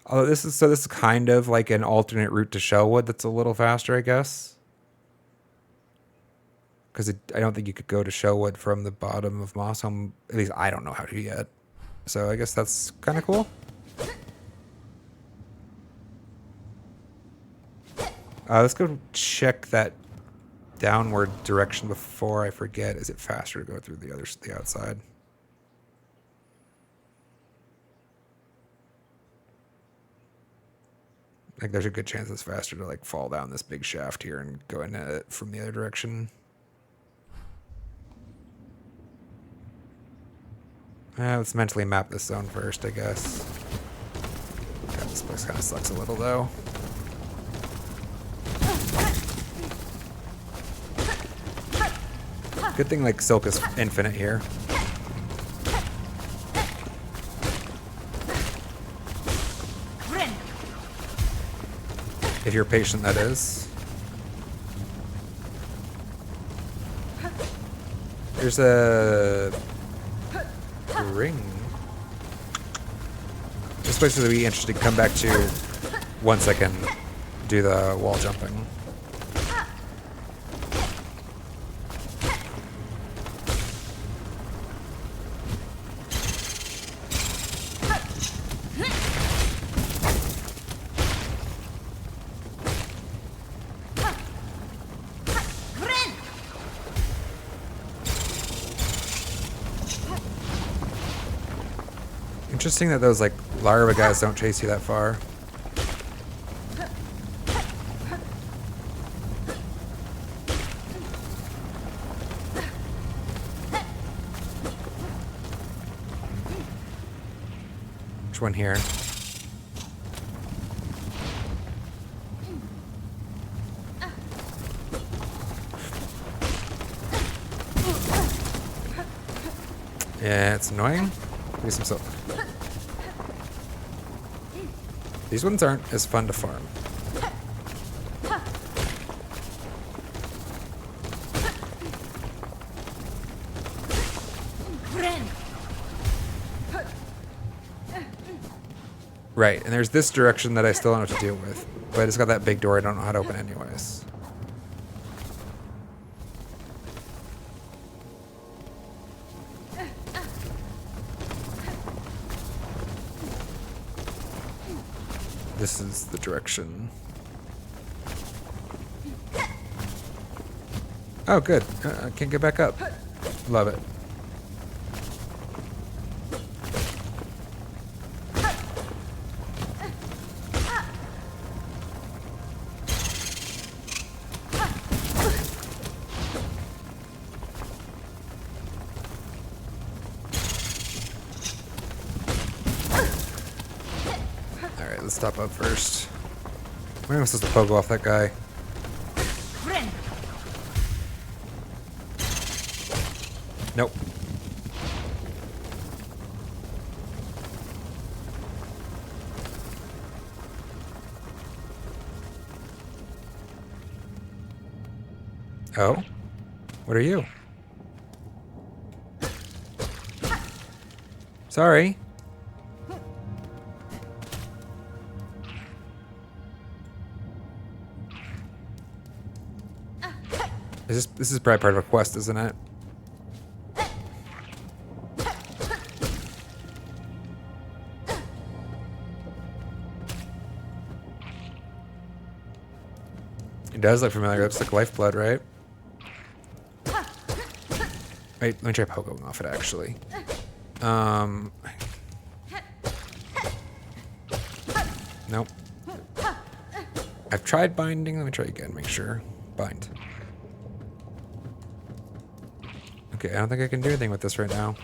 Although this is kind of like an alternate route to Shellwood that's a little faster, I guess. Because I don't think you could go to Shellwood from the bottom of Mossholm. At least I don't know how to yet. So I guess that's kind of cool. Let's go check that downward direction before I forget. Is it faster to go through the outside? Like there's a good chance it's faster to like fall down this big shaft here and go in it from the other direction. Let's mentally map this zone first, I guess. God, this place kind of sucks a little, though. Good thing, like, Silk is infinite here. If you're patient, that is. There's a ring. This place is going to be interesting to come back to once I can do the wall jumping. Interesting that those like larva guys don't chase you that far. Which one here? Yeah, it's annoying. Give me some silk. These ones aren't as fun to farm. Right, and there's this direction that I still don't know what to deal with. But it's got that big door I don't know how to open anyways. This is the direction. Oh, good. I can't get back up. Love it. Let's stop up first. Where am I supposed to pogo off that guy? Nope. Oh? What are you? This is probably part of a quest, isn't it? It does look familiar. It looks like lifeblood, right? Wait, let me try poking off it actually. Nope. I've tried binding. Let me try again. Make sure. Bind. Okay, I don't think I can do anything with this right now.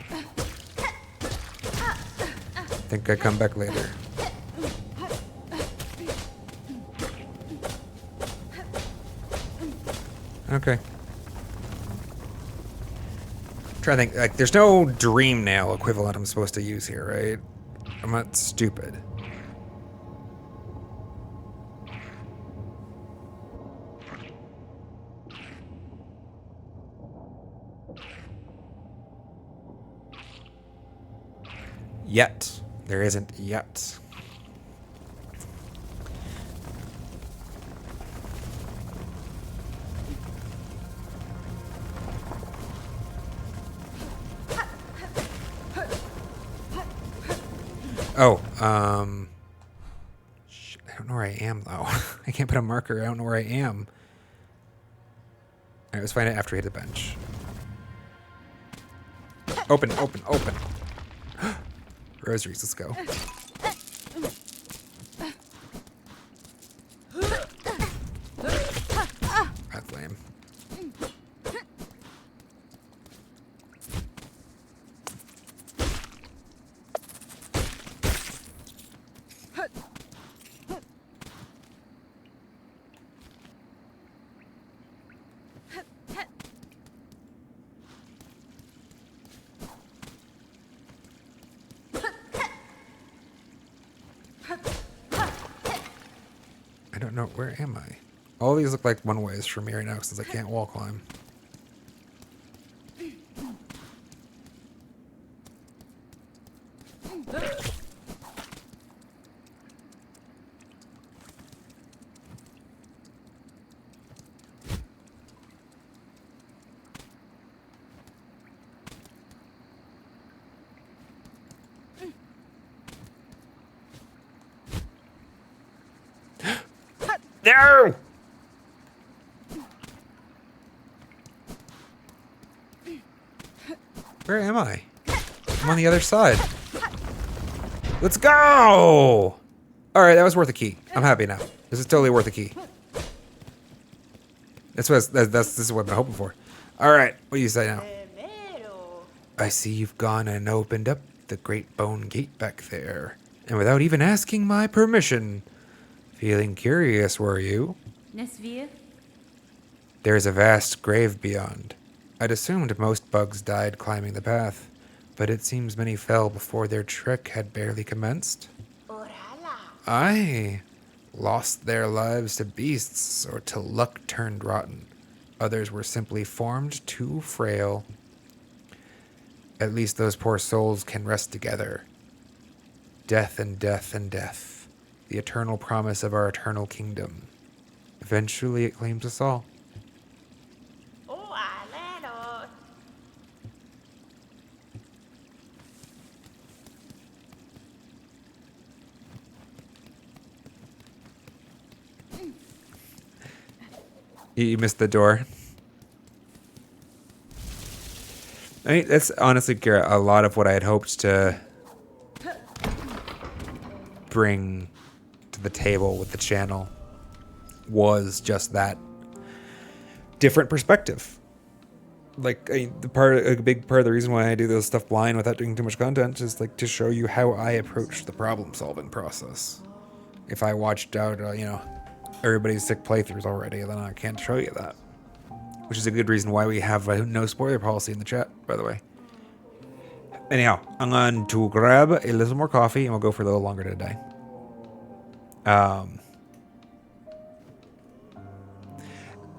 I think I come back later. Okay. Trying to think, like, there's no dream nail equivalent I'm supposed to use here, right? I'm not stupid. Yet. There isn't yet. Oh, shit, I don't know where I am though. I can't put a marker. I don't know where I am. All right, let's find it after we hit the bench. Open, open, open. Rosaries, let's go. That's lame. I don't know. Where am I? All these look like one ways for me right now since I can't wall climb. No! Where am I? I'm on the other side. Let's go! Alright, that was worth a key. I'm happy now. This is totally worth a key. This is what I've been hoping for. Alright, what do you say now? Primero. I see you've gone and opened up the great bone gate back there. And without even asking my permission. Feeling curious, were you? Nesvir? There is a vast grave beyond. I'd assumed most bugs died climbing the path, but it seems many fell before their trek had barely commenced. Orala. Aye, lost their lives to beasts or to luck turned rotten. Others were simply formed too frail. At least those poor souls can rest together. Death and death and death. The eternal promise of our eternal kingdom. Eventually it claims us all. Oh, alero. You missed the door. I mean, that's honestly, Garrett, a lot of what I had hoped to bring to the table with the channel was just that different perspective. Like a big part of the reason why I do this stuff blind without doing too much content is like to show you how I approach the problem solving process. If I watched out, everybody's sick playthroughs already, then I can't show you that. Which is a good reason why we have a no spoiler policy in the chat, by the way. Anyhow, I'm going to grab a little more coffee and we'll go for a little longer today.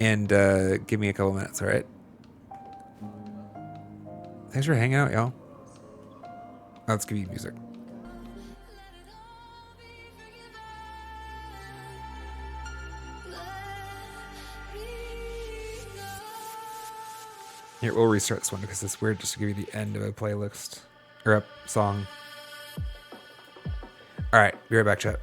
And give me a couple minutes, all right? Thanks for hanging out, y'all. Let's give you music. Here, we'll restart this one because it's weird just to give you the end of a playlist or a song. All right, be right back, chat.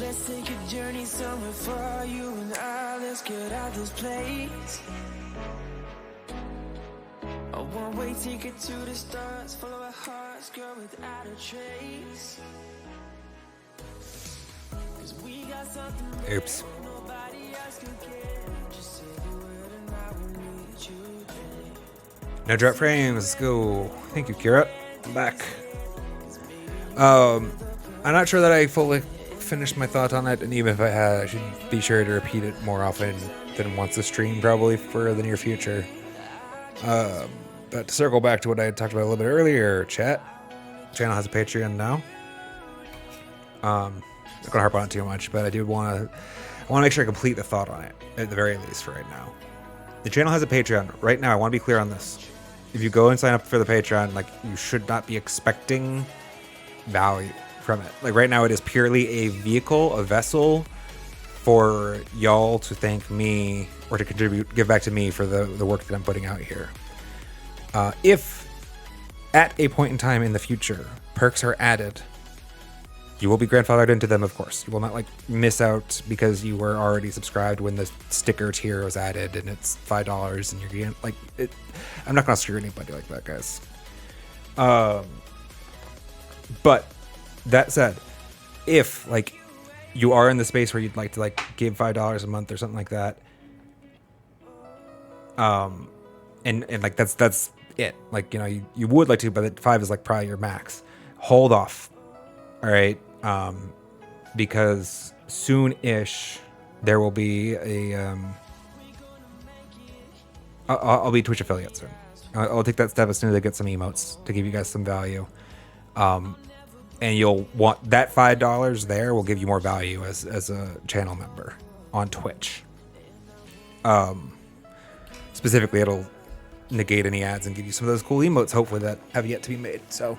Let's take a journey somewhere far, you and I. Let's get out this place. A one-way ticket to the stars, follow our hearts, go without a trace. 'Cause we got something Oops. nobody else can get. Just say the word and I will meet you there. No drop frames. Let's go. Thank you, Kira. I'm back. I'm not sure that I fully finished my thought on it, and even if I had, I should be sure to repeat it more often than once a stream, probably for the near future. But to circle back to what I had talked about a little bit earlier, chat. Channel has a Patreon now. I'm not gonna harp on it too much, but I want to make sure I complete the thought on it at the very least for right now. The channel has a Patreon right now. I want to be clear on this. If you go and sign up for the Patreon, like, you should not be expecting value from it. Like, right now it is purely a vehicle, a vessel for y'all to thank me or to give back to me for the work that I'm putting out here. If at a point in time in the future perks are added, you will be grandfathered into them, of course. You will not, like, miss out because you were already subscribed when the sticker tier was added and it's $5 and you're getting, like, it. I'm not gonna screw anybody like that, guys. But that said, if, like, you are in the space where you'd like to, like, give $5 a month or something like that, and like that's it. Like, you know, you would like to, but 5 is, like, probably your max. Hold off. All right, because soon-ish there will be a I'll be Twitch affiliate soon. I'll take that step as soon as I get some emotes to give you guys some value. And you'll want that $5 there will give you more value as a channel member on Twitch. Specifically, it'll negate any ads and give you some of those cool emotes, hopefully, that have yet to be made. So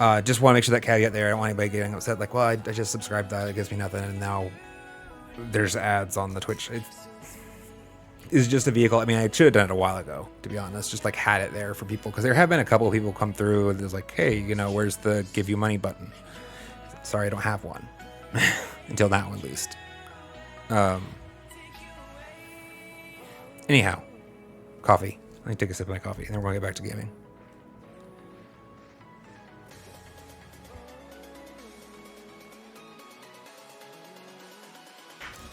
just want to make sure that caveat there. I don't want anybody getting upset like, well, I just subscribed that, it gives me nothing, and now there's ads on the Twitch. It's just a vehicle. I mean, I should have done it a while ago, to be honest. Just, like, had it there for people, because there have been a couple of people come through and there's like, hey, you know, where's the give you money button? Sorry, I don't have one. Until now, at least. Anyhow, coffee. Let me take a sip of my coffee, and then we're going to get back to gaming.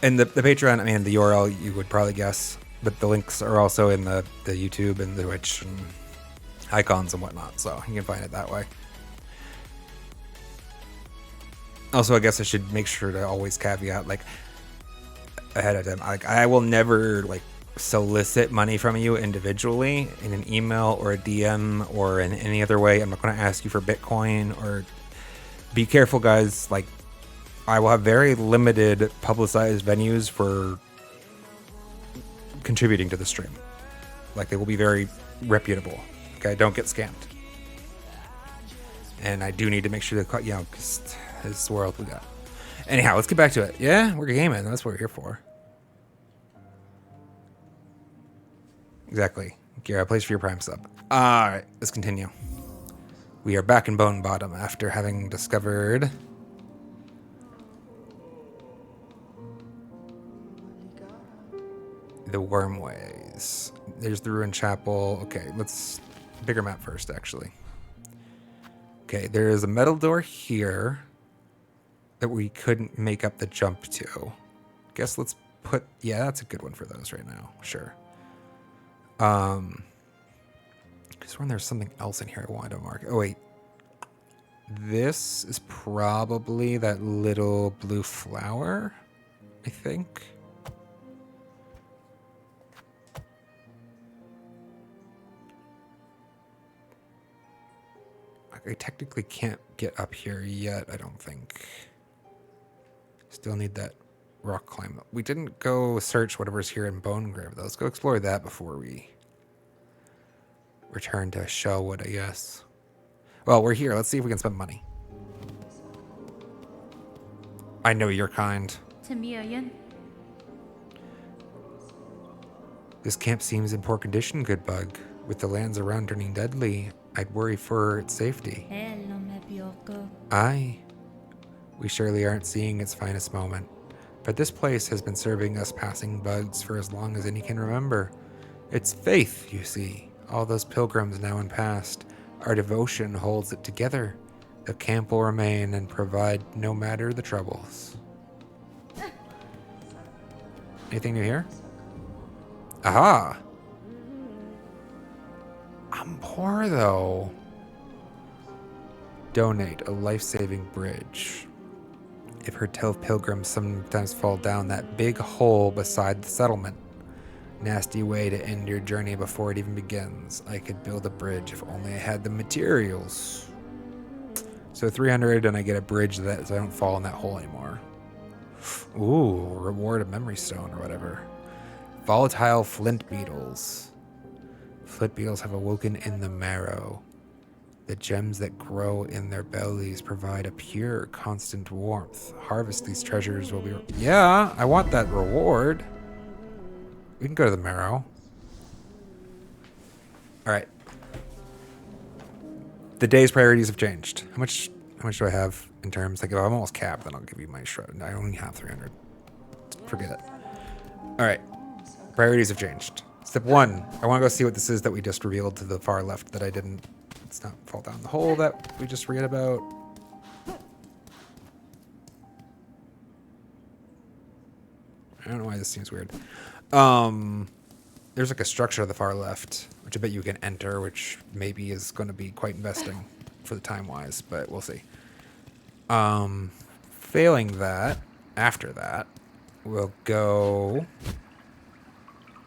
And the Patreon, I mean, the URL you would probably guess, but the links are also in the YouTube and the Twitch and icons and whatnot, so you can find it that way. Also, I guess I should make sure to always caveat, like, ahead of time, like, I will never, like, solicit money from you individually in an email or a DM or in any other way. I'm not going to ask you for Bitcoin, or be careful, guys. Like, I will have very limited publicized venues for contributing to the stream. Like, they will be very reputable. Okay, don't get scammed. And I do need to make sure that, you know, because this is the world we got. Anyhow, let's get back to it. Yeah, we're gaming. That's what we're here for. Exactly. Gira, place for your Prime sub. Alright, let's continue. We are back in Bone Bottom after having discovered the Wormways. There's the Ruined Chapel. Okay, let's... Bigger map first, actually. Okay, there is a metal door here that we couldn't make up the jump to. Guess let's put... Yeah, that's a good one for those right now. Sure. Because when there's something else in here I wanted to mark. Oh, wait. This is probably that little blue flower, I think. I technically can't get up here yet, I don't think. Still need that rock climb. We didn't go search whatever's here in Bone Grave, though. Let's go explore that before we return to Shellwood, I guess. Well, we're here. Let's see if we can spend money. I know you're kind. This camp seems in poor condition, good bug. With the lands around turning deadly, I'd worry for its safety. Aye. We surely aren't seeing its finest moment. But this place has been serving us passing bugs for as long as any can remember. It's faith, you see. All those pilgrims now and past. Our devotion holds it together. The camp will remain and provide no matter the troubles. Anything new here? Aha! I'm poor though. Donate a life-saving bridge. I've heard tell of pilgrims sometimes fall down that big hole beside the settlement. Nasty way to end your journey before it even begins. I could build a bridge if only I had the materials. So 300 and I get a bridge that so I don't fall in that hole anymore. Ooh, reward a memory stone or whatever. Volatile flint beetles. Flint beetles have awoken in the marrow. The gems that grow in their bellies provide a pure, constant warmth. Harvest these treasures will be... Yeah, I want that reward. We can go to the marrow. All right. The day's priorities have changed. How much do I have in terms? Like, if I'm almost capped, then I'll give you my shred. I only have 300. Forget it. All right. Priorities have changed. Step 1. I want to go see what this is that we just revealed to the far left that I didn't... Let's not fall down the hole that we just read about. I don't know why this seems weird. There's like a structure to the far left, which I bet you can enter, which maybe is going to be quite investing for the time-wise, but we'll see. Failing that, after that, we'll go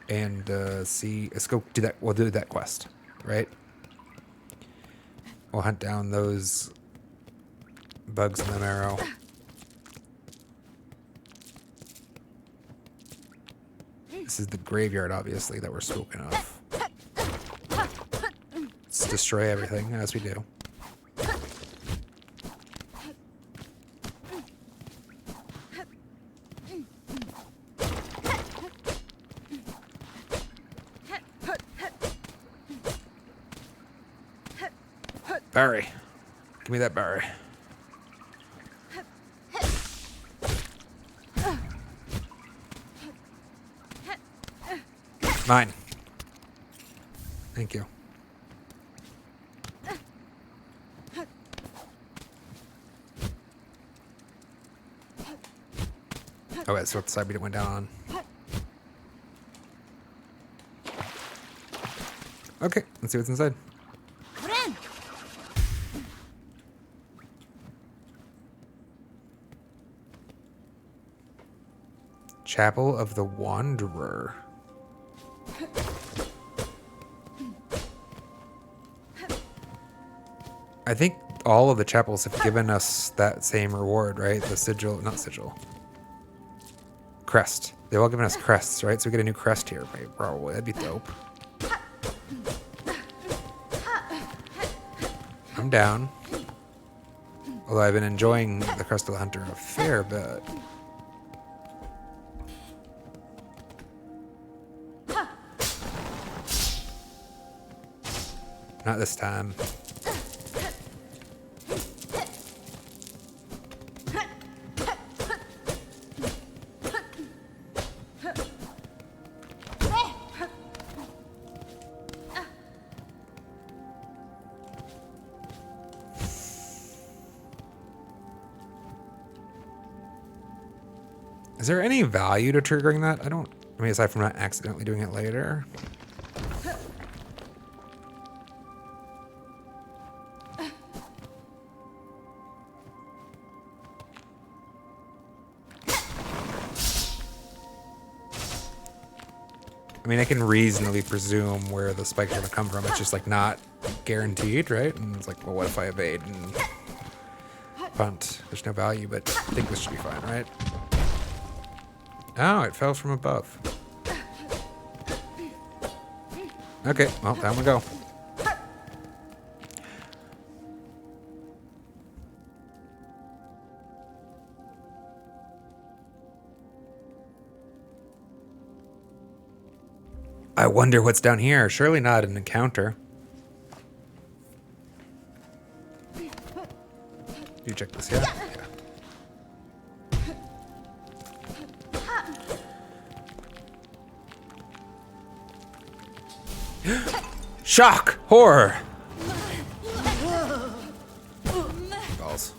and see. Let's go do that. We'll do that quest, right? We'll hunt down those bugs in the marrow. This is the graveyard, obviously, that we're spoken of. Let's destroy everything, as we do. Barry. Give me that Barry. Mine. Thank you. Oh, that's what side we went down on. Okay, let's see what's inside. Chapel of the Wanderer. I think all of the chapels have given us that same reward, right? The sigil, not sigil. Crest. They've all given us crests, right? So we get a new crest here, right? Probably. That'd be dope. I'm down. Although I've been enjoying the Crest of the Hunter a fair bit. Not this time. Is there any value to triggering that? I mean, aside from not accidentally doing it later. I mean, I can reasonably presume where the spikes are going to come from. It's just like not guaranteed, right? And it's like, well, what if I evade and punt? There's no value, but I think this should be fine, right? Oh, it fell from above. Okay, well, down we go. I wonder what's down here. Surely not an encounter. You check this, yeah? Yeah. Shock! Horror! Balls.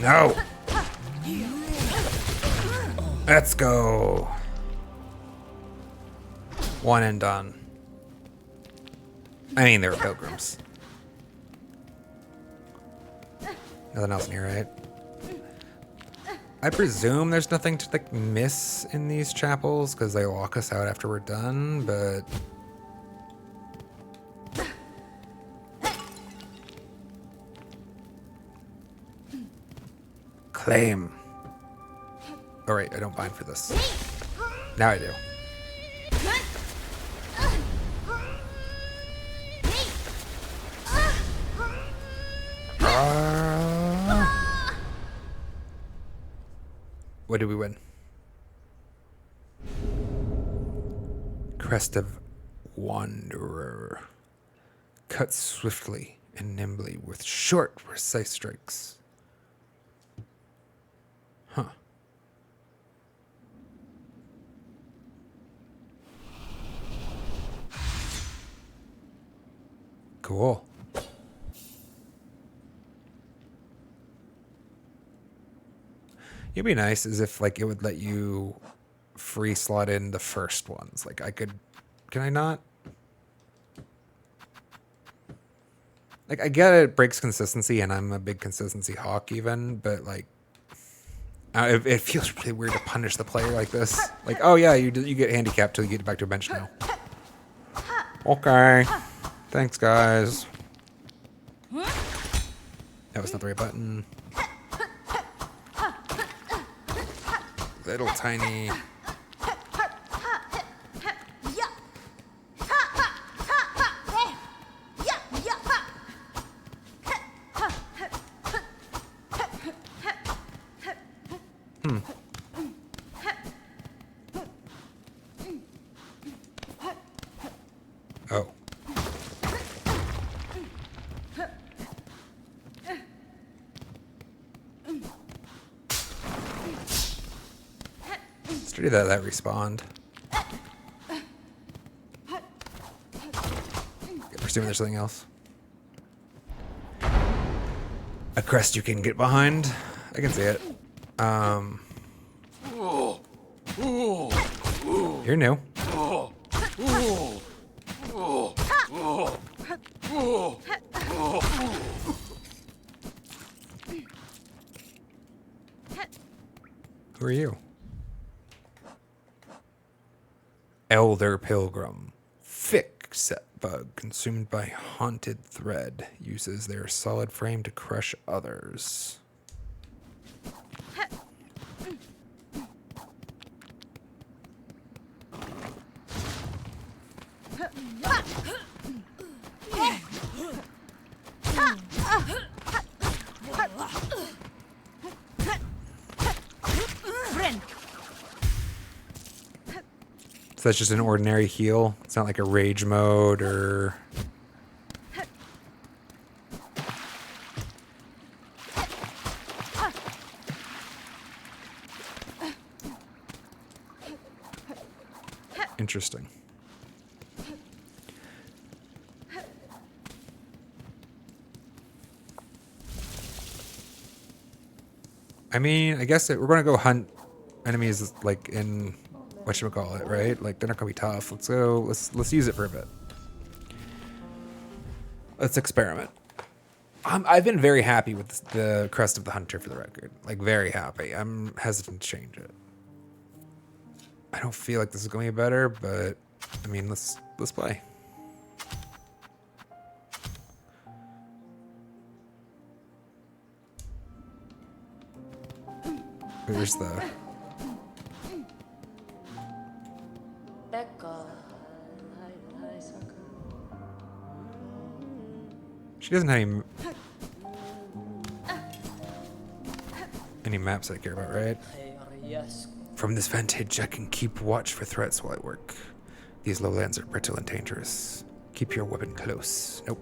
No! Let's go. One and done. I mean, they were pilgrims. Nothing else in here, right? I presume there's nothing to like miss in these chapels because they lock us out after we're done, but claim. All right, I don't bind for this. Now I do. What did we win? Crest of Wanderer. Cut swiftly and nimbly with short, precise strikes. Huh. Cool. It'd be nice as if like it would let you free slot in the first ones. Like I could, can I not? Like I get it breaks consistency and I'm a big consistency hawk even, but like it feels really weird to punish the player like this. Like, oh yeah, you get handicapped till you get back to a bench now. Okay. Thanks guys. That was not the right button. Little tiny. Oh. Let's do that respawned. Presuming there's something else. A crest you can get behind. I can see it. You're new. Who are you? Elder Pilgrim. Thick set bug consumed by haunted thread. Uses their solid frame to crush others. So that's just an ordinary heal. It's not like a rage mode or... Interesting. I mean, I guess we're going to go hunt enemies like in... whatchamacallit, right? Like, they're not gonna be tough. Let's go, let's use it for a bit. Let's experiment. I've been very happy with the Crest of the Hunter, for the record. Like, very happy. I'm hesitant to change it. I don't feel like this is gonna be better, but, I mean, let's play. Here's the... She doesn't have any maps I care about, right? From this vantage, I can keep watch for threats while I work. These lowlands are brittle and dangerous. Keep your weapon close. Nope.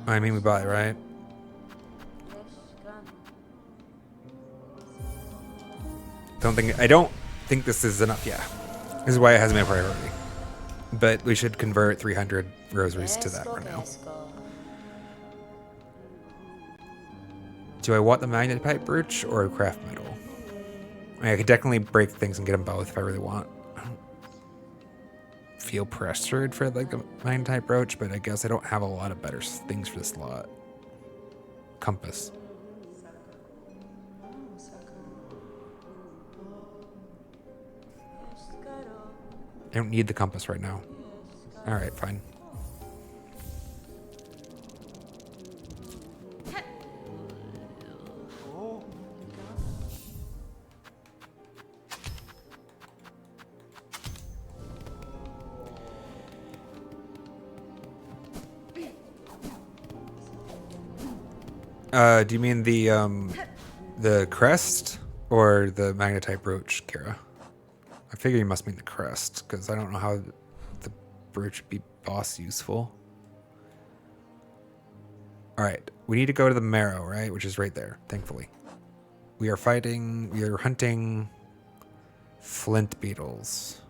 I mean, we buy, right? I don't think this is enough. Yeah. This is why it hasn't been a priority. But we should convert 300 rosaries to that for now. Do I want the magnet pipe brooch or a craft metal? I mean, I could definitely break things and get them both if I really want. I don't feel pressured for like the magnetite brooch, but I guess I don't have a lot of better things for this lot. Compass. I don't need the compass right now. All right, fine. Do you mean the crest or the magnetite brooch, Kara? I figure you must mean the crest, because I don't know how the brooch would be boss useful. Alright, we need to go to the marrow, right? Which is right there, thankfully. We are hunting flint beetles.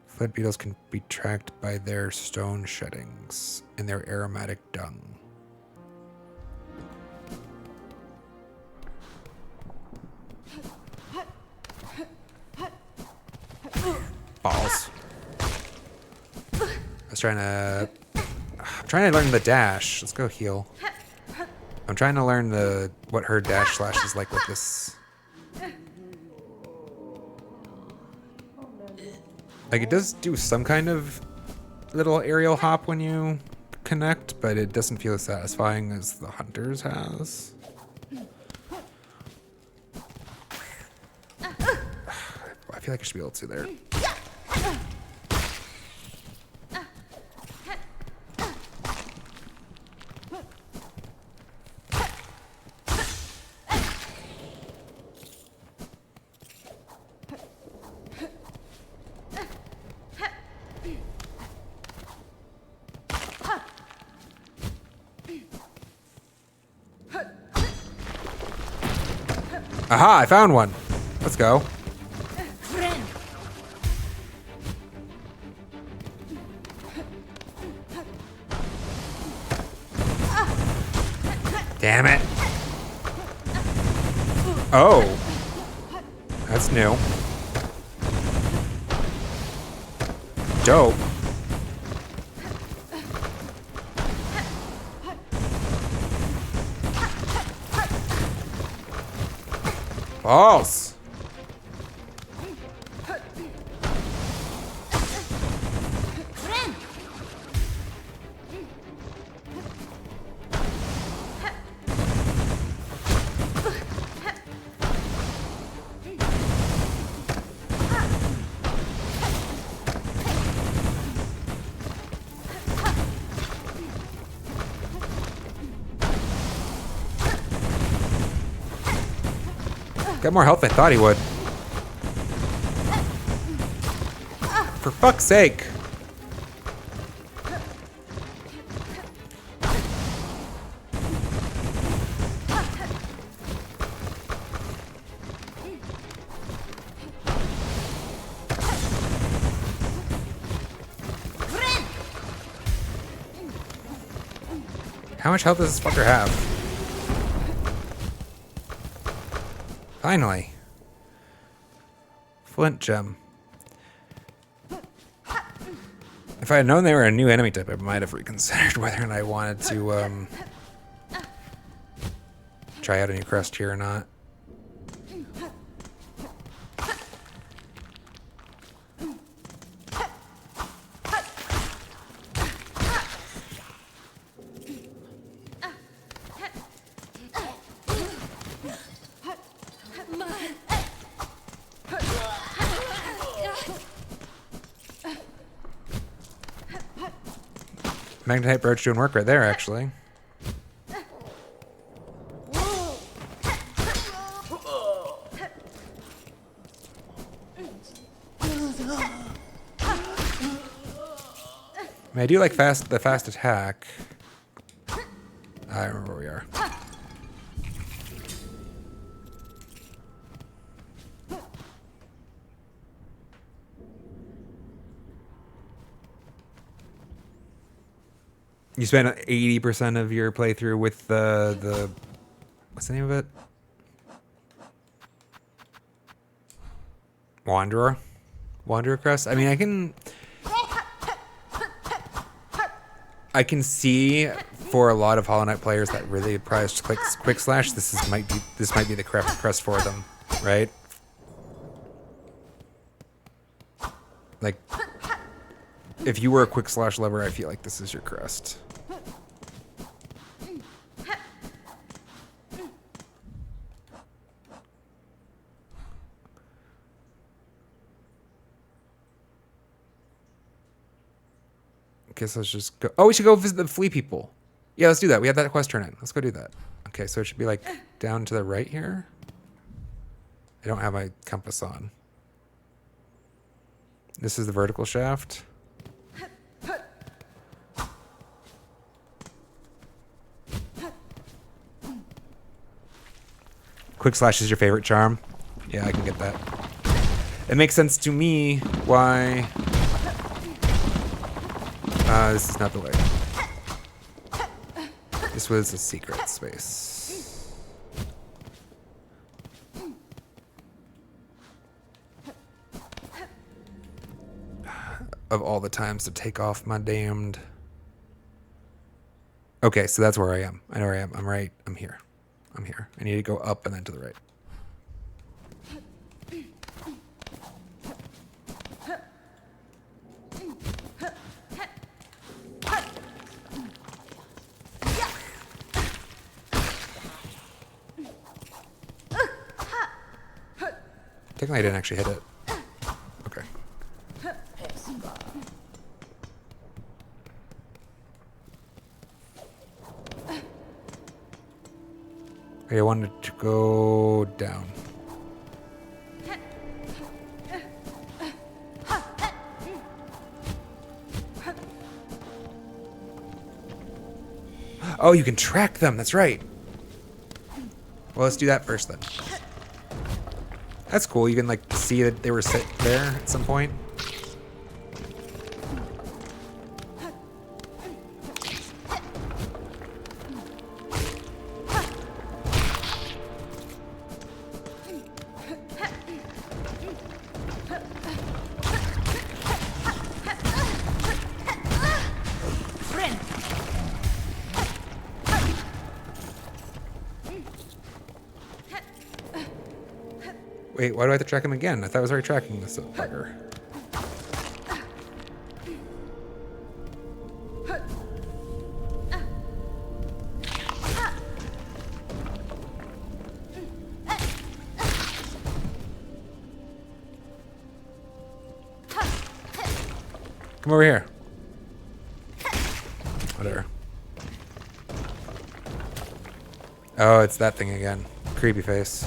Flint beetles can be tracked by their stone sheddings and their aromatic dung. Balls. I'm trying to learn the dash. Let's go heal. I'm trying to learn what her dash slash is like with this. Like, it does do some kind of little aerial hop when you connect, but it doesn't feel as satisfying as the hunter's has. I feel like I should be able to there. Aha, I found one. Let's go. Damn it. Oh. That's new. Dope. Balls. Got more health than I thought he would. For fuck's sake. How much health does this fucker have? Finally. Flint gem. If I had known they were a new enemy type, I might have reconsidered whether or not I wanted to try out a new crest here or not. Magnetite brooch doing work right there, actually. I mean, I do like the fast attack. I remember where we are. You spent 80% of your playthrough with the what's the name of it? Wanderer crest. I mean, I can see for a lot of Hollow Knight players that really prized quick slash. This might be the correct crest for them, right? Like, if you were a quick slash lover, I feel like this is your crest. Guess let's just go. Oh, we should go visit the flea people. Yeah, let's do that. We have that quest turn in. Let's go do that. Okay, so it should be like down to the right here. I don't have my compass on. This is the vertical shaft. Quick slash is your favorite charm. Yeah, I can get that. It makes sense to me why this is not the way. This was a secret space. Of all the times to take off my damned... Okay, so that's where I am. I know where I am. I'm right. I'm here. I'm here. I need to go up and then to the right. Technically, I didn't actually hit it. Okay. Okay, I wanted to go down. Oh, you can track them. That's right. Well, let's do that first then. That's cool. You can like see that they were set there at some point. Wait, why do I have to track him again? I thought I was already tracking this bugger. Come over here. Whatever. Oh, it's that thing again. Creepy face.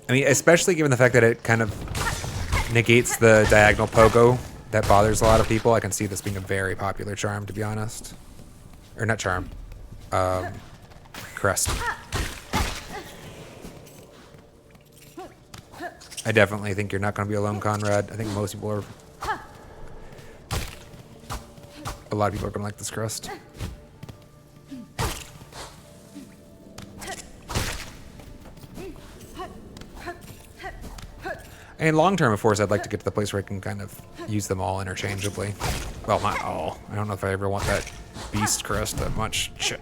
I mean, especially given the fact that it kind of negates the diagonal pogo that bothers a lot of people. I can see this being a very popular charm, to be honest. Or not charm. Crest. I definitely think you're not going to be alone, Conrad. I think most people are... A lot of people are going to like this crest. And long term, of course, I'd like to get to the place where I can kind of use them all interchangeably. Well, not all. I don't know if I ever want that beast crest that much. Shit.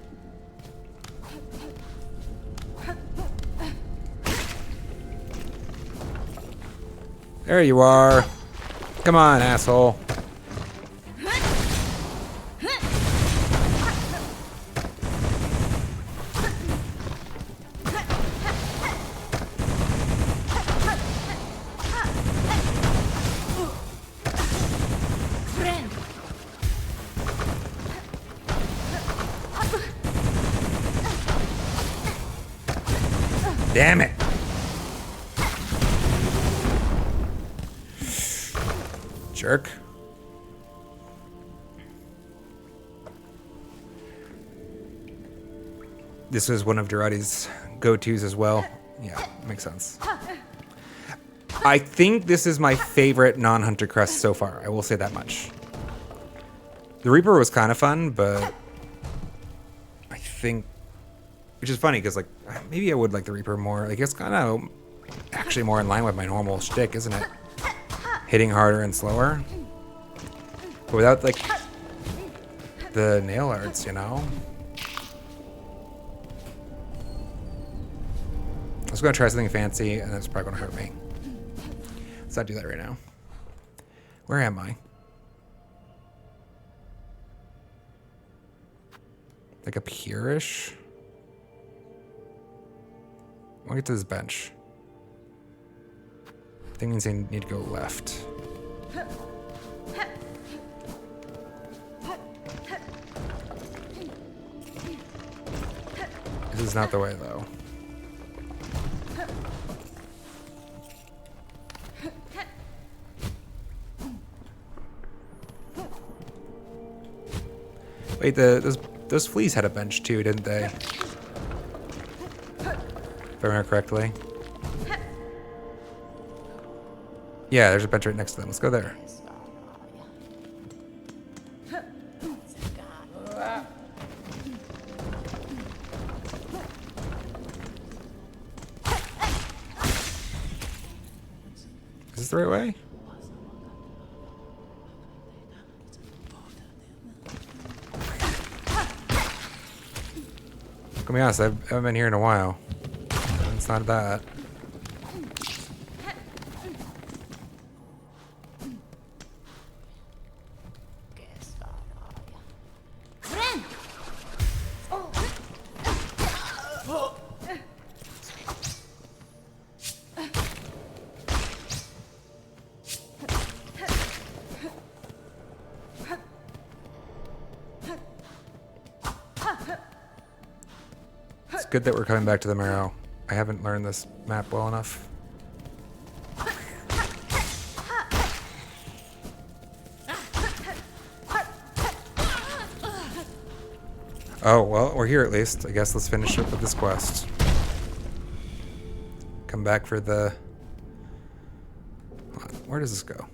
There you are. Come on, asshole. Damn it. Jerk. This was one of Durati's go-tos as well. Yeah, makes sense. I think this is my favorite non-Hunter crest so far. I will say that much. The Reaper was kind of fun, but I think, which is funny because like maybe I would like the Reaper more. Like it's kind of actually more in line with my normal shtick, isn't it? Hitting harder and slower, but without like the nail arts, you know. I was gonna try something fancy, and that's probably gonna hurt me. Let's not do that right now. Where am I? Like up here-ish? I'll get to this bench. I think means I need to go left. This is not the way, though. Wait, those fleas had a bench too, didn't they? If I remember correctly. Yeah, there's a bench right next to them. Let's go there. Is this the right way? To be honest, I haven't been here in a while. It's not that. It's good that we're coming back to the Marrow. I haven't learned this map well enough. Oh, well, we're here at least. I guess let's finish up with this quest. Come back for the... Hold on, where does this go?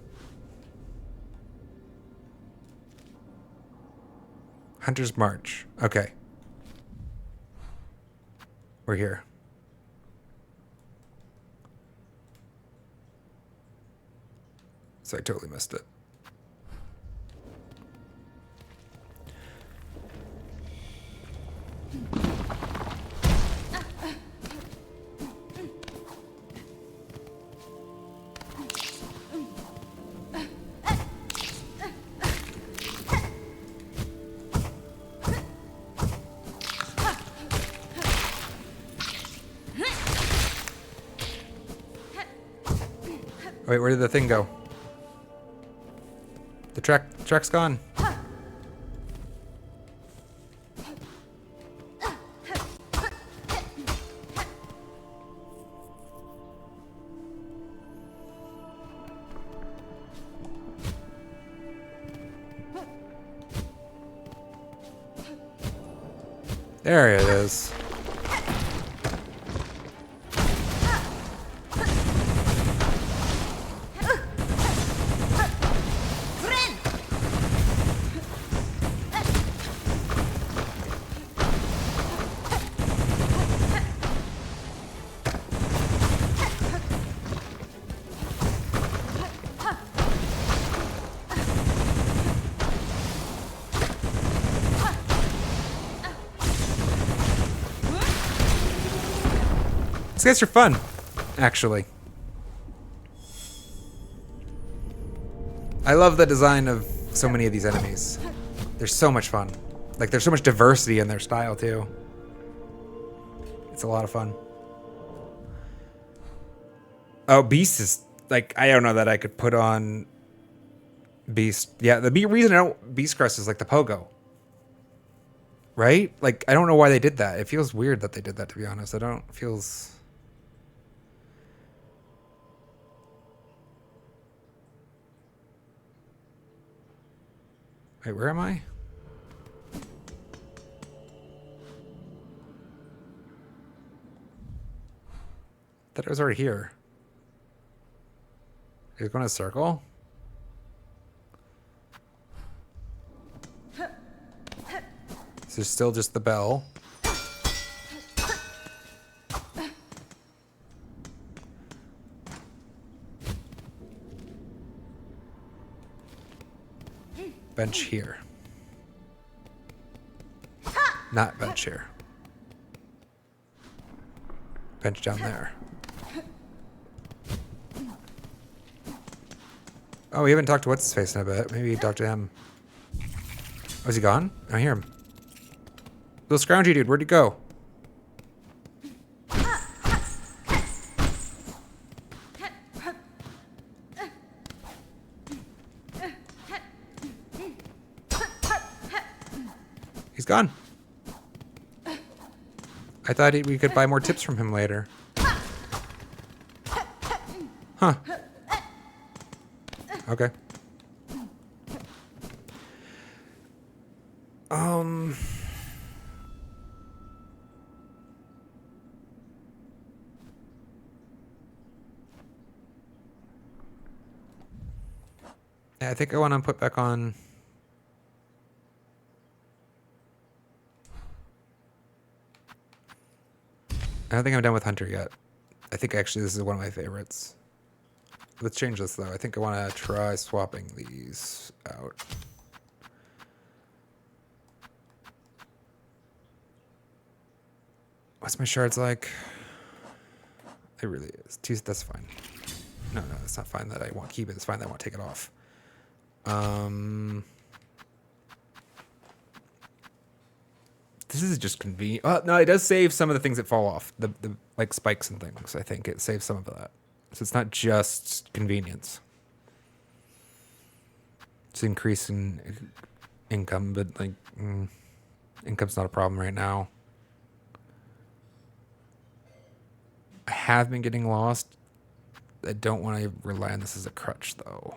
Hunter's March. Okay. We're here. So I totally missed it. Wait, where did the thing go? The track's gone. There it is. These guys are fun, actually. I love the design of so many of these enemies. They're so much fun. Like, there's so much diversity in their style, too. It's a lot of fun. Oh, Beast is... Like, I don't know that I could put on... Beast. Yeah, the reason I don't... Beast Crest is like the Pogo. Right? Like, I don't know why they did that. It feels weird that they did that, to be honest. I don't... Feels... Wait, where am I? Thought I was already here. Is it going to circle? So there's still just the bell. Bench here. Not bench here. Bench down there. Oh, we haven't talked to what's his face in a bit. Maybe talk to him. Oh, is he gone? I hear him. Little scroungy dude, where'd he go? He's gone. I thought we could buy more tips from him later. Huh. Okay. Yeah, I think I want to put back on. I don't think I'm done with Hunter yet. I think actually this is one of my favorites. Let's change this though. I think I want to try swapping these out. What's my shards like? It really is. That's fine. No, it's not fine that I want to keep it. It's fine that I want to take it off. This is just convenient. Oh, no, it does save some of the things that fall off. The like spikes and things. I think it saves some of that. So it's not just convenience. It's increasing income, but like income's not a problem right now. I have been getting lost. I don't want to rely on this as a crutch though.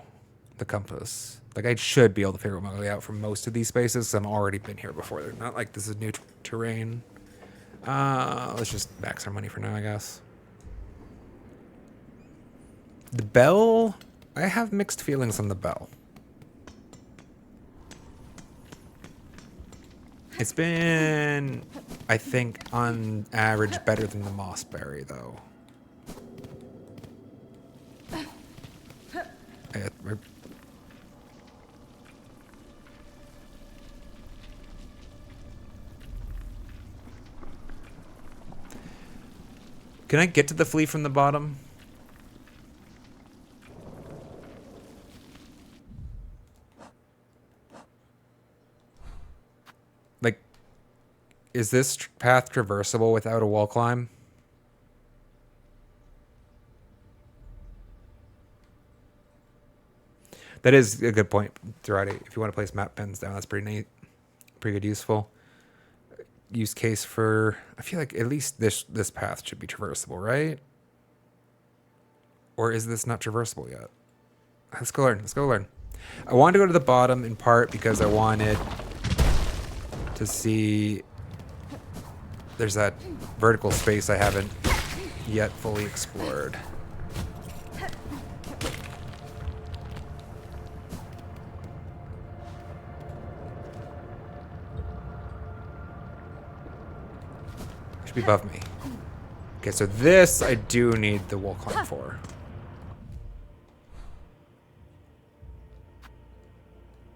The compass. Like I should be able to figure my way out from most of these spaces because I've already been here before. They're not like this is new terrain. Let's just max our money for now, I guess. The bell, I have mixed feelings on the bell. It's been, I think, on average better than the mossberry, though. Can I get to the flea from the bottom? Like, is this path traversable without a wall climb? That is a good point, Durati. If you want to place map pins down, that's pretty neat. Pretty good, useful. Use case for, I feel like at least this path should be traversable, right? Or is this not traversable yet? Let's go learn. Let's go learn. I wanted to go to the bottom in part because I wanted to see there's that vertical space I haven't yet fully explored. Should be above me. Okay, so this I do need the wall climb for.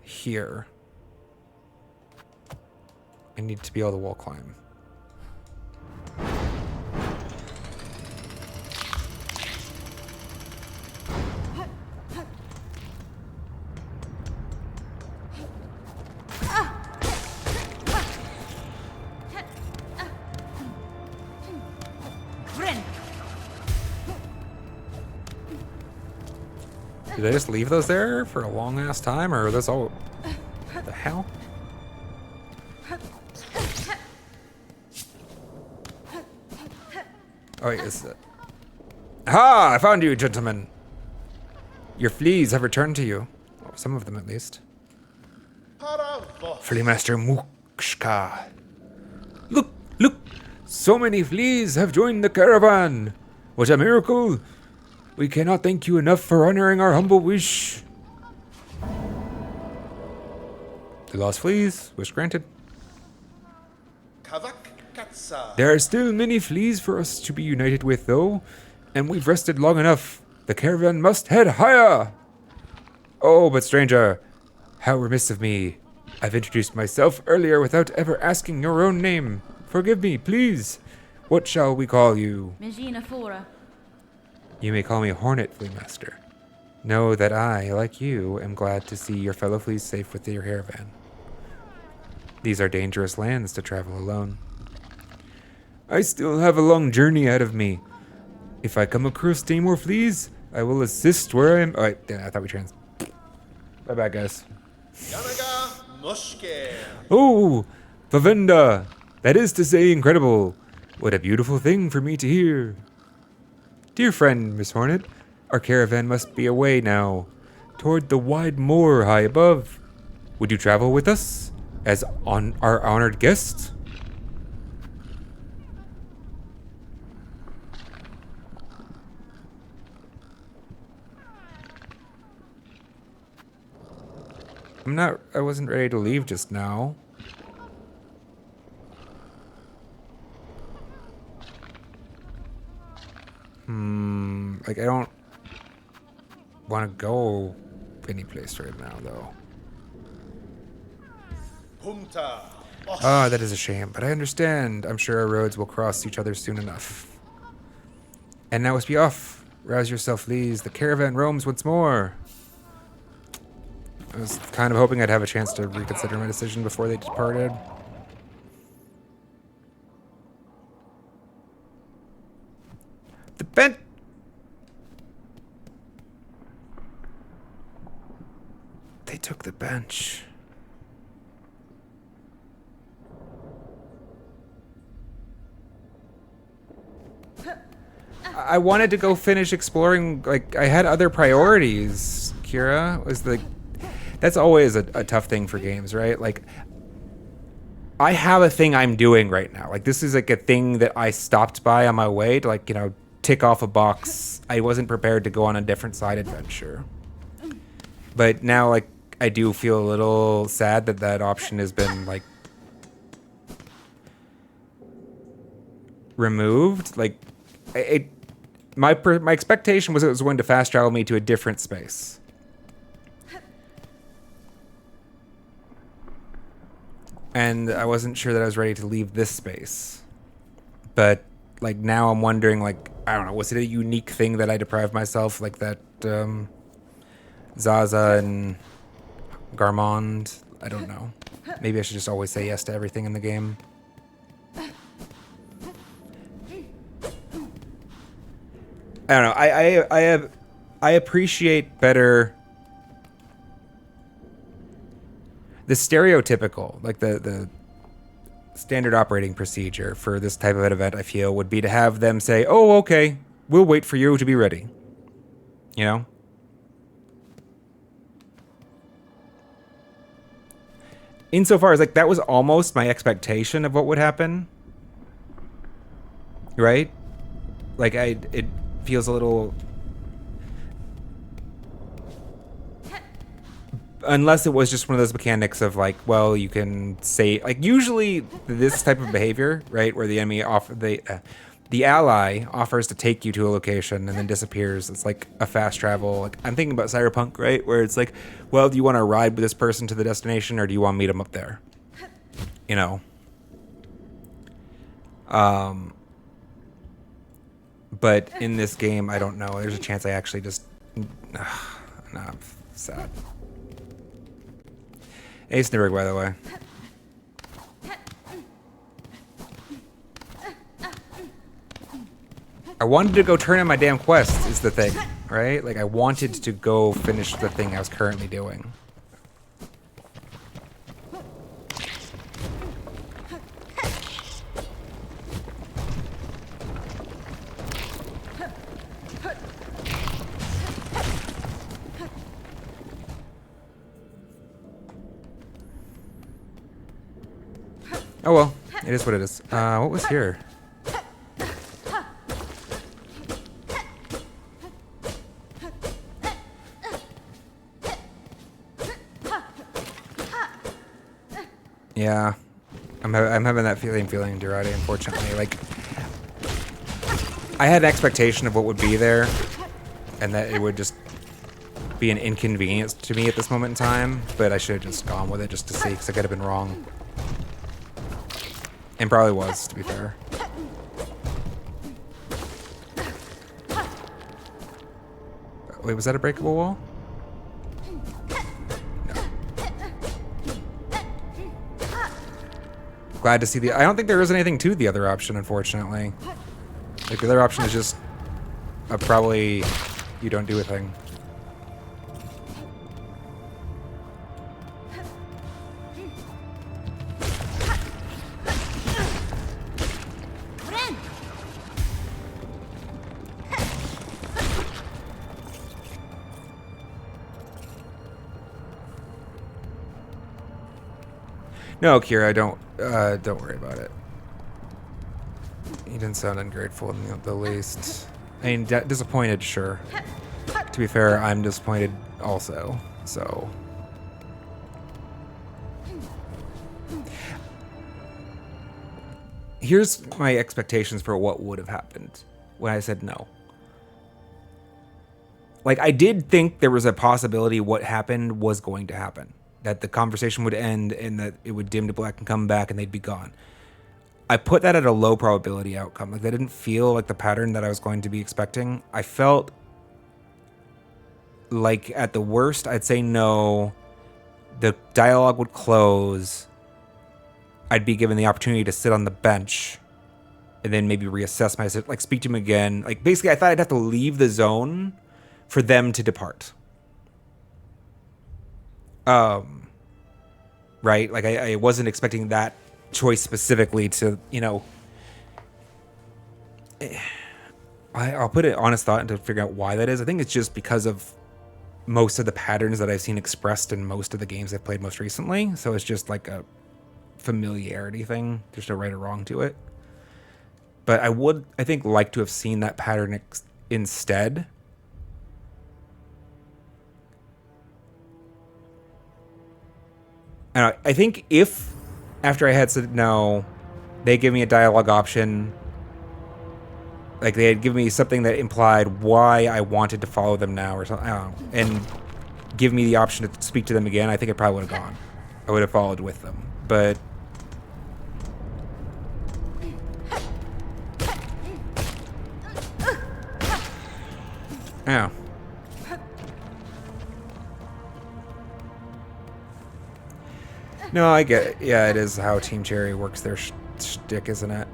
Here. I need to be able to wall climb. Did I just leave those there for a long ass time, or are those all? What the hell? Oh wait, is it? Ha! I found you, gentlemen. Your fleas have returned to you. Well, some of them, at least. Flea Master Mukshka. Look, look! So many fleas have joined the caravan! What a miracle! We cannot thank you enough for honoring our humble wish. The lost fleas, wish granted. There are still many fleas for us to be united with, though, and we've rested long enough. The caravan must head higher! Oh, but stranger, how remiss of me. I've introduced myself earlier without ever asking your own name. Forgive me, please. What shall we call you? Megina Fora. You may call me Hornet, Flea Master. Know that I, like you, am glad to see your fellow fleas safe with your caravan. These are dangerous lands to travel alone. I still have a long journey ahead of me. If I come across any more fleas, I will assist where I am. Oh, wait, I thought we trans. Bye bye, guys. Oh, Favenda! That is to say, incredible. What a beautiful thing for me to hear. Dear friend, Miss Hornet, our caravan must be away now, toward the wide moor high above. Would you travel with us, as on our honored guest? I wasn't ready to leave just now. Like, I don't want to go anyplace right now, though. Ah, that is a shame, but I understand. I'm sure our roads will cross each other soon enough. And now let's be off. Rouse yourself, please. The caravan roams once more. I was kind of hoping I'd have a chance to reconsider my decision before they departed. The bench. They took the bench. I wanted to go finish exploring. Like, I had other priorities. Kira was like, that's always a tough thing for games, right? Like, I have a thing I'm doing right now. Like, this is like a thing that I stopped by on my way to, like, you know, tick off a box. I wasn't prepared to go on a different side adventure. But now, like, I do feel a little sad that that option has been, like, removed. Like, my expectation was it was going to fast travel me to a different space. And I wasn't sure that I was ready to leave this space. But, like, now I'm wondering, like, I don't know, was it a unique thing that I deprived myself? Like that, Zaza and Garmond? I don't know. Maybe I should just always say yes to everything in the game. I don't know. I appreciate better the stereotypical, like the standard operating procedure for this type of an event, I feel, would be to have them say, oh, okay, we'll wait for you to be ready. You know? Insofar as, like, that was almost my expectation of what would happen. Right? Like, it feels a little... Unless it was just one of those mechanics of, like, well, you can say, like, usually this type of behavior, right, where the enemy the ally offers to take you to a location and then disappears. It's like a fast travel. Like, I'm thinking about Cyberpunk, right, where it's like, well, do you want to ride with this person to the destination, or do you want to meet them up there? You know. But in this game, I don't know. There's a chance I actually just... no, I'm sad. Ace Nurg, by the way. I wanted to go turn in my damn quest, is the thing, right? Like, I wanted to go finish the thing I was currently doing. Oh well, it is what it is. What was here? Yeah, I'm having that feeling, Durati, unfortunately. Like, I had an expectation of what would be there, and that it would just be an inconvenience to me at this moment in time, but I should have just gone with it just to see, because I could have been wrong. And probably was, to be fair. Wait, was that a breakable wall? Glad to see the... I don't think there is anything to the other option, unfortunately. Like, the other option is just... probably... you don't do a thing. No, Kira, don't worry about it. He didn't sound ungrateful in the least. I mean, disappointed, sure. To be fair, I'm disappointed also, so... Here's my expectations for what would have happened when I said no. Like, I did think there was a possibility what happened was going to happen. That the conversation would end and that it would dim to black and come back and they'd be gone. I put that at a low probability outcome. Like, that didn't feel like the pattern that I was going to be expecting. I felt like at the worst, I'd say no. The dialogue would close. I'd be given the opportunity to sit on the bench and then maybe reassess myself, like speak to him again. Like, basically, I thought I'd have to leave the zone for them to depart. Right? Like, I wasn't expecting that choice specifically to, you know... I'll put an honest thought into figure out why that is. I think it's just because of most of the patterns that I've seen expressed in most of the games I've played most recently. So it's just like a familiarity thing. There's no right or wrong to it. But I would, I think, like to have seen that pattern instead. And I think if, after I had said no, they give me a dialogue option, like they had given me something that implied why I wanted to follow them now or something, I don't know, and give me the option to speak to them again, I think I probably would have gone. I would have followed with them. But... yeah. No, I get it. Yeah, it is how Team Cherry works their shtick, isn't it?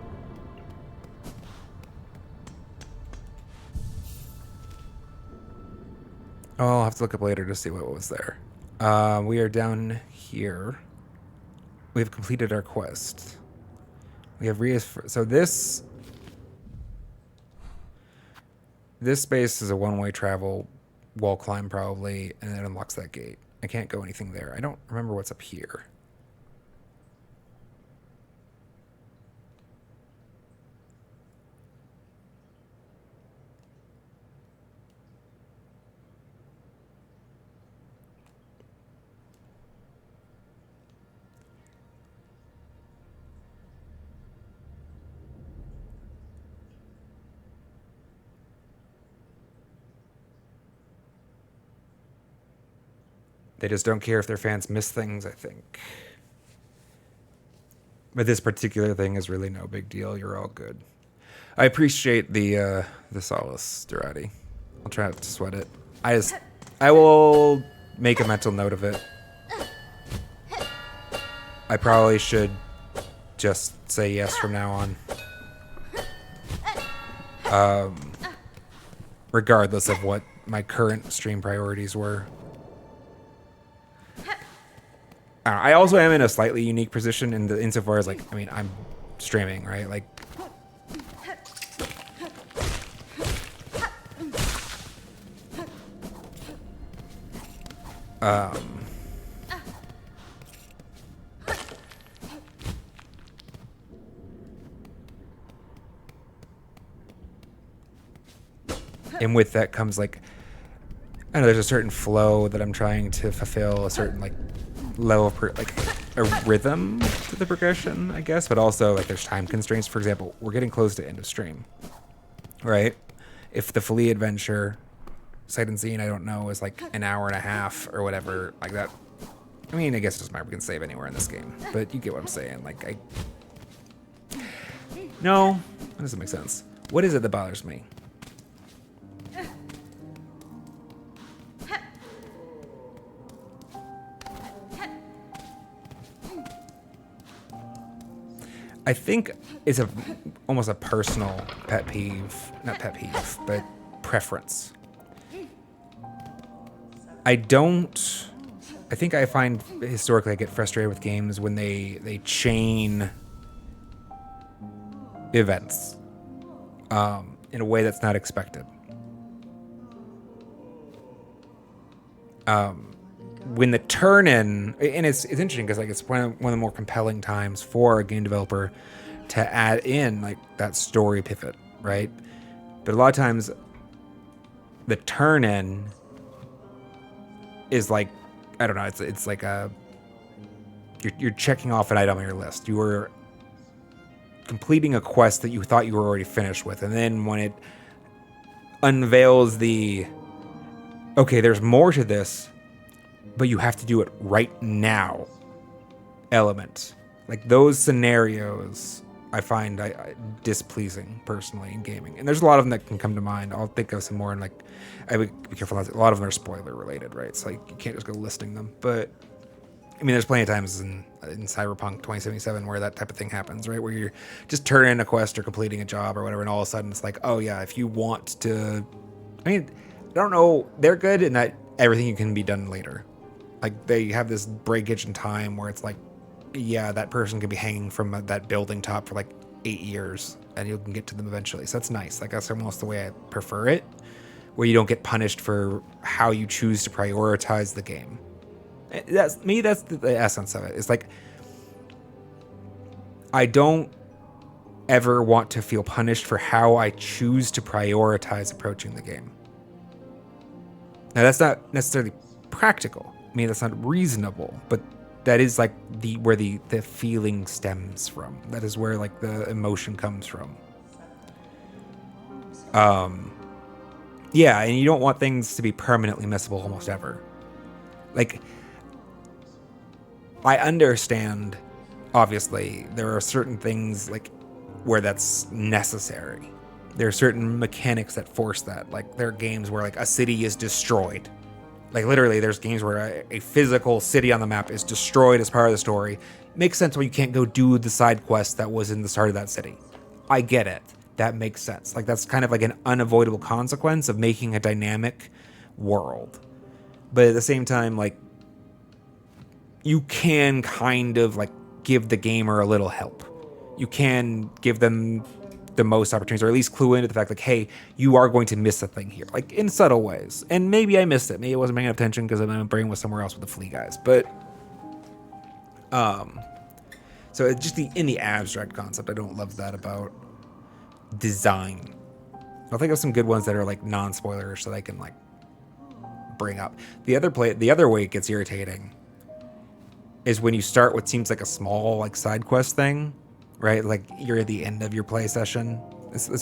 Oh, I'll have to look up later to see what was there. We are down here. We have completed our quest. We have so this space is a one-way travel wall climb probably, and it unlocks that gate. I can't go anything there. I don't remember what's up here. They just don't care if their fans miss things, I think. But this particular thing is really no big deal. You're all good. I appreciate the solace, Durati. I'll try not to sweat it. I will make a mental note of it. I probably should just say yes from now on. Regardless of what my current stream priorities were. I also am in a slightly unique position insofar as, like, I mean, I'm streaming, right? Like, And with that comes like, I know there's a certain flow that I'm trying to fulfill, a certain like level of like a rhythm to the progression, I guess, but also like there's time constraints. For example, we're getting close to end of stream, right? If the Flea adventure, sight unseen, I don't know, is like an hour and a half or whatever like that. I mean, I guess it doesn't matter. We can save anywhere in this game, but you get what I'm saying. Like, no, that doesn't make sense. What is it that bothers me? I think it's almost a personal pet peeve, not pet peeve, but preference. I think I find historically I get frustrated with games when they chain events in a way that's not expected. When the turn in, and it's interesting because like it's one of the more compelling times for a game developer to add in like that story pivot, right? But a lot of times the turn in is like, I don't know, it's like you're checking off an item on your list. You were completing a quest that you thought you were already finished with, and then when it unveils the, okay, there's more to this, but you have to do it right now element. Like those scenarios I find displeasing personally in gaming. And there's a lot of them that can come to mind. I'll think of some more and like, I would be careful. A lot of them are spoiler related, right? So like you can't just go listing them. But I mean, there's plenty of times in Cyberpunk 2077 where that type of thing happens, right? Where you're just turning a quest or completing a job or whatever, and all of a sudden it's like, oh yeah, if you want to, I mean, I don't know, they're good in that everything you can be done later. Like they have this breakage in time where it's like, yeah, that person could be hanging from that building top for like 8 years and you can get to them eventually. So that's nice. Like that's almost the way I prefer it, where you don't get punished for how you choose to prioritize the game. That's the essence of it. It's like, I don't ever want to feel punished for how I choose to prioritize approaching the game. Now that's not necessarily practical. I mean, that's not reasonable, but that is like where the feeling stems from. That is where like the emotion comes from. Yeah, and you don't want things to be permanently missable almost ever. Like, I understand, obviously, there are certain things like where that's necessary. There are certain mechanics that force that. Like, there are games where like a city is destroyed. Like literally, there's games where a physical city on the map is destroyed as part of the story. Makes sense why you can't go do the side quest that was in the start of that city. I get it. That makes sense. Like that's kind of like an unavoidable consequence of making a dynamic world. But at the same time, like you can kind of like give the gamer a little help. You can give them the most opportunities, or at least clue into the fact like, hey, you are going to miss a thing here, like in subtle ways. And maybe I missed it. Maybe I wasn't paying attention because my brain was somewhere else with the flea guys. But so it's just in the abstract concept, I don't love that about design. I'll think of some good ones that are like non-spoilers so that I can like bring up. The other way it gets irritating is when you start what seems like a small like side quest thing, right? Like you're at the end of your play session.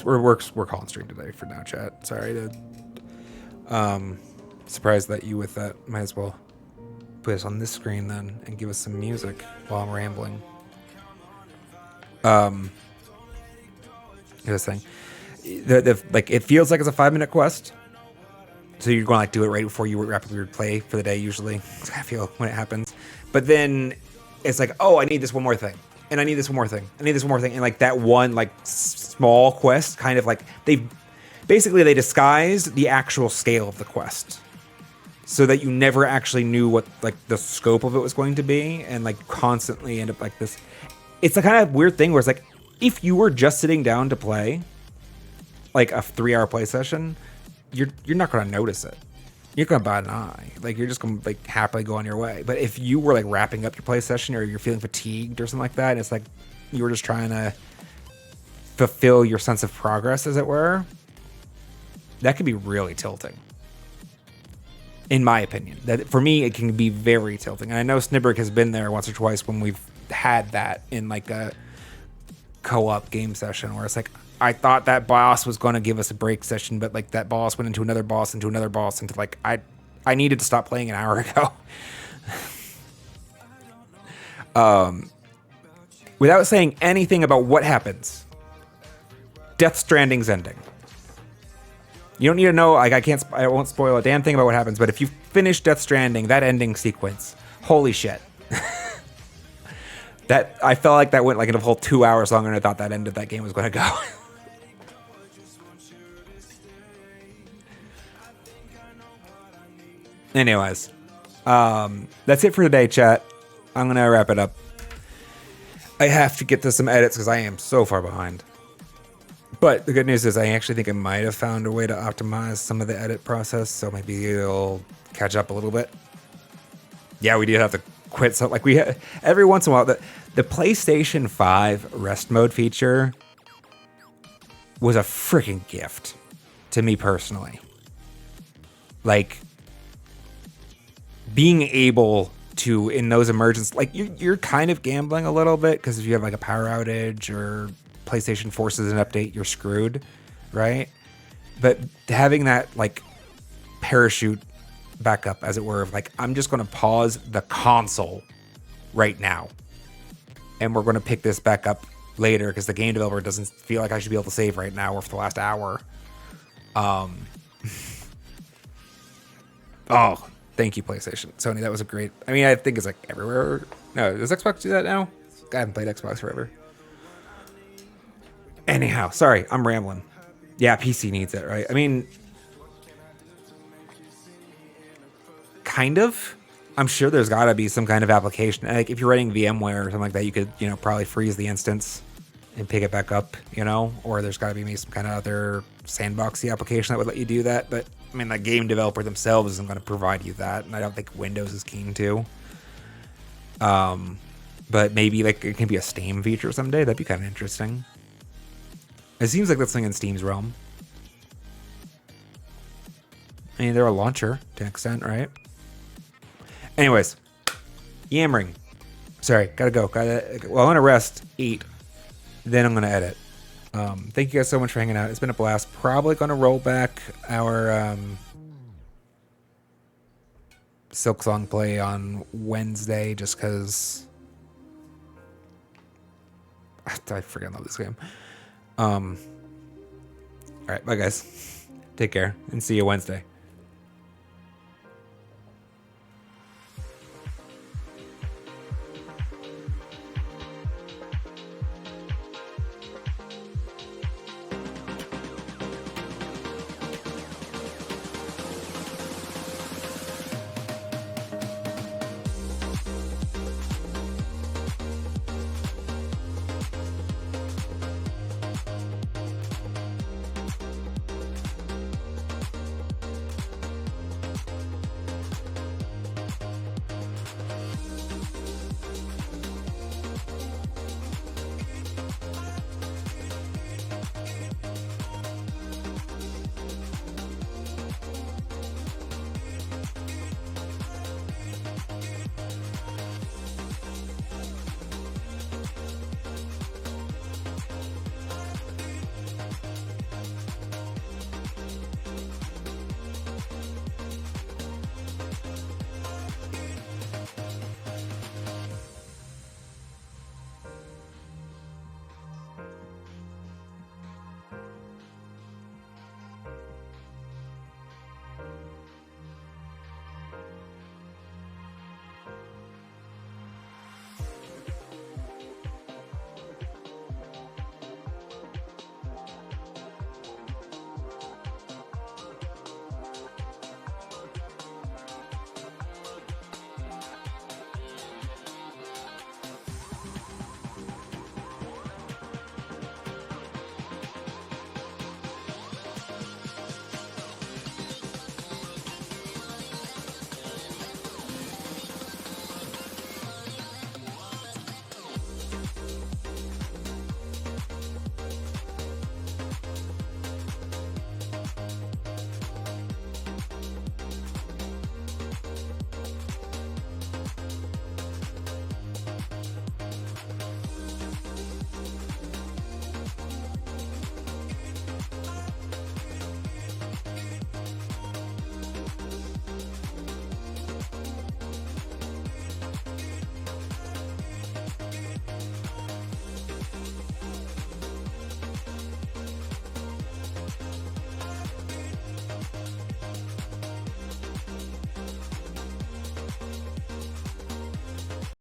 We're calling stream today for now, chat. Sorry to surprised that you with that. Might as well put us on this screen then and give us some music while I'm rambling. This thing, like it feels like it's a 5-minute quest, so you're going to like do it right before you wrap up your play for the day. Usually, I feel when it happens, but then it's like, oh, I need this one more thing. And I need this one more thing. I need this one more thing. And like that one like small quest kind of like they disguised the actual scale of the quest so that you never actually knew what like the scope of it was going to be, and like constantly end up like this. It's the kind of weird thing where it's like if you were just sitting down to play like a 3-hour play session, you're not going to notice it. You're going to bat an eye. Like, you're just going to, like, happily go on your way. But if you were, like, wrapping up your play session or you're feeling fatigued or something like that, and it's like you were just trying to fulfill your sense of progress, as it were, that can be really tilting. In my opinion, that for me, it can be very tilting. And I know Snibberg has been there once or twice when we've had that in like a co-op game session where it's like, I thought that boss was going to give us a break session, but like that boss went into another boss, into like, I needed to stop playing an hour ago. Without saying anything about what happens, Death Stranding's ending. You don't need to know, like I won't spoil a damn thing about what happens, but if you finish Death Stranding, that ending sequence, holy shit. That I felt like that went like a whole 2 hours longer than I thought that end of that game was going to go. Anyways, that's it for today, chat. I'm going to wrap it up. I have to get to some edits because I am so far behind. But the good news is I actually think I might have found a way to optimize some of the edit process, so maybe it'll catch up a little bit. Yeah, we did have to quit. So like every once in a while, the PlayStation 5 rest mode feature was a freaking gift to me personally. Like being able to, in those emergencies, like you're kind of gambling a little bit because if you have like a power outage or PlayStation forces an update, you're screwed, right? But having that like parachute backup, as it were, of like, I'm just going to pause the console right now and we're going to pick this back up later because the game developer doesn't feel like I should be able to save right now or for the last hour. Oh, thank you, PlayStation. Sony, that was a great... I mean, I think it's like everywhere. No, does Xbox do that now? I haven't played Xbox forever. Anyhow, sorry, I'm rambling. Yeah, PC needs it, right? I mean, kind of. I'm sure there's got to be some kind of application. Like if you're writing VMware or something like that, you could, probably freeze the instance and pick it back up, or there's got to be maybe some kind of other sandboxy application that would let you do that. But I mean, the game developer themselves isn't going to provide you that, and I don't think Windows is keen to. But maybe like it can be a Steam feature someday. That'd be kind of interesting. It seems like that's something in Steam's realm. I mean, they're a launcher to an extent, right? Anyways, yammering. Sorry, gotta go. Well, I'm gonna rest, eat, then I'm gonna edit. Thank you guys so much for hanging out. It's been a blast. Probably gonna roll back our Silksong play on Wednesday just because I freaking love this game. All right, bye guys. Take care and see you Wednesday.